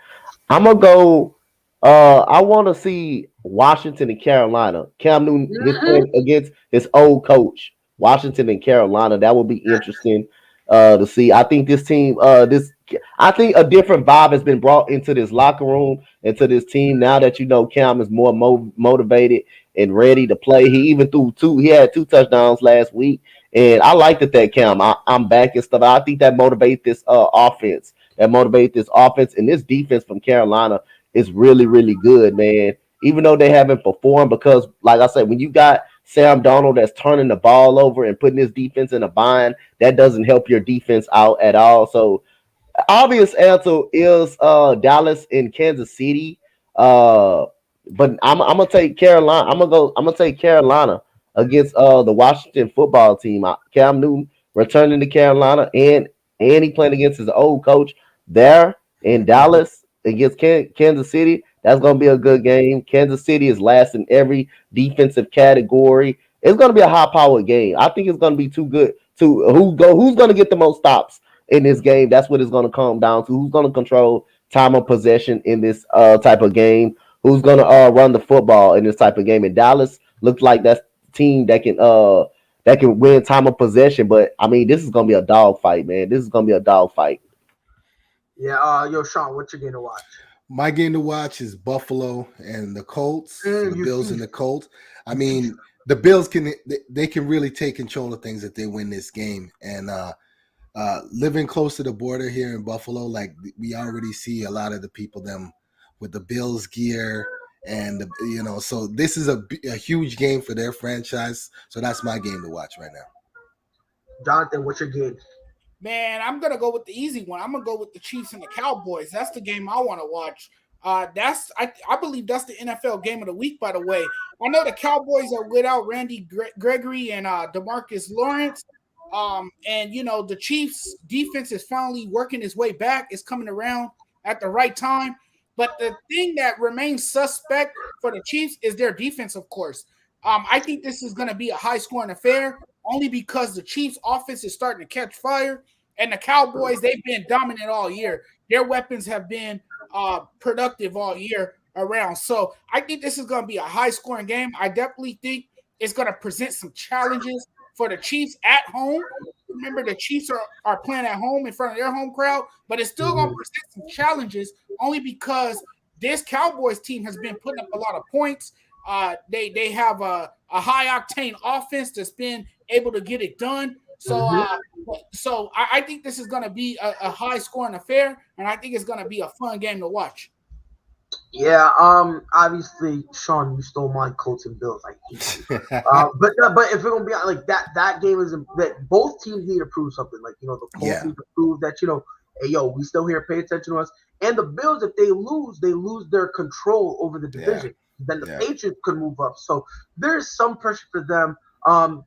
I'm gonna go. I want to see Washington and Carolina. Cam Newton is playing against his old coach. Washington and Carolina. That would be interesting to see. I think this team, I think a different vibe has been brought into this locker room, into this team. Now that Cam is more motivated and ready to play. He even he had 2 touchdowns last week, and I like that Cam. I'm back and stuff. I think that motivates this offense. And this defense from Carolina is really, really good, man. Even though they haven't performed, because, like I said, when you got Sam Darnold that's turning the ball over and putting his defense in a bind, that doesn't help your defense out at all. So, obvious answer is Dallas and Kansas City. But I'm gonna take Carolina. I'm gonna take Carolina against the Washington Football Team. Cam Newton returning to Carolina, and he playing against his old coach there in Dallas against Kansas City. That's going to be a good game. Kansas City is last in every defensive category. It's going to be a high-powered game. I think it's going to be too good. Who's going to get the most stops in this game? That's what it's going to come down to. Who's going to control time of possession in this type of game? Who's going to run the football in this type of game? And Dallas looks like that's a team that can win time of possession. But, I mean, this is going to be a dogfight, man. This is going to be a dogfight. Yeah, Sean, what you going to watch? My game to watch is Buffalo and the Colts. The Bills and the Colts. I mean, the Bills can really take control of things if they win this game. And living close to the border here in Buffalo, like we already see a lot of the people them with the Bills gear, and so this is a huge game for their franchise. So that's my game to watch right now. Jonathan, what's your game? Man, I'm gonna go with the easy one. I'm gonna go with the Chiefs and the Cowboys. That's the game I want to watch. I believe that's the NFL game of the week. By the way, I know the Cowboys are without Randy Gregory and DeMarcus Lawrence, and the Chiefs' defense is finally working its way back. It's coming around at the right time. But the thing that remains suspect for the Chiefs is their defense, of course. I think this is going to be a high-scoring affair only because the Chiefs' offense is starting to catch fire, and the Cowboys, they've been dominant all year. Their weapons have been productive all year around. So I think this is going to be a high-scoring game. I definitely think it's going to present some challenges for the Chiefs at home. Remember, the Chiefs are playing at home in front of their home crowd, but it's still going to present some challenges only because this Cowboys team has been putting up a lot of points. They have a high-octane offense that's been able to get it done. So I think this is going to be a high-scoring affair, and I think it's going to be a fun game to watch. Yeah, obviously, Sean, you stole my Colts and Bills. I hate you. But if we're gonna be like that game is that both teams need to prove something. Like the Colts need to prove that hey yo, we still here, pay attention to us. And the Bills, if they lose their control over the division. Then the Patriots could move up. So there's some pressure for them.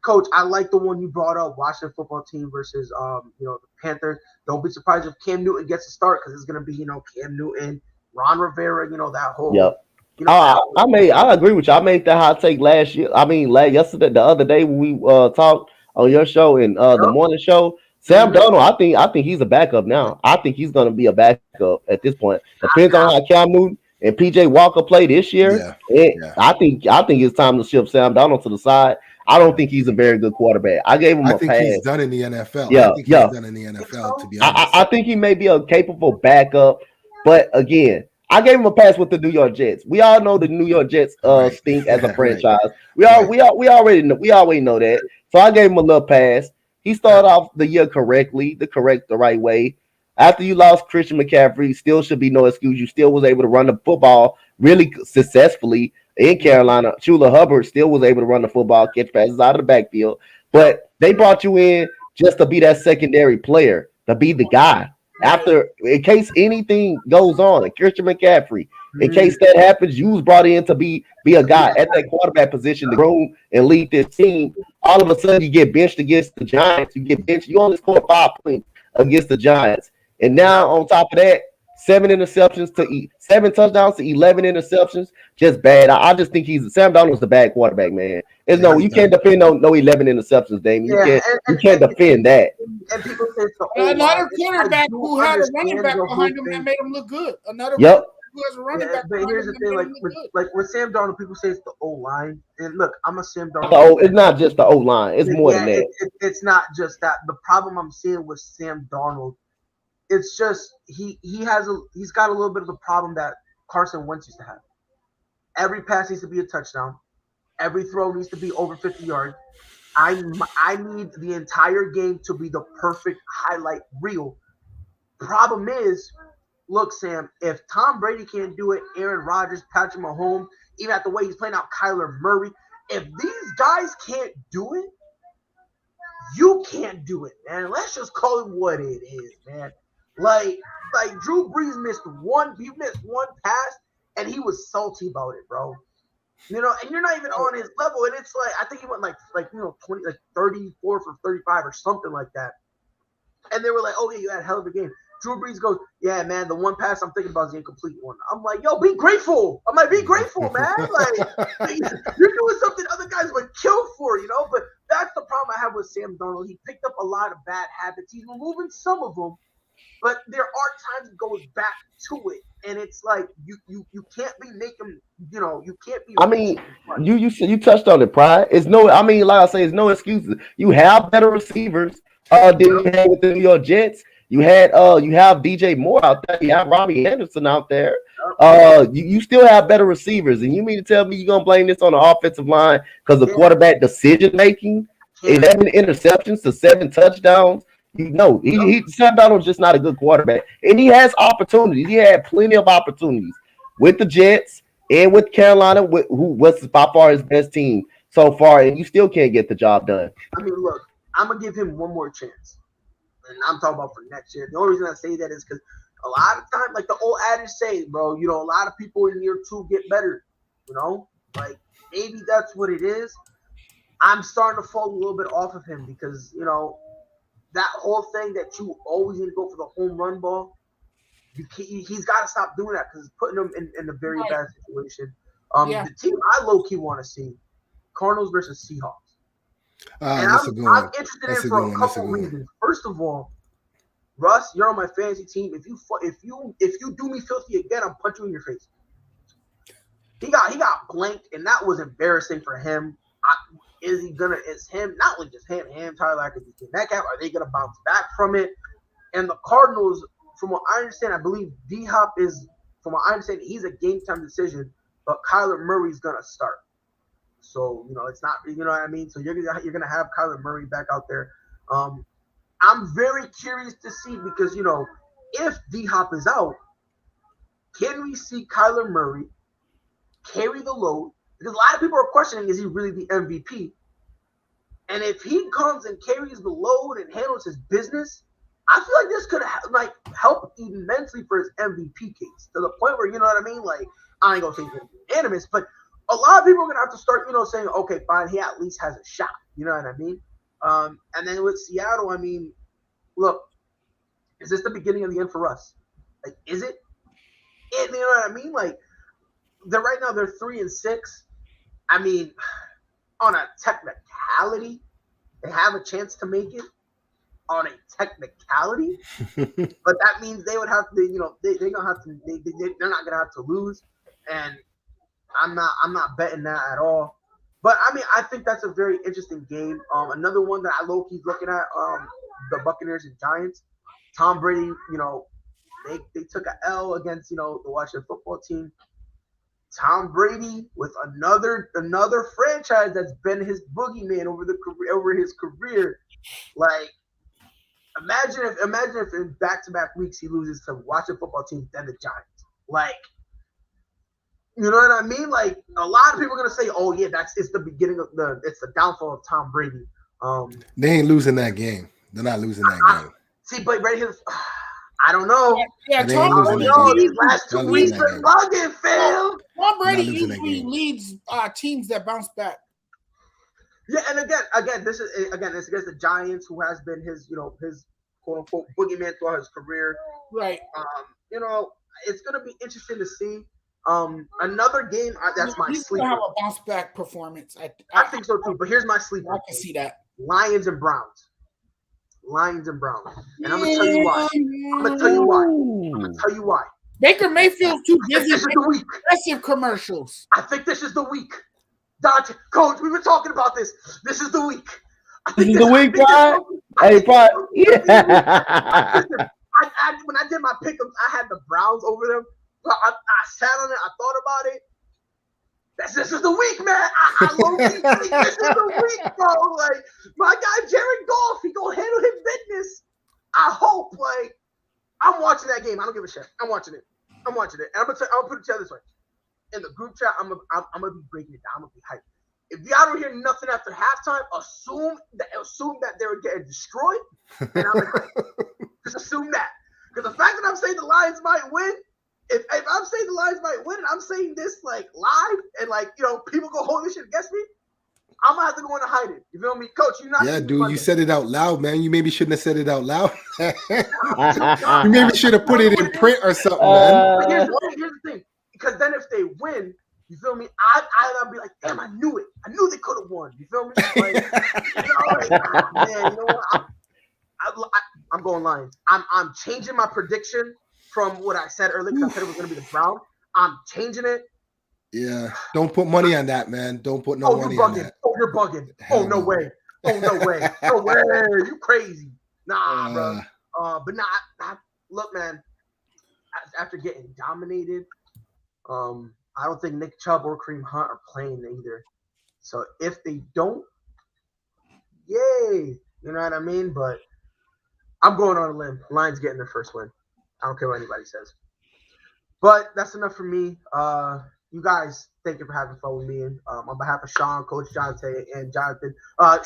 Coach, I like the one you brought up, Washington football team versus the Panthers. Don't be surprised if Cam Newton gets a start because it's gonna be Cam Newton, Ron Rivera, that whole. Yep. I agree with you. I made that hot take last year. I mean, yesterday, the other day when we talked on your show and the morning show. Sam Darnold, I think he's a backup now. I think he's going to be a backup at this point. Depends on how Cam Newton and PJ Walker play this year. I think it's time to shift Sam Darnold to the side. I don't think he's a very good quarterback. I gave him a pass. I think he's done in the NFL. Yeah, I think he's done in the NFL, to be honest. I think he may be a capable backup, but again, I gave him a pass with the New York Jets. We all know the New York Jets stink as a franchise. We already know that. So I gave him a little pass. He started off the year correctly, the right way. After you lost Christian McCaffrey, still should be no excuse. You still was able to run the football really successfully in Carolina. Chula Hubbard still was able to run the football, catch passes out of the backfield. But they brought you in just to be that secondary player, to be the guy. In case anything goes on, Christian McCaffrey, in case that happens, you was brought in to be a guy at that quarterback position to grow and lead this team. All of a sudden, you get benched against the Giants. You only scored 5 points against the Giants. And now, on top of that, 7 touchdowns to 11 interceptions. Just bad. I just think Sam Darnold's a bad quarterback, man. You can't depend on no 11 interceptions, Damien. You can't defend that. And people say another quarterback who had a running back behind him that made him look good. Another who has a running back. But here's the thing, with Sam Darnold, people say it's the O-line. And look, I'm a Sam Darnold. It's not just the O-line. It's more than that. It's not just that. The problem I'm seeing with Sam Darnold, it's just he's got a little bit of the problem that Carson Wentz used to have. Every pass needs to be a touchdown. Every throw needs to be over 50 yards. I need the entire game to be the perfect highlight reel. Problem is, look, Sam, if Tom Brady can't do it, Aaron Rodgers, Patrick Mahomes, even at the way he's playing out Kyler Murray, if these guys can't do it, you can't do it, man. Let's just call it what it is, man. Like Drew Brees missed one pass, and he was salty about it, bro. And you're not even on his level, and it's like I think he went 34 for 35 or something like that. And they were like, "Oh yeah, you had a hell of a game." Drew Brees goes, "Yeah, man, the one pass I'm thinking about is the incomplete one." I'm like, "Yo, be grateful." I'm like, "Be grateful, man. Like you're doing something other guys would kill for, But that's the problem I have with Sam Darnold. He picked up a lot of bad habits. He's removing some of them. But there are times he goes back to it, and it's like you can't be making you can't be. I mean, you touched on it, Pride. Like I say, it's no excuses. You have better receivers than you have with the New York Jets. You have DJ Moore out there. You have Robbie Anderson out there. You still have better receivers, and you mean to tell me you're gonna blame this on the offensive line because of quarterback decision making? 11 interceptions to 7 touchdowns. Sam Darnold's just not a good quarterback, and he has opportunities. He had plenty of opportunities with the Jets and with Carolina, who was by far his best team so far, and you still can't get the job done. I mean, look, I'm gonna give him one more chance, and I'm talking about for next year. The only reason I say that is because a lot of time, like the old adage say, bro, a lot of people in year 2 get better. Like maybe that's what it is. I'm starting to fall a little bit off of him because that whole thing that you always need to go for the home run ball. He's got to stop doing that because it's putting him in a very bad situation. The team I low key want to see, Cardinals versus Seahawks. And I'm interested in it for a couple reasons. First of all, Russ, you're on my fantasy team. If you do me filthy again, I'm punching you in your face. He got blanked, and that was embarrassing for him. Is him not only just him, Tyler Lockett, Metcalf, are they gonna bounce back from it? And the Cardinals, from what I understand, I believe D-Hop is, from what I understand, he's a game time decision, but Kyler Murray's gonna start. So it's not, you know what I mean. So you're gonna have Kyler Murray back out there. I'm very curious to see because if D-Hop is out, can we see Kyler Murray carry the load? Because a lot of people are questioning, is he really the MVP? And if he comes and carries the load and handles his business, I feel like this could help immensely for his MVP case to the point where, you know what I mean? Like, I ain't gonna say he's gonna be unanimous, but a lot of people are gonna have to start, saying, okay, fine, he at least has a shot. You know what I mean? And then with Seattle, I mean, look, is this the beginning of the end for us? Like, is it? You know what I mean? Like, right now they're 3-6. I mean, on a technicality, they have a chance to make it on a technicality, but that means they would have to, they're not gonna have to lose, and I'm not betting that at all. But I mean, I think that's a very interesting game. Another one that I low key looking at, the Buccaneers and Giants. Tom Brady, they took an L against the Washington football team. Tom Brady with another franchise that's been his boogeyman over his career. Like, imagine if in back-to-back weeks he loses to Washington football team, then the Giants. Like, you know what I mean? Like, a lot of people are gonna say, "Oh yeah, it's the beginning of it's the downfall of Tom Brady." They ain't losing that game. They're not losing that game. See, but right here, I don't know. Yeah, They Tom ain't losing Brady. that game. These last 2 weeks been bugging, Phil. Tom Brady Not losing that usually game. leads teams that bounce back. Yeah, and again, this is against the Giants, who has been his his quote unquote boogeyman throughout his career. Right. It's gonna be interesting to see. Another game that's my He's sleeper. gonna have a bounce back performance. I think so too. But here's my sleeper. I can see that. Lions and Browns. And I'm gonna tell you why. I'm gonna tell you why. Baker Mayfield's too busy This is the week. aggressive commercials. I think this is the week. Dante, Coach, we've been talking about this. This is the week. This is the week, Brian. Hey, Brian. Yeah. When I did my pick'em, I had the Browns over them. I sat on it. I thought about it. This is the week, man. I low-key think this is the week, bro. Like, my guy Jared Goff, he gonna handle his business. I hope. Like, I'm watching that game. I don't give a shit. I'm watching it. And I'm gonna put it to you this way. In the group chat, I'm gonna be breaking it down. I'm gonna be hyped. If y'all don't hear nothing after halftime, assume that they were getting destroyed. And I'm like, just assume that. Because the fact that I'm saying the Lions might win, if I'm saying the Lions might win, and I'm saying this like live, and people go hold this shit against me, I'm gonna have to go in and hide it. You feel me, Coach? You're not. Yeah, dude, you said it out loud, man. You maybe shouldn't have said it out loud. You maybe should have put it in print or something, man. But here's the thing. Because then if they win, you feel me? I'll be like, damn, I knew it. I knew they could have won. You feel me? Like, man, you know what? I'm going Lions. I'm changing my prediction from what I said earlier because I said it was going to be the Browns. I'm changing it. Yeah, don't put money on that, man. Don't put no money on that. Oh, you're bugging. Hell Oh, no way. Oh, no way. No way. You crazy. Nah, bro. But not look, man. After getting dominated, I don't think Nick Chubb or Kareem Hunt are playing either. So if they don't, yay, you know what I mean. But I'm going on a limb. Lions getting their first win. I don't care what anybody says. But that's enough for me. You guys, thank you for having fun with me. And on behalf of Sean, Coach Jonte, and Jonathan,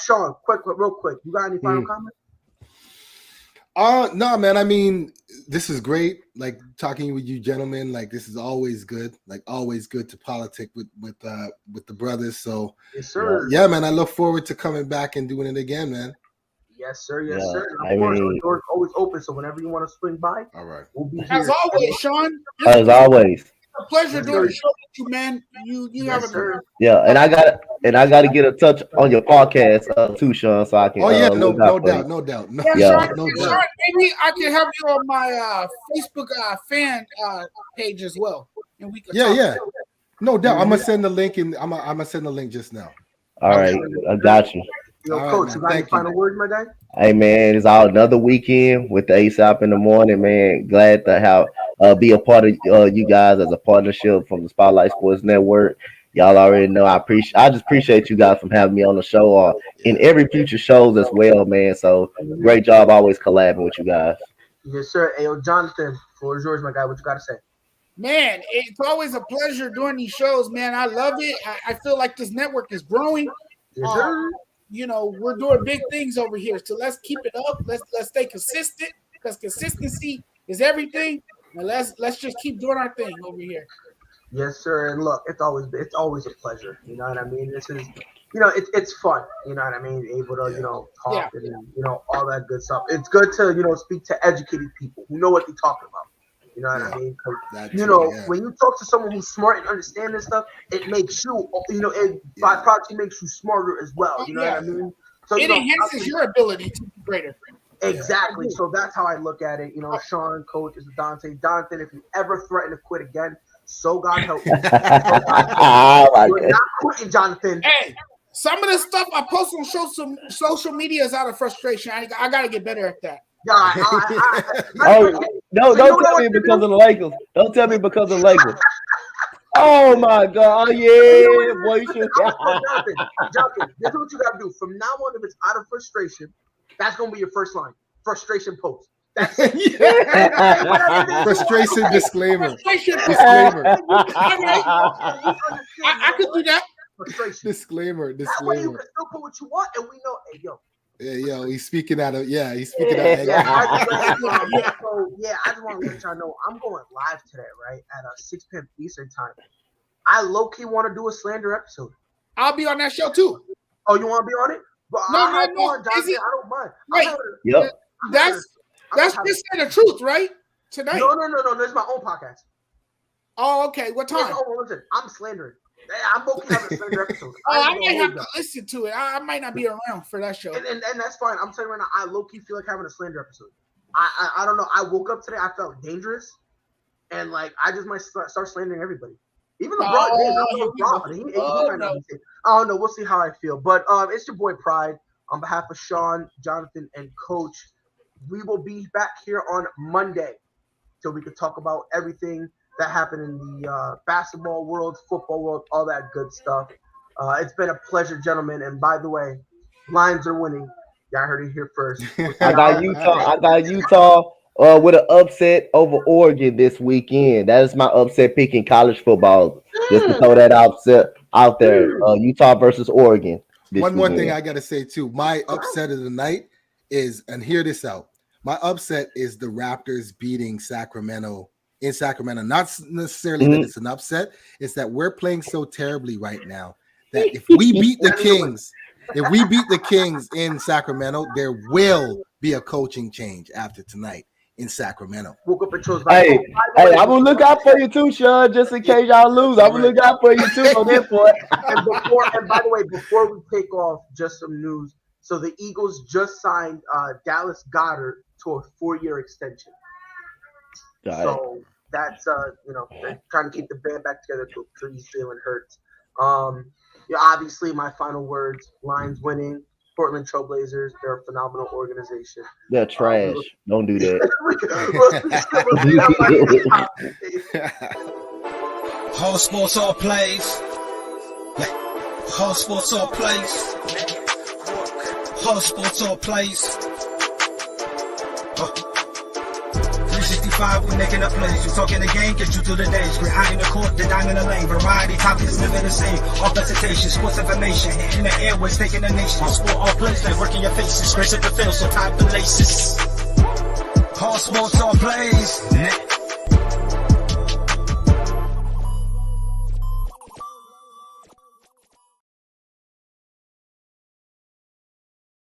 Sean, real quick, you got any final comments? No, man. I mean, this is great. Like talking with you, gentlemen. Like this is always good. Like always good to politic with the brothers. So, Yes, sir. Yeah, man. I look forward to coming back and doing it again, man. Yes, sir. Yes, sir. And of course, the door's always open. So whenever you want to swing by, all right, we'll be here. As always, Sean. As always. A pleasure doing the show with you, man. You have a good. Yeah, and I got to get a touch on your podcast too, Sean, so I can. Oh yeah, no doubt. Sean, maybe I can have you on my Facebook fan page as well, and we can. Yeah, no doubt. I'm gonna send the link, and I'm gonna send the link just now. All right, I got you. Yo, Coach, you got any final words, my guy? Hey man, it's all another weekend with the ASAP in the morning, man. Glad to have be a part of you guys as a partnership from the Spotlight Sports Network. Y'all already know I just appreciate you guys from having me on the show or in every future shows as well, man. So great job always collabing with you guys. Yes, sir. Hey, yo, Jonathan, floor is yours, my guy. What you got to say? Man, it's always a pleasure doing these shows, man. I love it. I feel like this network is growing. Yes, sir. You know, we're doing big things over here. So let's keep it up. Let's stay consistent because consistency is everything. And let's just keep doing our thing over here. Yes, sir. And look, it's always a pleasure. You know what I mean? This is, it's fun. You know what I mean? Able to, talk and all that good stuff. It's good to, speak to educated people who know what they're talking about. You know what I mean? When you talk to someone who's smart and understand this stuff, it makes you, it by proxy makes you smarter as well. You know what I mean? So it enhances your ability to be greater. Exactly. So that's how I look at it. Sean, Coach, is Dante. Jonathan, if you ever threaten to quit again, so God help you. You're not quitting, Jonathan. Hey, some of the stuff I post on social media is out of frustration. I got to get better at that. Don't tell me because of the Lakers. Don't tell me because of the Lakers. Oh my God! Yeah, boy, you should. Jonathan, this is what you gotta do. From now on, if it's out of frustration, that's gonna be your first line. Frustration post. That's it. Frustration disclaimer. I could do that. Frustration. Disclaimer. That way you can still put what you want, and we know, hey, yo. Yeah, he's speaking out of. I just want to let y'all know I'm going live today, right, at 6 p.m. Eastern time. I low-key want to do a slander episode. I'll be on that show too. Oh, you want to be on it? But No. I don't mind. Wait, that's just saying the truth, right? Tonight? No. There's my own podcast. Oh, okay. What time? Listen, I'm slandering. I'm okay on a slander episode. I might have to listen to it. I might not be around for that show. And that's fine. I'm saying right now, I low-key feel like having a slander episode. I don't know. I woke up today, I felt dangerous. And I just might start slandering everybody. Even LeBron did. I don't know. We'll see how I feel. But it's your boy Pride. On behalf of Sean, Jonathan, and Coach, we will be back here on Monday so we can talk about everything that happened in the basketball world, football world, all that good stuff. It's been a pleasure, gentlemen. And by the way, Lions are winning. Y'all heard it here first. I got Utah with an upset over Oregon this weekend. That is my upset pick in college football. Just to throw that out there. Utah versus Oregon. One more thing I got to say too. My upset of the night is, and hear this out. My upset is the Raptors beating Sacramento in Sacramento. Not necessarily that it's an upset. It's that we're playing so terribly right now that if we beat the Kings in Sacramento, there will be a coaching change after tonight in Sacramento. Woke up and chose. Hey, I'm gonna look out for you too, Sean. Just in case y'all lose, I'm gonna look out for you too on this point. And by the way, before we take off, just some news. So the Eagles just signed Dallas Goedert to a 4-year extension. So that's they're trying to keep the band back together to please feeling hurt. Obviously my final words, Lions winning. Portland Trailblazers. They're a phenomenal organization. They're trash. Don't do that. All sports, all plays. All sports, all plays. All sports, all plays. 365, we making up plays. You talking the game, get you through the days. We're high in the court, the dime in the lane. Variety, topics, living the same. All presentation, sports information. Hitting the airways, taking the nation. All sport, all plays, like working your faces. Grace at the field, so tie the laces. All sports, all plays.